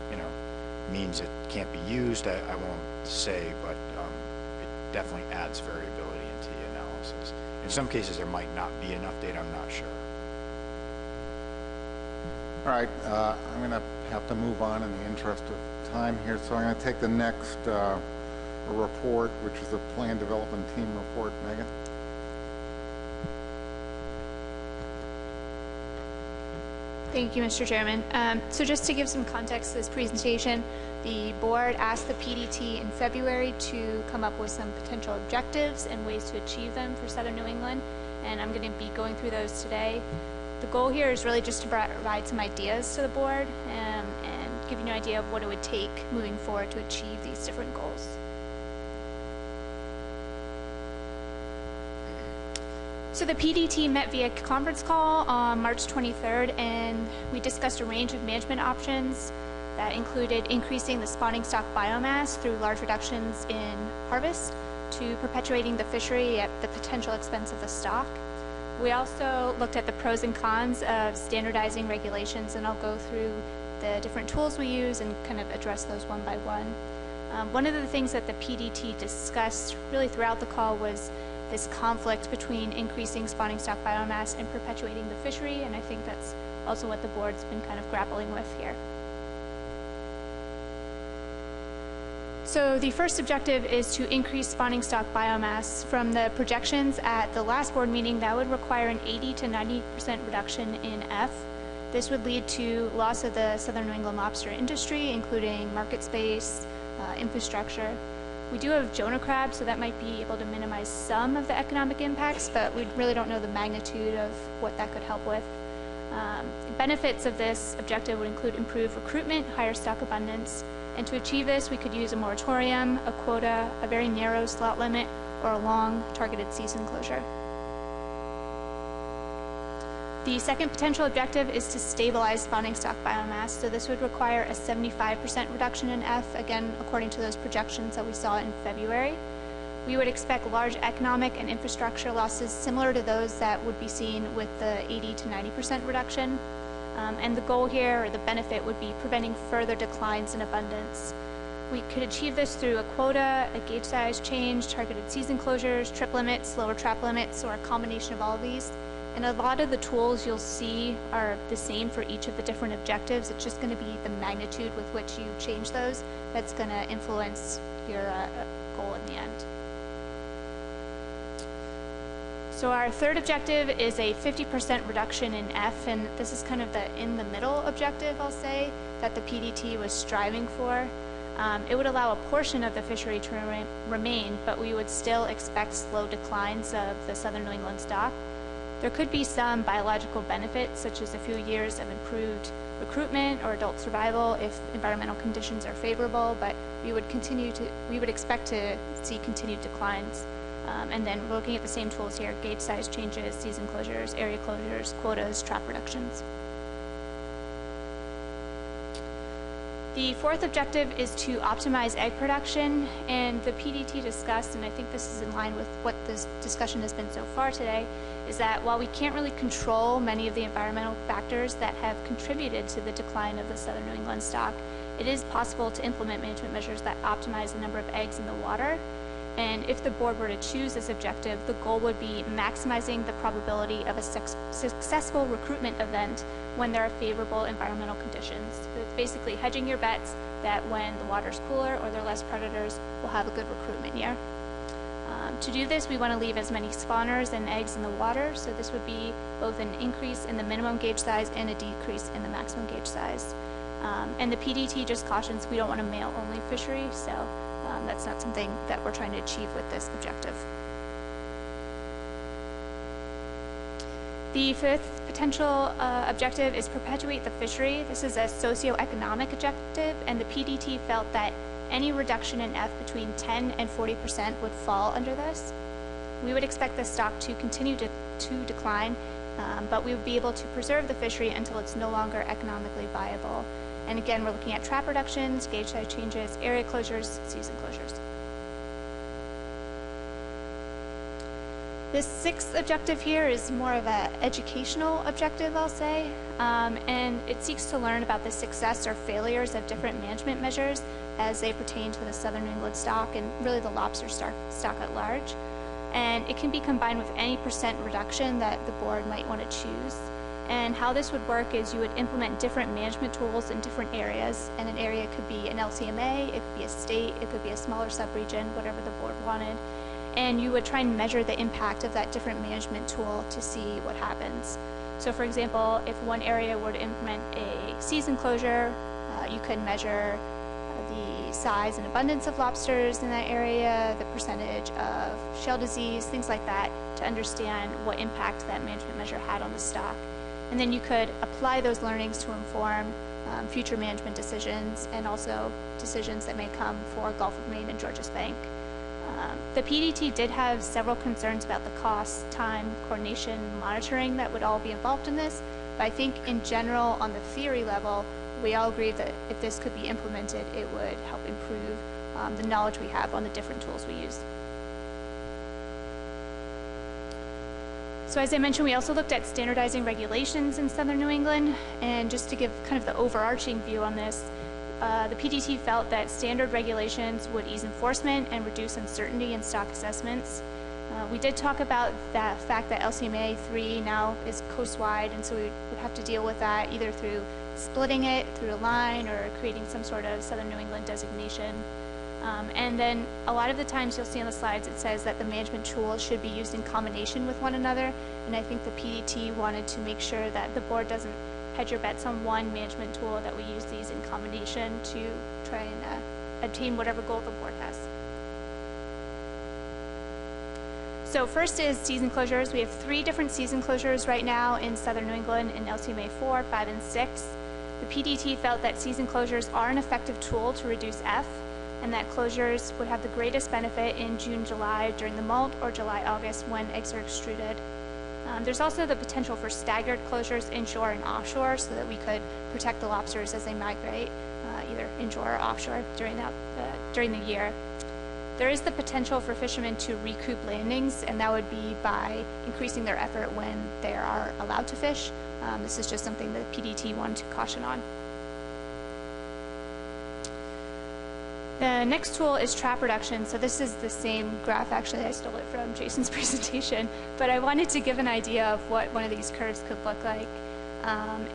means it can't be used, I won't say, but it definitely adds variability into the analysis. In some cases, there might not be enough data. I'm not sure. All right, I'm going to have to move on in the interest of time here, so I'm going to take the next report, which is the Plan Development Team report. Megan? Thank you, Mr. Chairman. So just to give some context to this presentation, the board asked the PDT in February to come up with some potential objectives and ways to achieve them for Southern New England, and I'm going to be going through those today. The goal here is really just to provide some ideas to the board and give you an idea of what it would take moving forward to achieve these different goals. So the PDT met via conference call on March 23rd, and we discussed a range of management options that included increasing the spawning stock biomass through large reductions in harvest to perpetuating the fishery at the potential expense of the stock. We also looked at the pros and cons of standardizing regulations, and I'll go through the different tools we use and kind of address those one by one. One of the things that the PDT discussed really throughout the call was this conflict between increasing spawning stock biomass and perpetuating the fishery, and I think that's also what the board's been kind of grappling with here. So the first objective is to increase spawning stock biomass. From the projections at the last board meeting, that would require an 80 to 90% reduction in F. This would lead to loss of the Southern New England lobster industry, including market space, infrastructure. We do have Jonah crab, so that might be able to minimize some of the economic impacts, but we really don't know the magnitude of what that could help with. Benefits of this objective would include improved recruitment, higher stock abundance, and to achieve this, we could use a moratorium, a quota, a very narrow slot limit, or a long targeted season closure. The second potential objective is to stabilize spawning stock biomass, so this would require a 75% reduction in F, again, according to those projections that we saw in February. We would expect large economic and infrastructure losses similar to those that would be seen with the 80 to 90% reduction. And the goal here, or the benefit, would be preventing further declines in abundance. We could achieve this through a quota, a gauge size change, targeted season closures, trip limits, lower trap limits, or a combination of all of these. And a lot of the tools you'll see are the same for each of the different objectives. It's just going to be the magnitude with which you change those that's going to influence your goal in the end. So our third objective is a 50% reduction in F, and this is kind of the in-the-middle objective, I'll say, that the PDT was striving for. It would allow a portion of the fishery to remain, but we would still expect slow declines of the southern New England stock. There could be some biological benefits, such as a few years of improved recruitment or adult survival if environmental conditions are favorable, but we would expect to see continued declines. And then we're looking at the same tools here: gauge size changes, season closures, area closures, quotas, trap reductions. The fourth objective is to optimize egg production, and the PDT discussed, and I think this is in line with what this discussion has been so far today, is that while we can't really control many of the environmental factors that have contributed to the decline of the southern New England stock, it is possible to implement management measures that optimize the number of eggs in the water. And if the board were to choose this objective, the goal would be maximizing the probability of a successful recruitment event when there are favorable environmental conditions. So it's basically hedging your bets that when the water's cooler or there are less predators, we'll have a good recruitment year. To do this, we want to leave as many spawners and eggs in the water, so this would be both an increase in the minimum gauge size and a decrease in the maximum gauge size. And the PDT just cautions we don't want a male-only fishery, so that's not something that we're trying to achieve with this objective. The fifth potential objective is perpetuate the fishery. This is a socioeconomic objective, and the PDT felt that any reduction in F between 10 and 40% would fall under this. We would expect the stock to continue to decline, but we would be able to preserve the fishery until it's no longer economically viable. And again, we're looking at trap reductions, gauge size changes, area closures, season closures. This sixth objective here is more of an educational objective, I'll say, and it seeks to learn about the success or failures of different management measures as they pertain to the southern New England stock and really the lobster stock at large. And it can be combined with any percent reduction that the board might want to choose. And how this would work is you would implement different management tools in different areas, and an area could be an LCMA, it could be a state, it could be a smaller subregion, whatever the board wanted. And you would try and measure the impact of that different management tool to see what happens. So for example, if one area were to implement a season closure, you could measure the size and abundance of lobsters in that area, the percentage of shell disease, things like that, to understand what impact that management measure had on the stock. And then you could apply those learnings to inform future management decisions and also decisions that may come for Gulf of Maine and Georges Bank. The PDT did have several concerns about the cost, time, coordination, monitoring that would all be involved in this, but I think in general, on the theory level, we all agree that if this could be implemented, it would help improve the knowledge we have on the different tools we use. So as I mentioned, we also looked at standardizing regulations in southern New England, and just to give kind of the overarching view on this, the PDT felt that standard regulations would ease enforcement and reduce uncertainty in stock assessments. We did talk about the fact that LCMA 3 now is coast-wide, and so we would have to deal with that either through splitting it through a line or creating some sort of southern New England designation. And then a lot of the times you'll see on the slides it says that the management tools should be used in combination with one another, and I think the PDT wanted to make sure that the board doesn't hedge your bets on one management tool, that we use these in combination to try and obtain whatever goal the board has. So first is season closures. We have 3 different season closures right now in southern New England in LCMA 4, 5, and 6. The PDT felt that season closures are an effective tool to reduce F, and that closures would have the greatest benefit in June, July during the molt, or July, August when eggs are extruded. There's also the potential for staggered closures inshore and offshore so that we could protect the lobsters as they migrate, either inshore or offshore during the year. There is the potential for fishermen to recoup landings, and that would be by increasing their effort when they are allowed to fish. This is just something that PDT wanted to caution on. The next tool is trap reduction. So this is the same graph. Actually, I stole it from Jason's presentation, but I wanted to give an idea of what one of these curves could look like.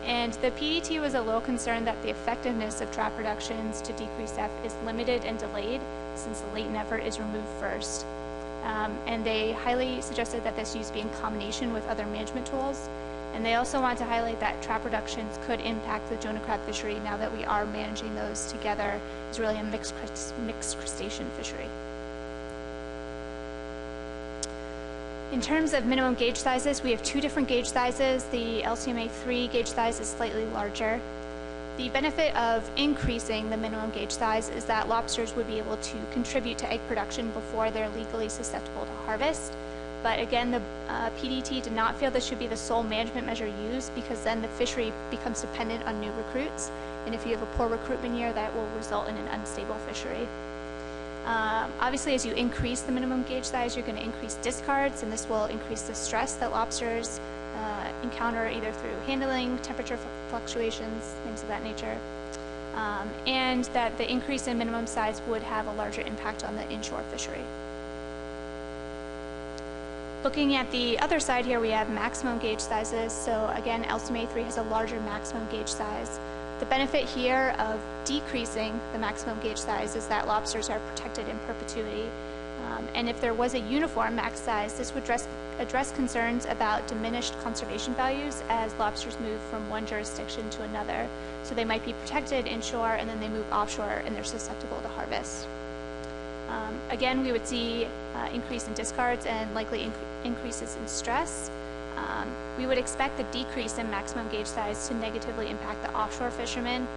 And the PDT was a little concerned that the effectiveness of trap reductions to decrease F is limited and delayed since the latent effort is removed first. And they highly suggested that this use be in combination with other management tools. And they also wanted to highlight that trap reductions could impact the Jonah crab fishery now that we are managing those together. It's really a mixed crustacean fishery. In terms of minimum gauge sizes, we have 2 different gauge sizes. The LCMA 3 gauge size is slightly larger. The benefit of increasing the minimum gauge size is that lobsters would be able to contribute to egg production before they're legally susceptible to harvest. But again, the PDT did not feel this should be the sole management measure used, because then the fishery becomes dependent on new recruits. And if you have a poor recruitment year, that will result in an unstable fishery. Obviously, as you increase the minimum gauge size, you're going to increase discards, and this will increase the stress that lobsters encounter either through handling, temperature fluctuations, things of that nature. And that the increase in minimum size would have a larger impact on the inshore fishery. Looking at the other side here, we have maximum gauge sizes. So again, LCMA 3 has a larger maximum gauge size. The benefit here of decreasing the maximum gauge size is that lobsters are protected in perpetuity. And if there was a uniform max size, this would address concerns about diminished conservation values as lobsters move from one jurisdiction to another. So they might be protected inshore and then they move offshore and they're susceptible to harvest. Again, we would see increase in discards and likely increases in stress. We would expect the decrease in maximum gauge size to negatively impact the offshore fishermen.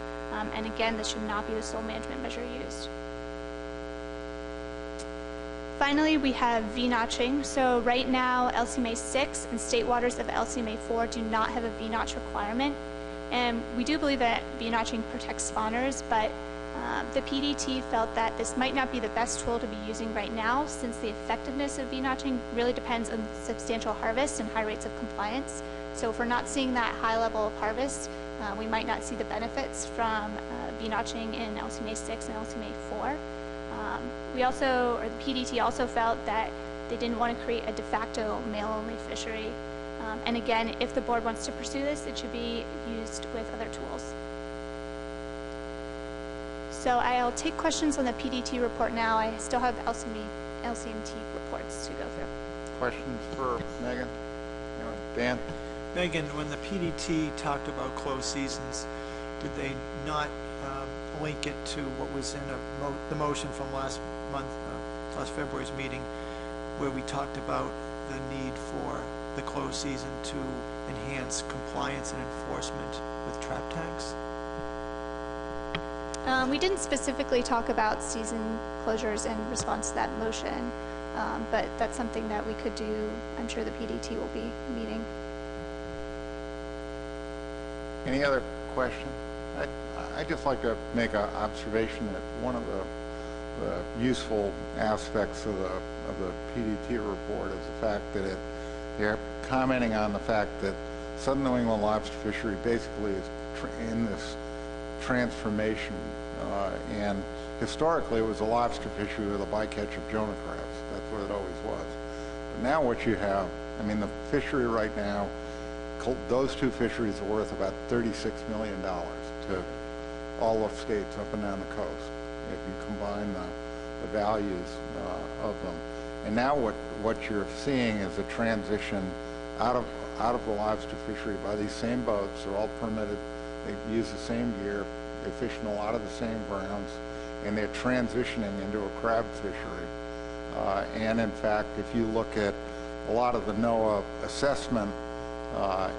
And again, this should not be the sole management measure used. Finally, we have V-notching. So right now, LCMA 6 and state waters of LCMA 4 do not have a V-notch requirement. And we do believe that V-notching protects spawners, but the PDT felt that this might not be the best tool to be using right now, since the effectiveness of V-notching really depends on substantial harvest and high rates of compliance. So if we're not seeing that high level of harvest, we might not see the benefits from V-notching in LCMA 6 and LCMA 4. The PDT also felt that they didn't want to create a de facto male-only fishery. And again, if the board wants to pursue this, it should be used with other tools. So I'll take questions on the PDT report now. I still have LCMT reports to go through. Questions for Megan? Dan? Megan, when the PDT talked about closed seasons, did they not link it to what was in the motion from last February's meeting, where we talked about the need for the closed season to enhance compliance and enforcement with trap tanks? We didn't specifically talk about season closures in response to that motion, but that's something that we could do. I'm sure the PDT will be meeting. Any other question? I'd just like to make an observation that one of the useful aspects of the PDT report is the fact that they're commenting on the fact that Southern New England lobster fishery basically is in this transformation, and historically it was a lobster fishery with a bycatch of Jonah crabs. That's what it always was. But now what you have, I mean, the fishery right now, those two fisheries are worth about $36 million to all of states up and down the coast, if you combine the values of them. And now what you're seeing is a transition out of the lobster fishery by these same boats. They're all permitted. They use the same gear. They fish in a lot of the same grounds, and they're transitioning into a crab fishery. And in fact, if you look at a lot of the NOAA assessment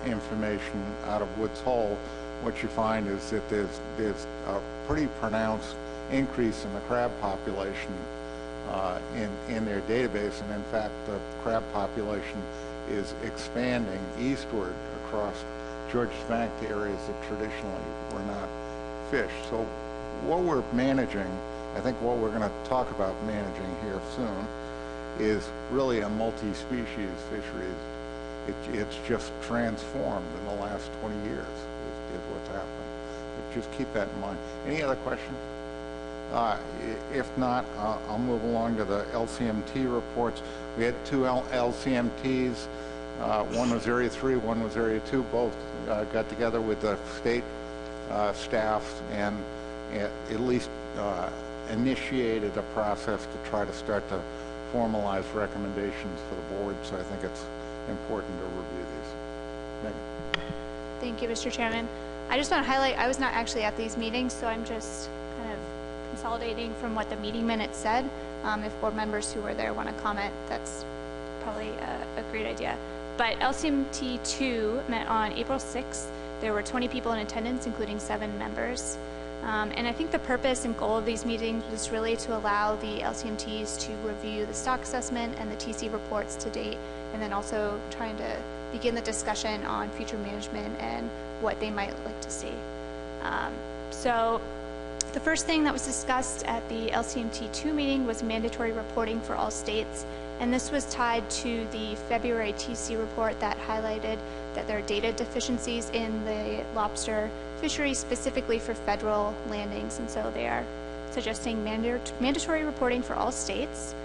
information out of Woods Hole, what you find is that there's a pretty pronounced increase in the crab population in their database, and in fact the crab population is expanding eastward across Georges Bank to areas that traditionally were not fished. So what we're managing, I think what we're going to talk about managing here soon, is really a multi-species fishery. It's just transformed in the last 20 years is what's happened. But just keep that in mind. Any other questions? If not, I'll move along to the LCMT reports. We had two LCMTs. One was Area 3, one was Area 2. Both got together with the state staff and at least initiated a process to try to start to formalize recommendations for the board. So I think it's important to review these. Megan. Thank you, Mr. Chairman. I just want to highlight, I was not actually at these meetings, so I'm just kind of consolidating from what the meeting minutes said. If board members who were there want to comment, that's probably a great idea. But LCMT 2 met on April 6th. There were 20 people in attendance, including 7 members. And I think the purpose and goal of these meetings was really to allow the LCMTs to review the stock assessment and the TC reports to date, and then also trying to begin the discussion on future management and what they might like to see. So the first thing that was discussed at the LCMT 2 meeting was mandatory reporting for all states, and this was tied to the February TC report that highlighted that there are data deficiencies in the lobster fishery specifically for federal landings, and so they are suggesting mandatory reporting for all states.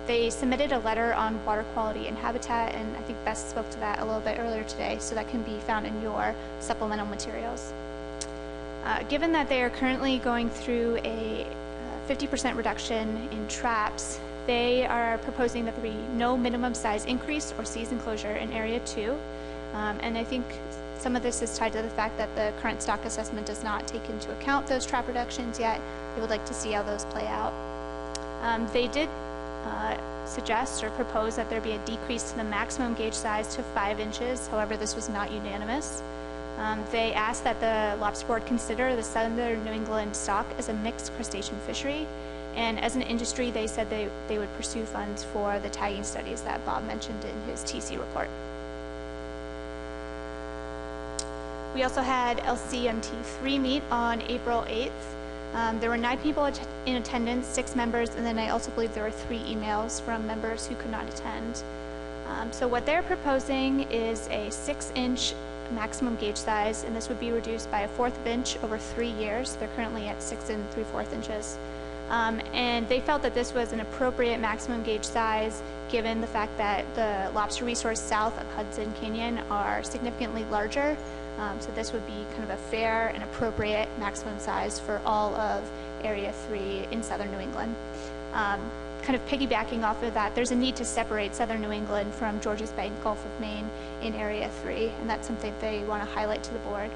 They submitted a letter on water quality and habitat, and I think Beth spoke to that a little bit earlier today, so that can be found in your supplemental materials. Given that they are currently going through a 50% reduction in traps, they are proposing that there be no minimum size increase or season closure in Area 2. And I think some of this is tied to the fact that the current stock assessment does not take into account those trap reductions yet. They would like to see how those play out. They did suggest or propose that there be a decrease to the maximum gauge size to 5 inches. However, this was not unanimous. They asked that the Lobster Board consider the southern New England stock as a mixed crustacean fishery. And as an industry, they said they would pursue funds for the tagging studies that Bob mentioned in his TC report. We also had LCMT3 meet on April 8th. There were 9 people in attendance, 6 members, and then I also believe there were 3 emails from members who could not attend. So what they're proposing is a 6-inch maximum gauge size, and this would be reduced by a 1/4 of inch over 3 years. They're currently at 6 3/4 inches. And they felt that this was an appropriate maximum gauge size given the fact that the lobster resource south of Hudson Canyon are significantly larger. So this would be kind of a fair and appropriate maximum size for all of Area 3 in southern New England. Kind of piggybacking off of that, there's a need to separate southern New England from Georges Bank, Gulf of Maine in Area 3, and that's something they want to highlight to the board.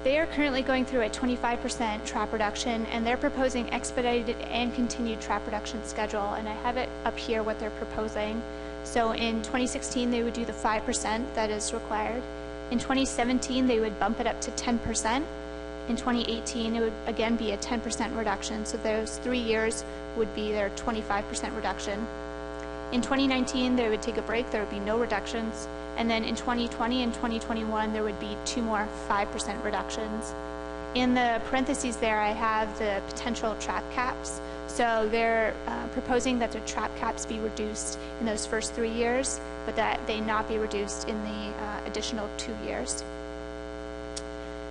They are currently going through a 25% trap reduction, and they're proposing expedited and continued trap reduction schedule, and I have it up here what they're proposing. So in 2016, they would do the 5% that is required. In 2017, they would bump it up to 10%. In 2018, it would again be a 10% reduction, so those 3 years would be their 25% reduction. In 2019, they would take a break, there would be no reductions, and then in 2020 and 2021, there would be 2 more 5% reductions. In the parentheses there, I have the potential trap caps. So they're proposing that the trap caps be reduced in those first 3 years, but that they not be reduced in the additional 2 years.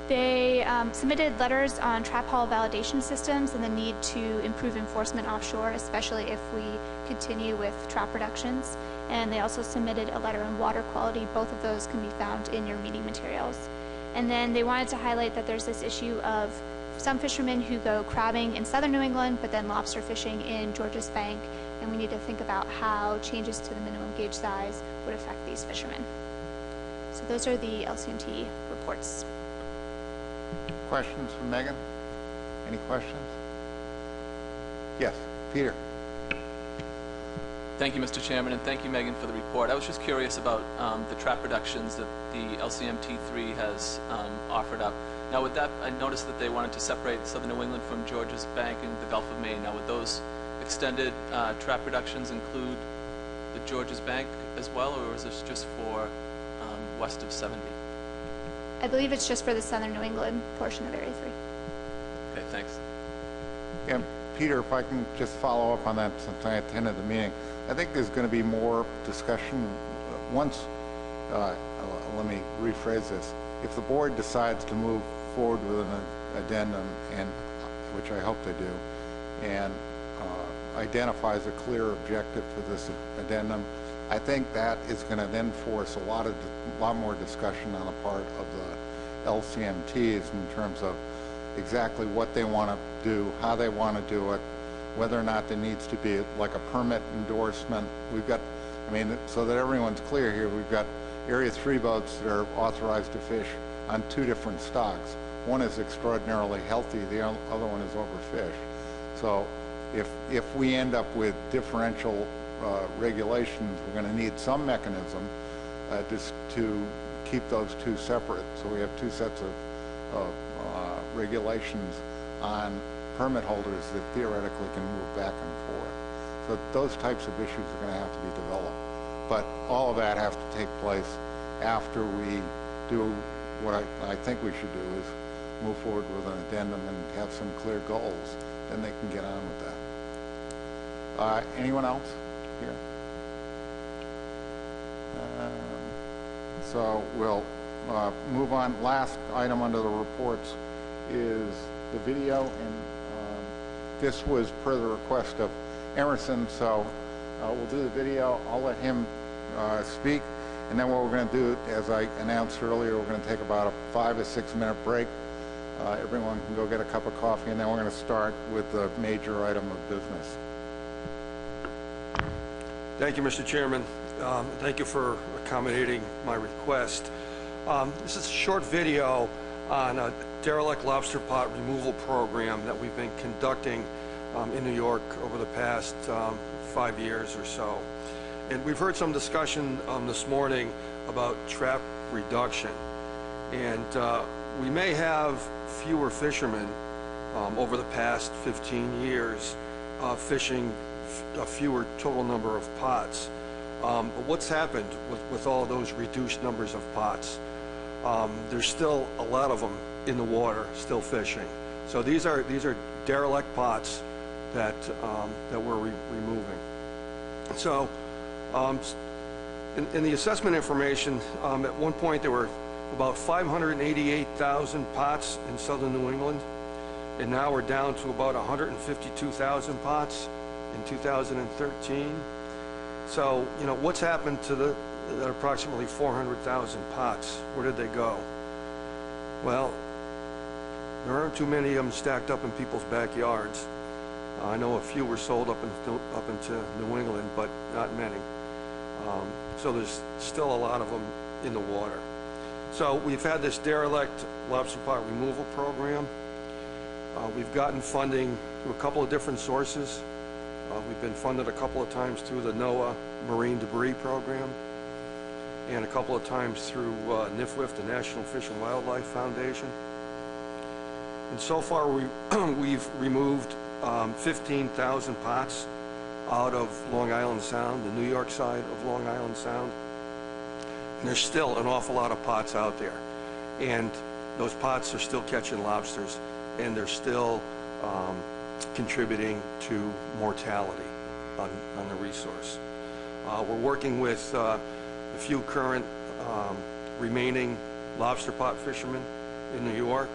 They submitted letters on trap haul validation systems and the need to improve enforcement offshore, especially if we continue with trap reductions. And they also submitted a letter on water quality. Both of those can be found in your meeting materials. And then they wanted to highlight that there's this issue of some fishermen who go crabbing in southern New England, but then lobster fishing in Georges Bank, and we need to think about how changes to the minimum gauge size would affect these fishermen. So those are the LCMT reports. Questions from Megan? Any questions? Yes, Peter. Thank you, Mr. Chairman, and thank you, Megan, for the report. I was just curious about the trap reductions that the LCMT3 has offered up. Now, with that, I noticed that they wanted to separate southern New England from Georges Bank and the Gulf of Maine. Now, would those extended trap reductions include the Georges Bank as well, or is this just for west of 70? I believe it's just for the southern New England portion of Area 3. Okay, thanks. Yeah, Peter, if I can just follow up on that since I attended the meeting. I think there's going to be more discussion once, let me rephrase this. If the board decides to move forward with an addendum, and which I hope they do, and identifies a clear objective for this addendum, I think that is going to then force a lot more discussion on the part of the LCMTs in terms of exactly what they want to do, how they want to do it, whether or not there needs to be like a permit endorsement. We've got, I mean, so that everyone's clear here, we've got Area 3 boats that are authorized to fish on 2 different stocks. One is extraordinarily healthy, the other one is overfished. So if we end up with differential regulations, we're going to need some mechanism just to keep those 2 separate. So we have 2 sets of regulations on permit holders that theoretically can move back and forth. So those types of issues are going to have to be developed. But all of that has to take place after we do what I think we should do, is move forward with an addendum and have some clear goals. Then they can get on with that. Anyone else here? So we'll move on. Last item under the reports is the video, and this was per the request of Emerson, so we'll do the video. I'll let him speak, and then what we're going to do, as I announced earlier, we're going to take about a 5 to 6 minute break. Everyone can go get a cup of coffee, and then we're going to start with the major item of business. Thank you, Mr. Chairman. Thank you for accommodating my request. This is a short video on a derelict lobster pot removal program that we've been conducting in New York over the past 5 years or so. And we've heard some discussion this morning about trap reduction. And we may have fewer fishermen over the past 15 years fishing a fewer total number of pots. But what's happened with all those reduced numbers of pots? There's still a lot of them in the water, still fishing. So these are derelict pots that we're removing. So in the assessment information, at one point there were about 588,000 pots in southern New England, and now we're down to about 152,000 pots in 2013. So, you know, what's happened to that approximately 400,000 pots? Where did they go? Well, there aren't too many of them stacked up in people's backyards. I know a few were sold up into New England, but not many. So there's still a lot of them in the water. So we've had this derelict lobster pot removal program. We've gotten funding through a couple of different sources. We've been funded a couple of times through the NOAA Marine Debris Program, and a couple of times through NIFWF, the National Fish and Wildlife Foundation. And so far we've removed 15,000 pots out of Long Island Sound, the New York side of Long Island Sound. And there's still an awful lot of pots out there. And those pots are still catching lobsters, and they're still contributing to mortality on the resource. We're working with a few current remaining lobster pot fishermen in New York.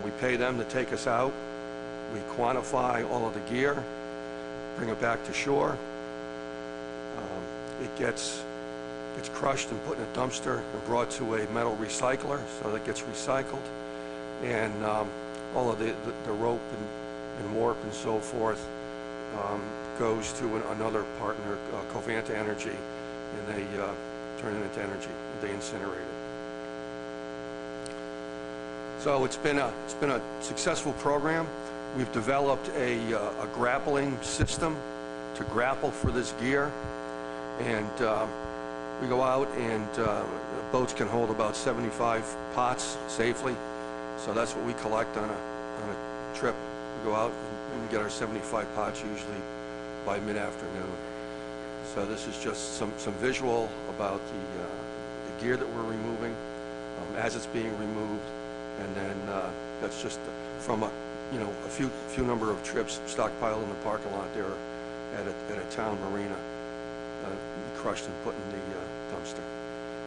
We pay them to take us out. We quantify all of the gear, bring it back to shore. It gets crushed and put in a dumpster and brought to a metal recycler, so that it gets recycled. And all of the rope and warp and so forth goes to another partner, Covanta Energy, and they turn it into energy. They incinerate it. So it's been a successful program. We've developed a grappling system to grapple for this gear. And we go out and boats can hold about 75 pots safely. So that's what we collect on a trip. We go out and get our 75 pots usually by mid-afternoon. So this is just some visual about the gear that we're removing as it's being removed, and then that's just from a few number of trips stockpiled in the parking lot there at a town marina, crushed and put in the dumpster.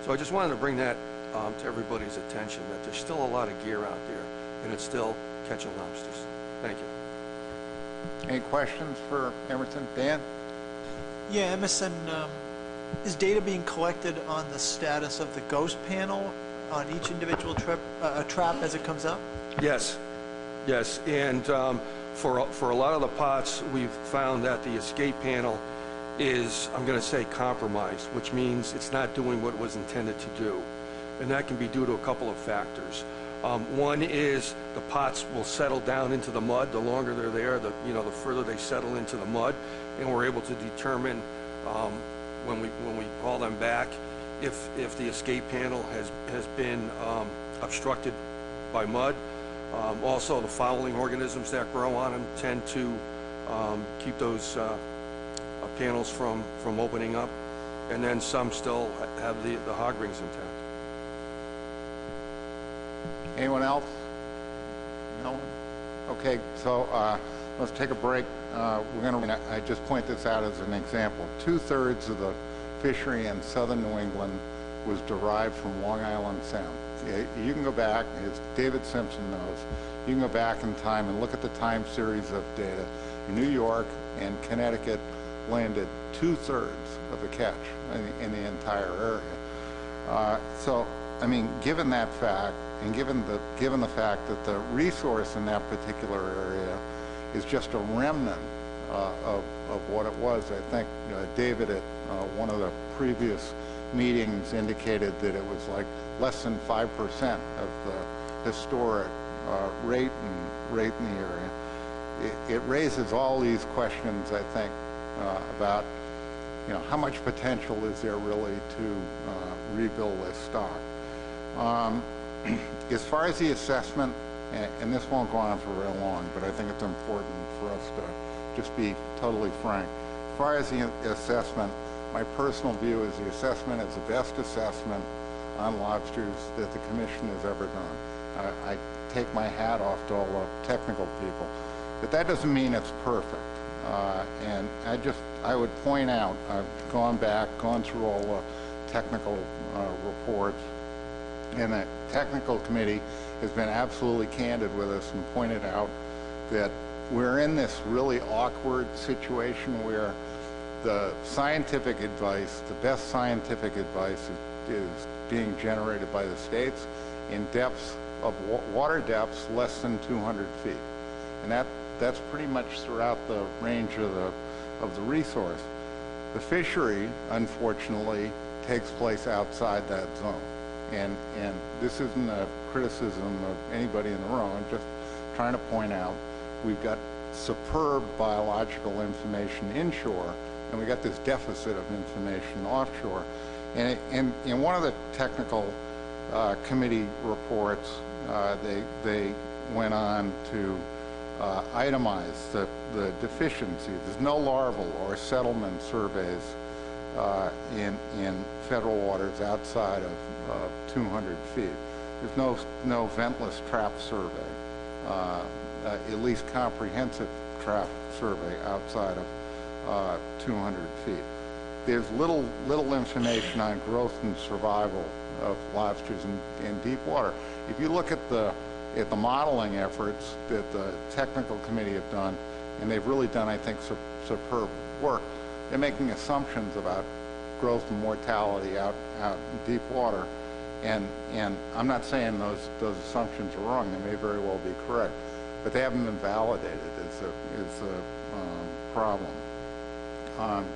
So I just wanted to bring that to everybody's attention, that there's still a lot of gear out there, and it's still catching lobsters. Thank you. Any questions for Emerson? Dan? Yeah, Emerson, is data being collected on the status of the ghost panel on each individual trap as it comes up? Yes, yes, and for a lot of the pots, we've found that the escape panel is, I'm going to say, compromised, which means it's not doing what it was intended to do, and that can be due to a couple of factors. One is the pots will settle down into the mud. The longer they're there, the further they settle into the mud, and we're able to determine when we haul them back if the escape panel has been obstructed by mud. Also, the fouling organisms that grow on them tend to keep those panels from opening up, and then some still have the hog rings intact. Anyone else? No one? Okay, so let's take a break. I just point this out as an example. 2/3 of the fishery in southern New England was derived from Long Island Sound. You can go back, as David Simpson knows, you can go back in time and look at the time series of data. New York and Connecticut landed 2/3 of the catch in the entire area. So, I mean, given that fact, and given the fact that the resource in that particular area is just a remnant of what it was, I think David at one of the previous meetings indicated that it was like less than 5% of the historic rate in the area. It raises all these questions, I think, about how much potential is there really to rebuild this stock. As far as the assessment, and this won't go on for very long, but I think it's important for us to just be totally frank. As far as the assessment, my personal view is the assessment is the best assessment on lobsters that the Commission has ever done. I take my hat off to all the technical people, but that doesn't mean it's perfect. And I would point out, I've gone through all the technical reports, and the technical committee has been absolutely candid with us and pointed out that we're in this really awkward situation where the scientific advice, the best scientific advice is being generated by the states in depths of water depths less than 200 feet. And that's pretty much throughout the range of the resource. The fishery, unfortunately, takes place outside that zone. And this isn't a criticism of anybody in the room. I'm just trying to point out we've got superb biological information inshore, and we got this deficit of information offshore. And in one of the technical committee reports, they went on to itemize the deficiencies. There's no larval or settlement surveys in federal waters outside of 200 feet. There's no ventless trap survey, at least comprehensive trap survey outside of 200 feet. There's little information on growth and survival of lobsters in deep water. If you look at the modeling efforts that the technical committee have done, and they've really done, I think, superb work, they're making assumptions about growth and mortality out in deep water, and I'm not saying those assumptions are wrong. They may very well be correct, but they haven't been validated is a problem.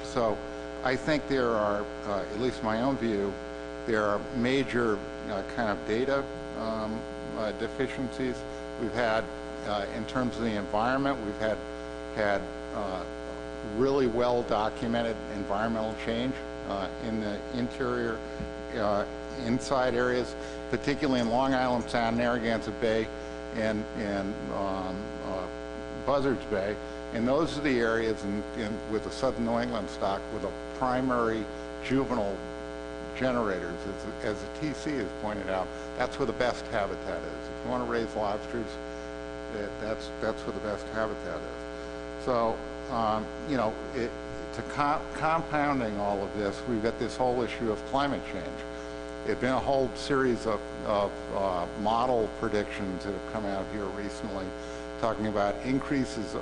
So I think there are, at least my own view, there are major kind of data deficiencies. We've had, in terms of the environment, we've had really well-documented environmental change in the interior, inside areas, particularly in Long Island Sound, Narragansett Bay, and Buzzards Bay. And those are the areas with the southern New England stock with the primary juvenile generators. As the TC has pointed out, that's where the best habitat is. If you want to raise lobsters, that's where the best habitat is. So, you know, compounding all of this, we've got this whole issue of climate change. There's been a whole series of model predictions that have come out here recently talking about increases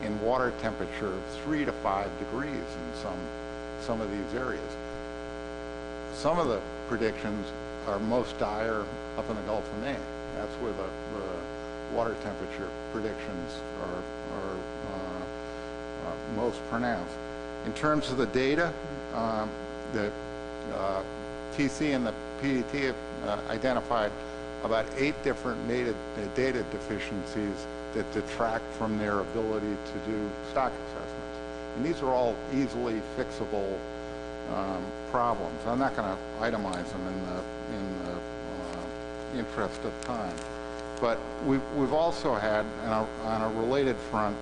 in water temperature of 3 to 5 degrees in some of these areas. Some of the predictions are most dire up in the Gulf of Maine. That's where the water temperature predictions are most pronounced. In terms of the data, the TC and the PDT have identified about 8 different data deficiencies that detract from their ability to do stock assessments. And these are all easily fixable problems. I'm not going to itemize them in the interest of time. But we've also had, on a related front,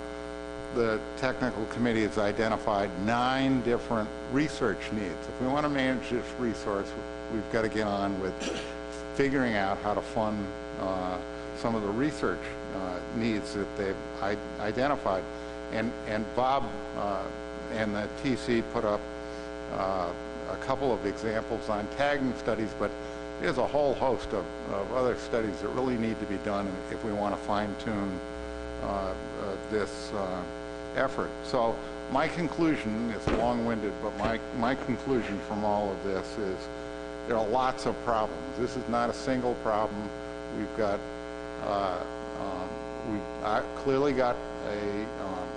the technical committee has identified 9 different research needs. If we want to manage this resource, we've got to get on with figuring out how to fund some of the research needs that they've identified. And Bob and the TC put up a couple of examples on tagging studies, but there's a whole host of other studies that really need to be done if we want to fine-tune this effort. So my conclusion is long-winded, but my conclusion from all of this is there are lots of problems. This is not a single problem. We've got we've clearly got a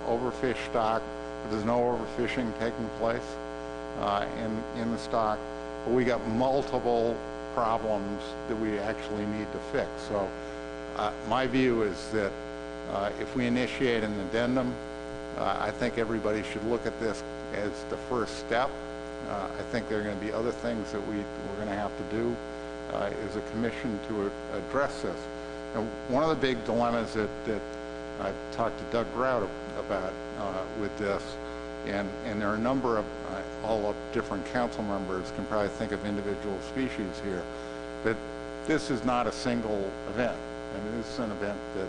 overfished stock, but there's no overfishing taking place in the stock. But we got multiple problems that we actually need to fix. So my view is that if we initiate an addendum, I think everybody should look at this as the first step. I think there are going to be other things that we're going to have to do as a commission to address this. And one of the big dilemmas that I've talked to Doug Grout about with this, and there are a number of all of different council members can probably think of individual species here, but this is not a single event. I mean, this is an event that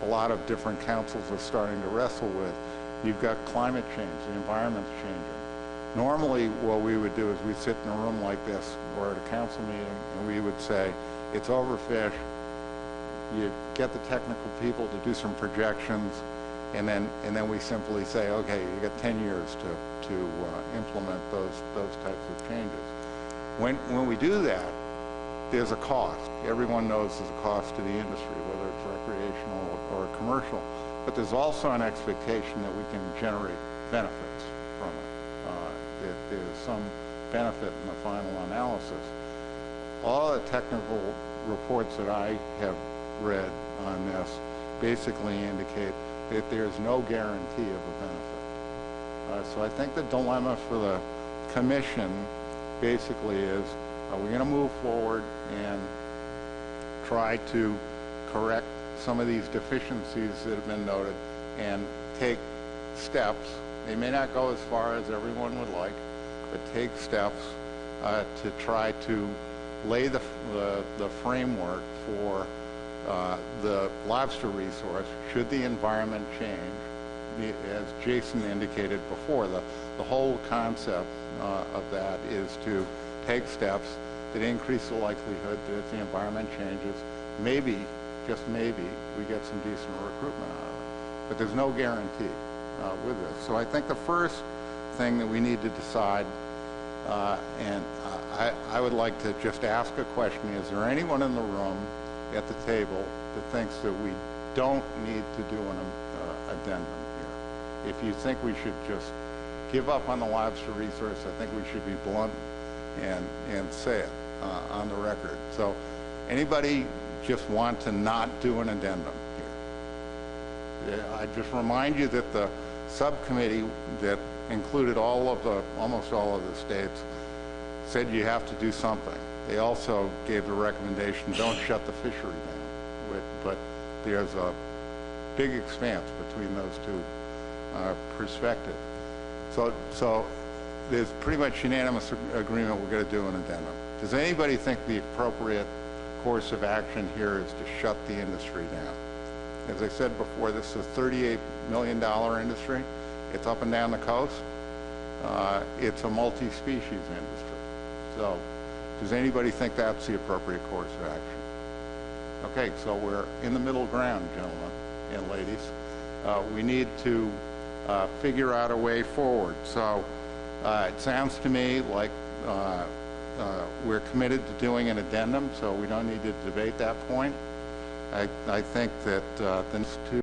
a lot of different councils are starting to wrestle with. You've got climate change, the environment's changing. Normally what we would do is we sit in a room like this or at a council meeting and we would say, it's overfished. You get the technical people to do some projections, and then we simply say, okay, you got 10 years to implement those types of changes. When we do that, there's a cost. Everyone knows there's a cost to the industry, whether it's recreational or commercial. But there's also an expectation that we can generate benefits from it. That there's some benefit in the final analysis. All the technical reports that I have read on this basically indicate that there's no guarantee of a benefit. So I think the dilemma for the commission basically is, are we going to move forward and try to correct some of these deficiencies that have been noted and take steps? They may not go as far as everyone would like, but take steps to try to lay the framework for the lobster resource should the environment change. As Jason indicated before, the whole concept of that is to take steps that increase the likelihood that if the environment changes, maybe, just maybe, we get some decent recruitment out of it. But there's no guarantee with this. So I think the first thing that we need to decide, and I would like to just ask a question, is there anyone in the room at the table that thinks that we don't need to do an addendum here? If you think we should just give up on the lobster resource, I think we should be blunt and say it on the record. So anybody just want to not do an addendum here? I just remind you that the subcommittee that included almost all of the states said you have to do something. They also gave the recommendation, don't shut the fishery down. But there's a big expanse between those two perspectives. So there's pretty much unanimous agreement we're going to do an addendum. Does anybody think the appropriate course of action here is to shut the industry down? As I said before, this is a $38 million industry. It's up and down the coast. It's a multi-species industry. So does anybody think that's the appropriate course of action? Okay, so we're in the middle ground, gentlemen and ladies. We need to figure out a way forward. So it sounds to me like we're committed to doing an addendum, so we don't need to debate that point. I think that the next two